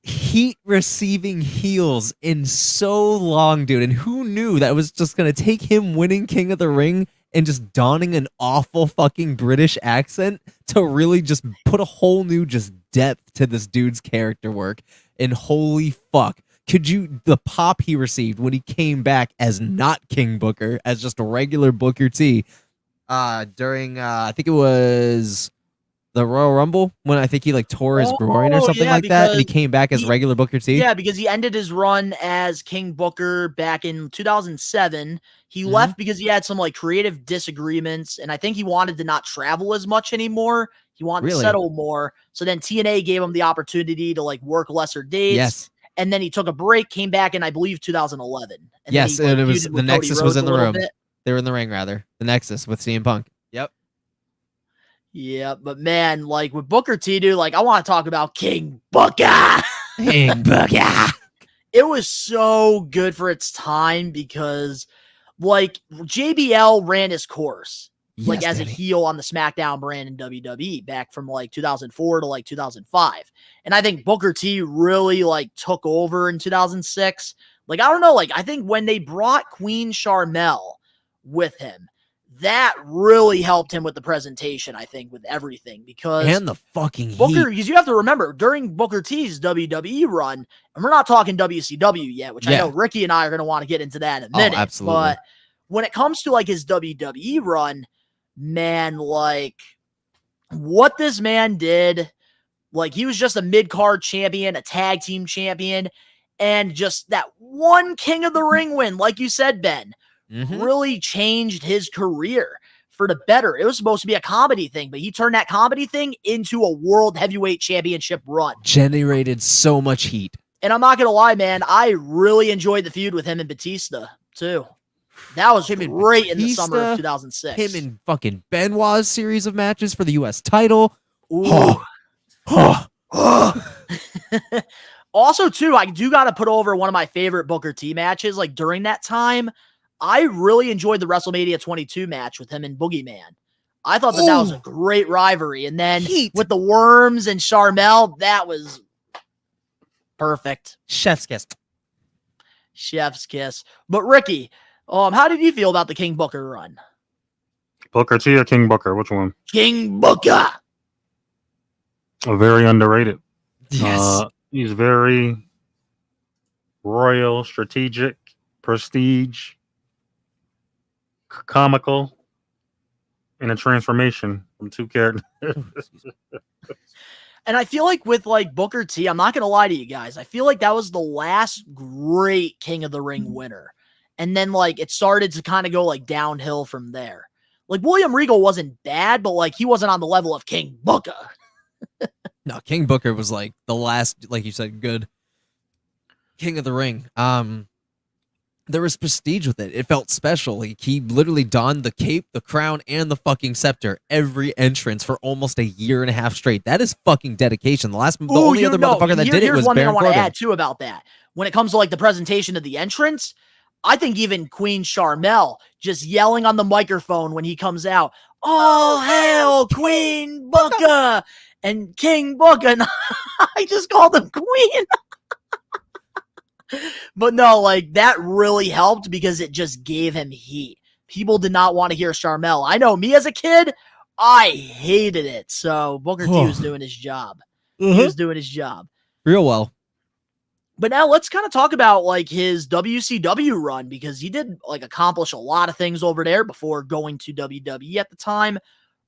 S6: heat receiving heels in so long, dude. And who knew that was just gonna take him winning King of the Ring and just donning an awful fucking British accent to really just put a whole new just depth to this dude's character work. And holy fuck, the pop he received when he came back as not King Booker, as just a regular Booker T, during I think it was the Royal Rumble, when I think he like tore his groin or something like that, and he came back as regular Booker T.
S5: Yeah, because he ended his run as King Booker back in 2007. He left because he had some like creative disagreements, and I think he wanted to not travel as much anymore. He wanted to settle more. So then TNA gave him the opportunity to like work lesser dates.
S6: Yes.
S5: And then he took a break, came back in, I believe, 2011. And
S6: yes,
S5: then he,
S6: and it was the Nexus was in the room.
S5: Bit.
S6: They were in the ring, rather. The Nexus with CM Punk. Yep.
S5: Yeah, but man, like with Booker T, dude, like I want to talk about King Booker.
S6: King Booker.
S5: It was so good for its time because, like, JBL ran his course, like as a heel on the SmackDown brand in WWE back from like 2004 to like 2005, and I think Booker T really like took over in 2006. Like I don't know, like I think when they brought Queen Sharmell with him, that really helped him with the presentation, I think, with everything. Because
S6: and the fucking
S5: Booker, because you have to remember, during Booker T's WWE run, and we're not talking WCW yet, which I know Ricky and I are going to want to get into that in a minute.
S6: Absolutely.
S5: But when it comes to like his WWE run, man, like what this man did, like he was just a mid-card champion, a tag team champion, and just that one King of the Ring win, like you said, Ben, really changed his career for the better. It was supposed to be a comedy thing, but he turned that comedy thing into a world heavyweight championship run.
S6: Generated so much heat.
S5: And I'm not going to lie, man, I really enjoyed the feud with him and Batista, too. That was great in the summer of 2006.
S6: Him in fucking Benoit's series of matches for the U.S. title.
S5: Ooh. Also, too, I do got to put over one of my favorite Booker T matches. Like, during that time, I really enjoyed the WrestleMania 22 match with him and Boogeyman. I thought that was a great rivalry. And then with the Worms and Sharmell, that was perfect.
S6: Chef's kiss.
S5: Chef's kiss. But Ricky, how did you feel about the King Booker run?
S8: Booker T or King Booker? Which one?
S5: King Booker.
S8: Very underrated.
S6: Yes.
S8: He's very royal, strategic, prestige, comical, and a transformation from two characters.
S5: And I feel like with like Booker T, I'm not going to lie to you guys, I feel like that was the last great King of the Ring winner. And then like it started to kind of go like downhill from there. Like William Regal wasn't bad, but like he wasn't on the level of King Booker.
S6: No, King Booker was like the last, like you said, good King of the Ring. There was prestige with it. It felt special. Like, he literally donned the cape, the crown, and the fucking scepter every entrance for almost a year and a half straight. That is fucking dedication. The only other motherfucker that did it was
S5: one thing
S6: Baron
S5: I want to
S6: Corbin.
S5: add too about that. When it comes to like the presentation of the entrance, I think even Queen Sharmell just yelling on the microphone when he comes out, "All hail Queen Booker!" and King Booker. And I just called him Queen. But no, like that really helped because it just gave him heat. People did not want to hear Sharmell. I know me as a kid, I hated it. So Booker T was doing his job. He was doing his job
S6: real well.
S5: But now let's kind of talk about like his WCW run, because he did like accomplish a lot of things over there before going to WWE at the time.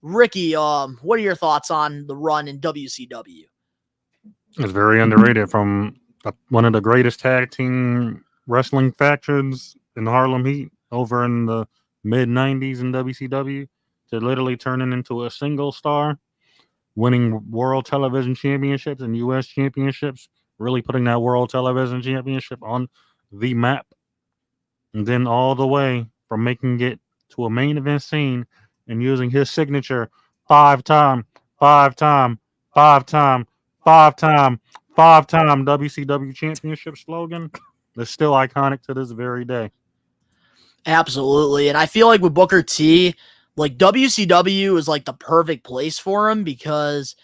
S5: Ricky, what are your thoughts on the run in WCW?
S8: It's very underrated. From one of the greatest tag team wrestling factions in Harlem Heat over in the mid 90s in WCW to literally turning into a single star, winning world television championships and US championships really putting that World Television Championship on the map. And then all the way from making it to a main event scene and using his signature five-time WCW championship slogan is still iconic to this very day.
S5: Absolutely. And I feel like with Booker T, like WCW is like the perfect place for him because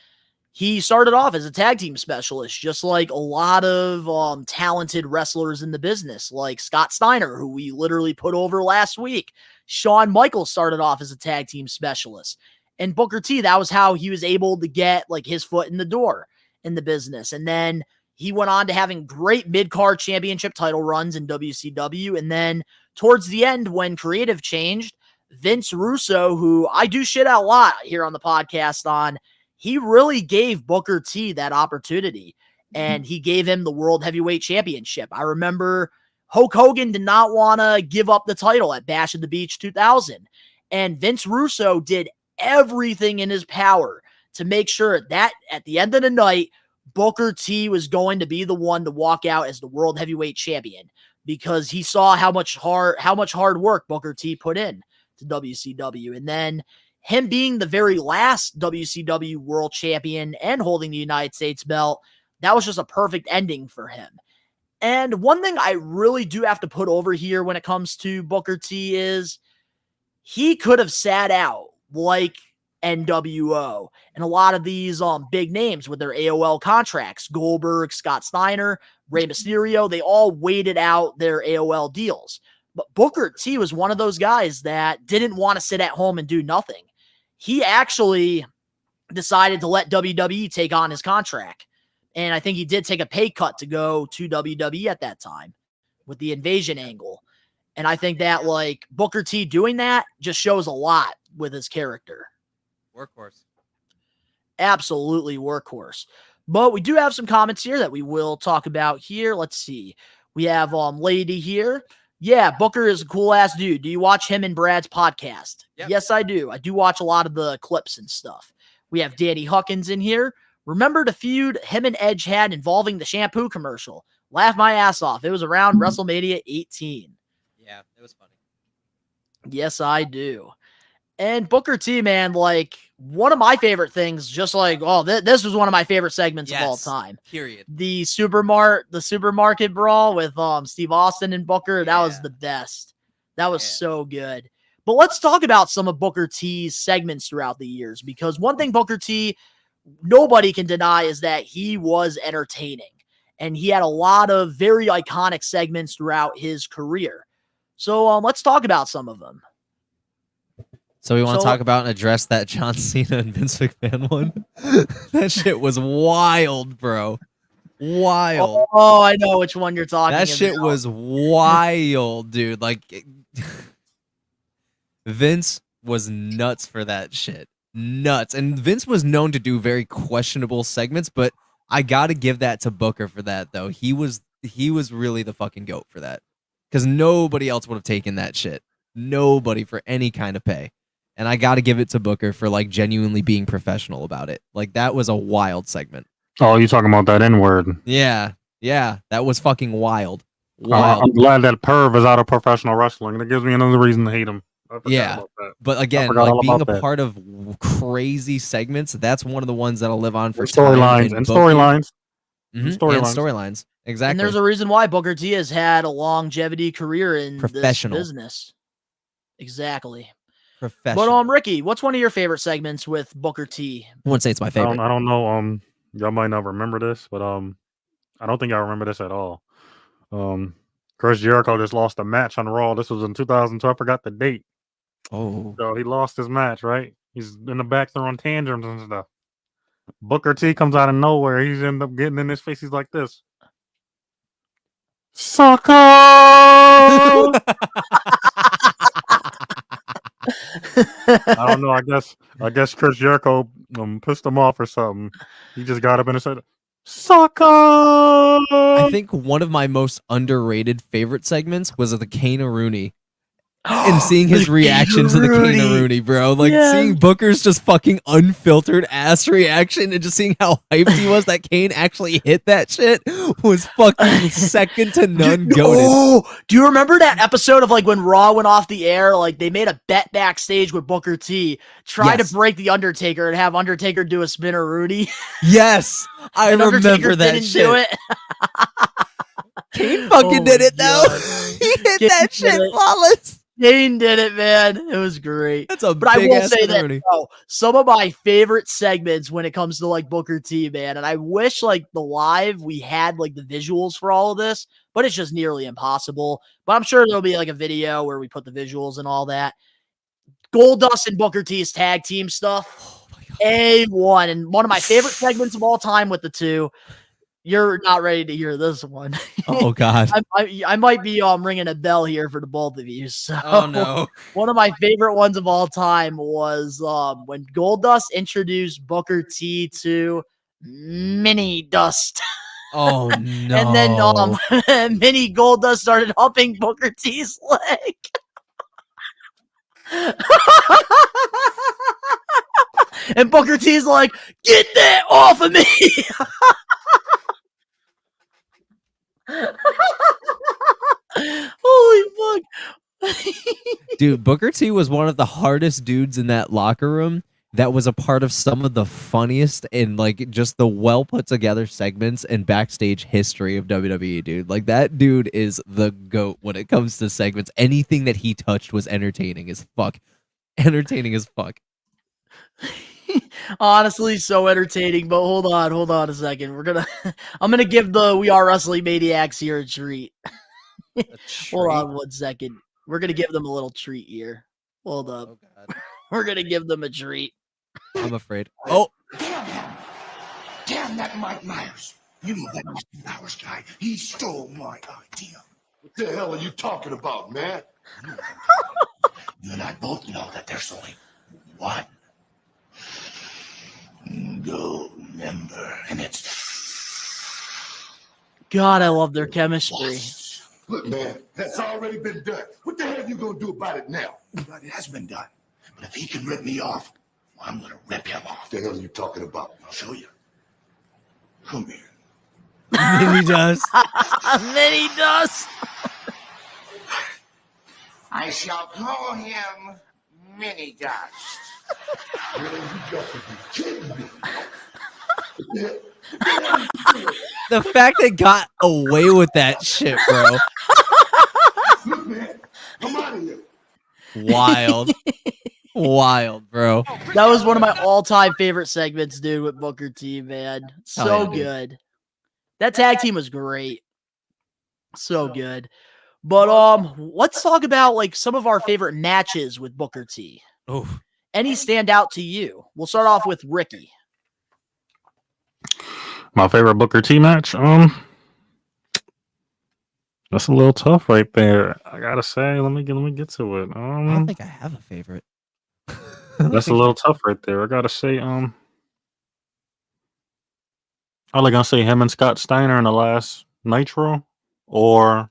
S5: he started off as a tag team specialist, just like a lot of talented wrestlers in the business, like Scott Steiner, who we literally put over last week. Shawn Michaels started off as a tag team specialist. And Booker T, that was how he was able to get like his foot in the door in the business. And then he went on to having great mid-card championship title runs in WCW. And then towards the end, when creative changed, Vince Russo, who I do shit out a lot here on the podcast on, he really gave Booker T that opportunity, and he gave him the World Heavyweight Championship. I remember Hulk Hogan did not want to give up the title at Bash at the Beach 2000, and Vince Russo did everything in his power to make sure that at the end of the night, Booker T was going to be the one to walk out as the World Heavyweight Champion because he saw how much hard work Booker T put in to WCW. And then him being the very last WCW World Champion and holding the United States belt, that was just a perfect ending for him. And one thing I really do have to put over here when it comes to Booker T is he could have sat out like NWO and a lot of these big names with their AOL contracts. Goldberg, Scott Steiner, Rey Mysterio, they all waited out their AOL deals. But Booker T was one of those guys that didn't want to sit at home and do nothing. He actually decided to let WWE take on his contract. And I think he did take a pay cut to go to WWE at that time with the invasion angle. And I think that like Booker T doing that just shows a lot with his character.
S6: Workhorse.
S5: Absolutely workhorse. But we do have some comments here that we will talk about here. Let's see. We have Lady here. Yeah, Booker is a cool ass dude. Do you watch him and Brad's podcast?
S6: Yep.
S5: Yes, I do. I do watch a lot of the clips and stuff. We have Danny Huckins in here. Remember the feud him and Edge had involving the shampoo commercial? Laugh my ass off. It was around WrestleMania 18.
S6: Yeah, it was funny.
S5: Yes, I do. And Booker T, man, like one of my favorite things, just like, this was one of my favorite segments of all time.
S6: Period.
S5: The supermarket brawl with Steve Austin and Booker, that was the best. That was so good. But let's talk about some of Booker T's segments throughout the years, because one thing Booker T, nobody can deny, is that he was entertaining. And he had a lot of very iconic segments throughout his career. So let's talk about some of them.
S6: So we want to talk about and address that John Cena and Vince McMahon one? That shit was wild, bro. Wild.
S5: Oh, I know which one you're talking about.
S6: That shit was wild, dude. Like, Vince was nuts for that shit. Nuts. And Vince was known to do very questionable segments, but I got to give that to Booker for that, though. He was really the fucking GOAT for that. Because nobody else would have taken that shit. Nobody for any kind of pay. And I got to give it to Booker for like genuinely being professional about it. Like that was a wild segment.
S8: Oh, you talking about that N-word?
S6: Yeah. That was fucking wild.
S8: I'm glad that perv is out of professional wrestling. That gives me another reason to hate him.
S6: Yeah. But again, like being a part of crazy segments, that's one of the ones that'll live on for
S8: storylines and storylines.
S6: Storylines. Exactly.
S5: And there's a reason why Booker T has had a longevity career in
S6: professional
S5: this business. Exactly.
S6: Professional.
S5: But Ricky, what's one of your favorite segments with Booker T?
S6: I wouldn't say it's my favorite.
S8: I don't know. Y'all might not remember this, but I don't think I remember this at all. Chris Jericho just lost a match on Raw. This was in 2002. I forgot the date.
S6: Oh.
S8: So he lost his match, right? He's in the back throwing tantrums and stuff. Booker T comes out of nowhere. He's end up getting in his face. He's like this. Sucker! I don't know. I guess Chris Jericho pissed him off or something. He just got up and said, "Sucker!"
S6: I think one of my most underrated favorite segments was the Kane Rooney. and seeing his reaction to the Kane-a-Rooney, bro. Like seeing Booker's just fucking unfiltered ass reaction and just seeing how hyped he was that Kane actually hit that shit was fucking second to none goated.
S5: Oh, do you remember that episode of like when Raw went off the air? Like they made a bet backstage with Booker T, try to break the Undertaker and have Undertaker do a spinner-Rooney.
S6: Yes, I remember
S5: Undertaker
S6: that
S5: didn't
S6: shit.
S5: do it.
S6: Kane fucking did it though. He hit
S5: Kane
S6: that shit flawless.
S5: Kane did it, man. It was great.
S6: That's a
S5: but I
S6: big
S5: will
S6: ass
S5: say that
S6: Rooney.
S5: some of my favorite segments when it comes to like Booker T, man, and I wish like the live we had like the visuals for all of this, but it's just nearly impossible. But I'm sure there'll be like a video where we put the visuals and all that. Goldust and Booker T's tag team stuff, A1, and one of my favorite segments of all time with the two. You're not ready to hear this one.
S6: Oh God,
S5: I might be ringing a bell here for the both of you. So,
S6: oh no,
S5: one of my favorite ones of all time was when Goldust introduced Booker T to Mini Dust.
S6: oh no,
S5: And then Mini Goldust started humping Booker T's leg. And Booker T's like, "Get that off of me!" Holy fuck.
S6: dude, Booker T was one of the hardest dudes in that locker room. That was a part of some of the funniest and like just the well put together segments and backstage history of WWE, dude. Like that dude is the GOAT when it comes to segments. Anything that he touched was entertaining as fuck. Entertaining as fuck.
S5: Honestly, so entertaining. But hold on a second. I'm gonna give the We Are Wrestling Maniacs here a treat. Hold on 1 second. We're gonna give them a little treat here. Hold up.
S6: Oh,
S5: We're gonna give them a treat.
S6: I'm afraid. Oh,
S2: Damn that Mike Myers. You know that Mr. Powers guy. He stole my idea. What the hell are you talking about, man? You and I both know that there's only one gold member, and it's...
S5: God, I love their chemistry.
S2: Look, man, that's already been done. What the hell are you gonna do about it now? But it has been done. But if he can rip me off, well, I'm gonna rip him off. What the hell are you talking about? I'll show you. Come here.
S6: he does.
S5: Mini Dust.
S10: I shall call him Mini Dust.
S2: Really, you got to be kidding me.
S6: The fact they got away with that shit, bro.
S2: Look, man, come out of here.
S6: Wild. Wild, bro.
S5: That was one of my all-time favorite segments, dude, with Booker T, man. So
S6: yeah, dude.
S5: good. That tag team was great. So good. But let's talk about like some of our favorite matches with Booker T.
S6: Oh,
S5: Any stand out to you? We'll start off with Ricky.
S8: My favorite Booker T match? That's a little tough right there. I gotta say, let me get to it.
S6: I don't think I have a favorite.
S8: That's a little tough right there. I gotta say, I'm like gonna say him and Scott Steiner in the last Nitro, or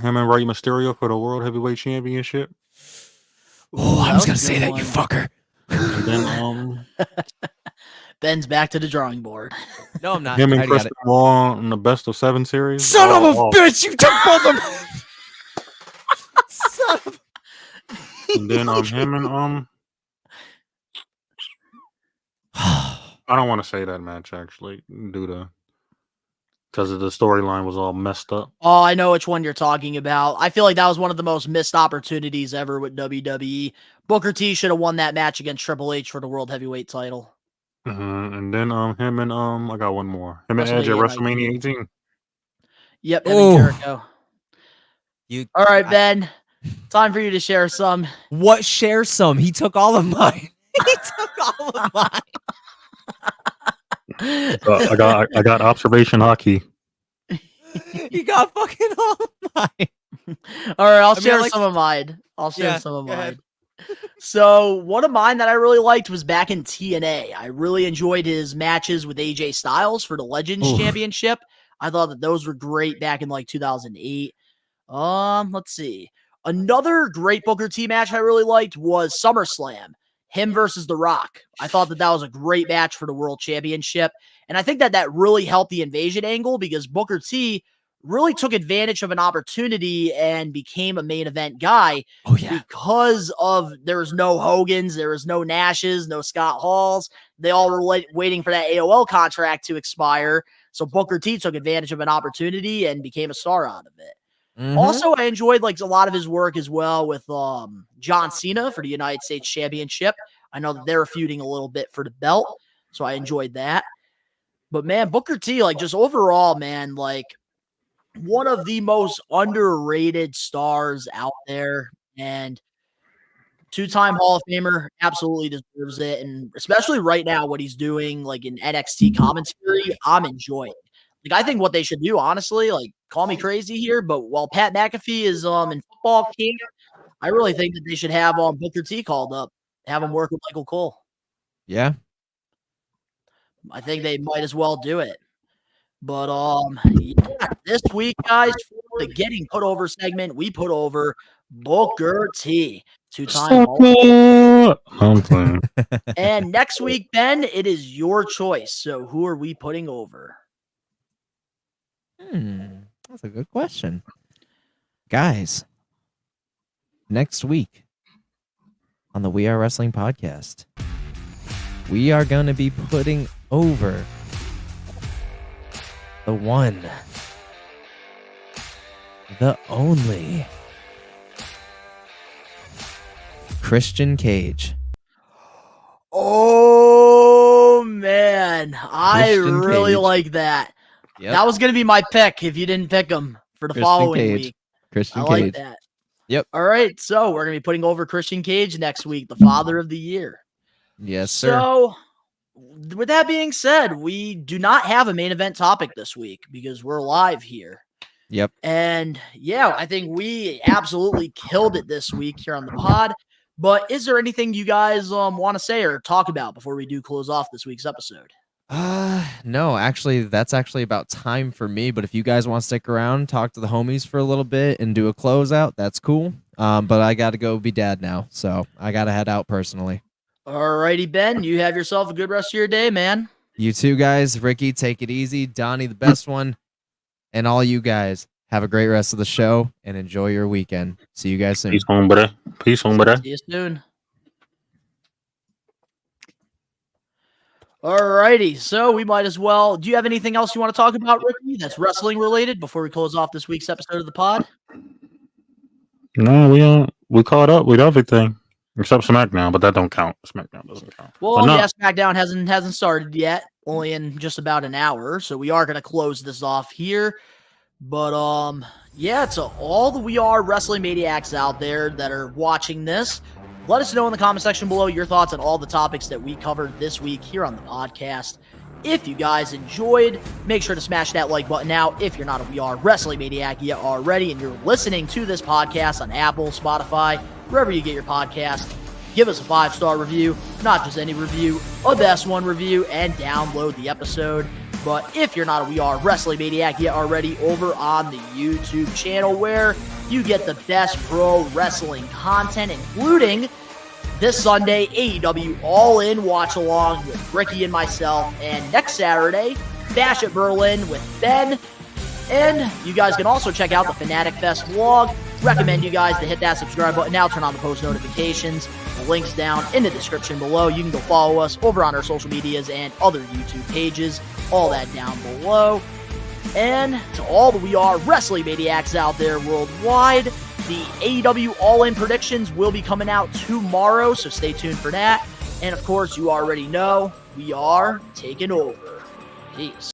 S8: him and Rey Mysterio for the World Heavyweight Championship.
S6: Oh, I was gonna say that, you fucker.
S8: And then
S5: Ben's back to the drawing board.
S6: No, I'm not.
S8: him
S6: I
S8: and
S6: got
S8: Chris
S6: it.
S8: Benoit in the Best of 7 series.
S6: Son of a bitch! You took both of them. Son of.
S8: And then him and I don't want to say that match actually, because of the storyline was all messed up.
S5: Oh, I know which one you're talking about. I feel like that was one of the most missed opportunities ever with WWE. Booker T should have won that match against Triple H for the World Heavyweight title.
S8: And then him and I got one more. Him and Edge at
S5: WrestleMania
S8: WrestleMania 18.
S5: Yep, him
S6: Oh.
S5: and Jericho. All right, Ben. Time for you to share some.
S6: What share some? He took all of mine. He took all of mine.
S8: I got observation hockey.
S6: He got fucking all of mine.
S5: All right, I'll
S6: I mean,
S5: share
S6: I like-
S5: some of mine. I'll share
S6: Yeah,
S5: some of
S6: go ahead.
S5: mine. So one of mine that I really liked was back in TNA. I really enjoyed his matches with AJ Styles for the Legends
S6: Oof.
S5: Championship. I thought that those were great back in like 2008. Let's see. Another great Booker T match I really liked was SummerSlam. Him versus The Rock. I thought that was a great match for the World Championship. And I think that really helped the invasion angle because Booker T really took advantage of an opportunity and became a main event guy because there was no Hogans, there was no Nashes, no Scott Halls. They all were waiting for that AOL contract to expire. So Booker T took advantage of an opportunity and became a star out of it.
S6: Mm-hmm.
S5: Also, I enjoyed like a lot of his work as well with John Cena for the United States Championship. I know that they're feuding a little bit for the belt, so I enjoyed that. But man, Booker T, like just overall, man, like one of the most underrated stars out there, and two-time Hall of Famer, absolutely deserves it. And especially right now, what he's doing, like in NXT commentary, I'm enjoying. Like, I think what they should do, honestly, like, call me crazy here, but while Pat McAfee is in football camp, I really think that they should have Booker T called up, have him work with Michael Cole.
S6: Yeah.
S5: I think they might as well do it. But yeah, this week, guys, for the Getting Put Over segment, we put over Booker T, two-time
S8: I'm
S5: And next week, Ben, it is your choice. So who are we putting over?
S6: That's a good question. Guys, next week on the We Are Wrestling podcast, we are going to be putting over the one, the only Christian Cage.
S5: Oh, man. I
S6: Christian
S5: really
S6: Cage.
S5: like that.
S6: Yep.
S5: That was going to be my pick if you didn't pick him for the
S6: Christian
S5: following
S6: Cage.
S5: week.
S6: Christian
S5: I like
S6: Cage.
S5: that.
S6: Yep.
S5: All right. So we're going to be putting over Christian Cage next week, the Father of the Year.
S6: Yes, sir.
S5: So with that being said, we do not have a main event topic this week because we're live here.
S6: Yep.
S5: And yeah, I think we absolutely killed it this week here on the pod. But is there anything you guys want to say or talk about before we do close off this week's episode?
S6: No, actually, that's actually about time for me. But if you guys want to stick around, talk to the homies for a little bit and do a closeout, that's cool. But I got to go be dad now, so I got to head out personally.
S5: All righty, Ben, you have yourself a good rest of your day, man.
S6: You too, guys. Ricky, take it easy. Donnie, the best one. And all you guys, have a great rest of the show and enjoy your weekend. See you guys soon.
S8: Peace, hombre. Peace, hombre.
S5: See you soon. All righty, so we might as well. Do you have anything else you want to talk about, Ricky, that's wrestling related before we close off this week's episode of the pod?
S8: No, we caught up with everything except SmackDown, but that don't count. SmackDown doesn't count.
S5: Well,
S8: no.
S5: yeah, SmackDown hasn't started yet, only in just about an hour, so we are going to close this off here. But yeah, to all the We Are Wrestling Maniacs out there that are watching this, let us know in the comment section below your thoughts on all the topics that we covered this week here on the podcast. If you guys enjoyed, make sure to smash that like button now. If you're not a We Are Wrestling Maniac yet already and you're listening to this podcast on Apple, Spotify, wherever you get your podcast, give us a 5-star review, not just any review, a best one review, and download the episode. But if you're not a We Are Wrestling Maniac yet already, over on the YouTube channel where you get the best pro wrestling content, including this Sunday, AEW All-In Watch-Along with Ricky and myself, and next Saturday, Bash at Berlin with Ben. And you guys can also check out the Fanatic Fest vlog. Recommend you guys to hit that subscribe button now, turn on the post notifications. The link's down in the description below. You can go follow us over on our social medias and other YouTube pages. All that down below. And to all the We Are Wrestling Maniacs out there worldwide, the AEW All-In predictions will be coming out tomorrow, so stay tuned for that. And of course, you already know, we are taking over. Peace.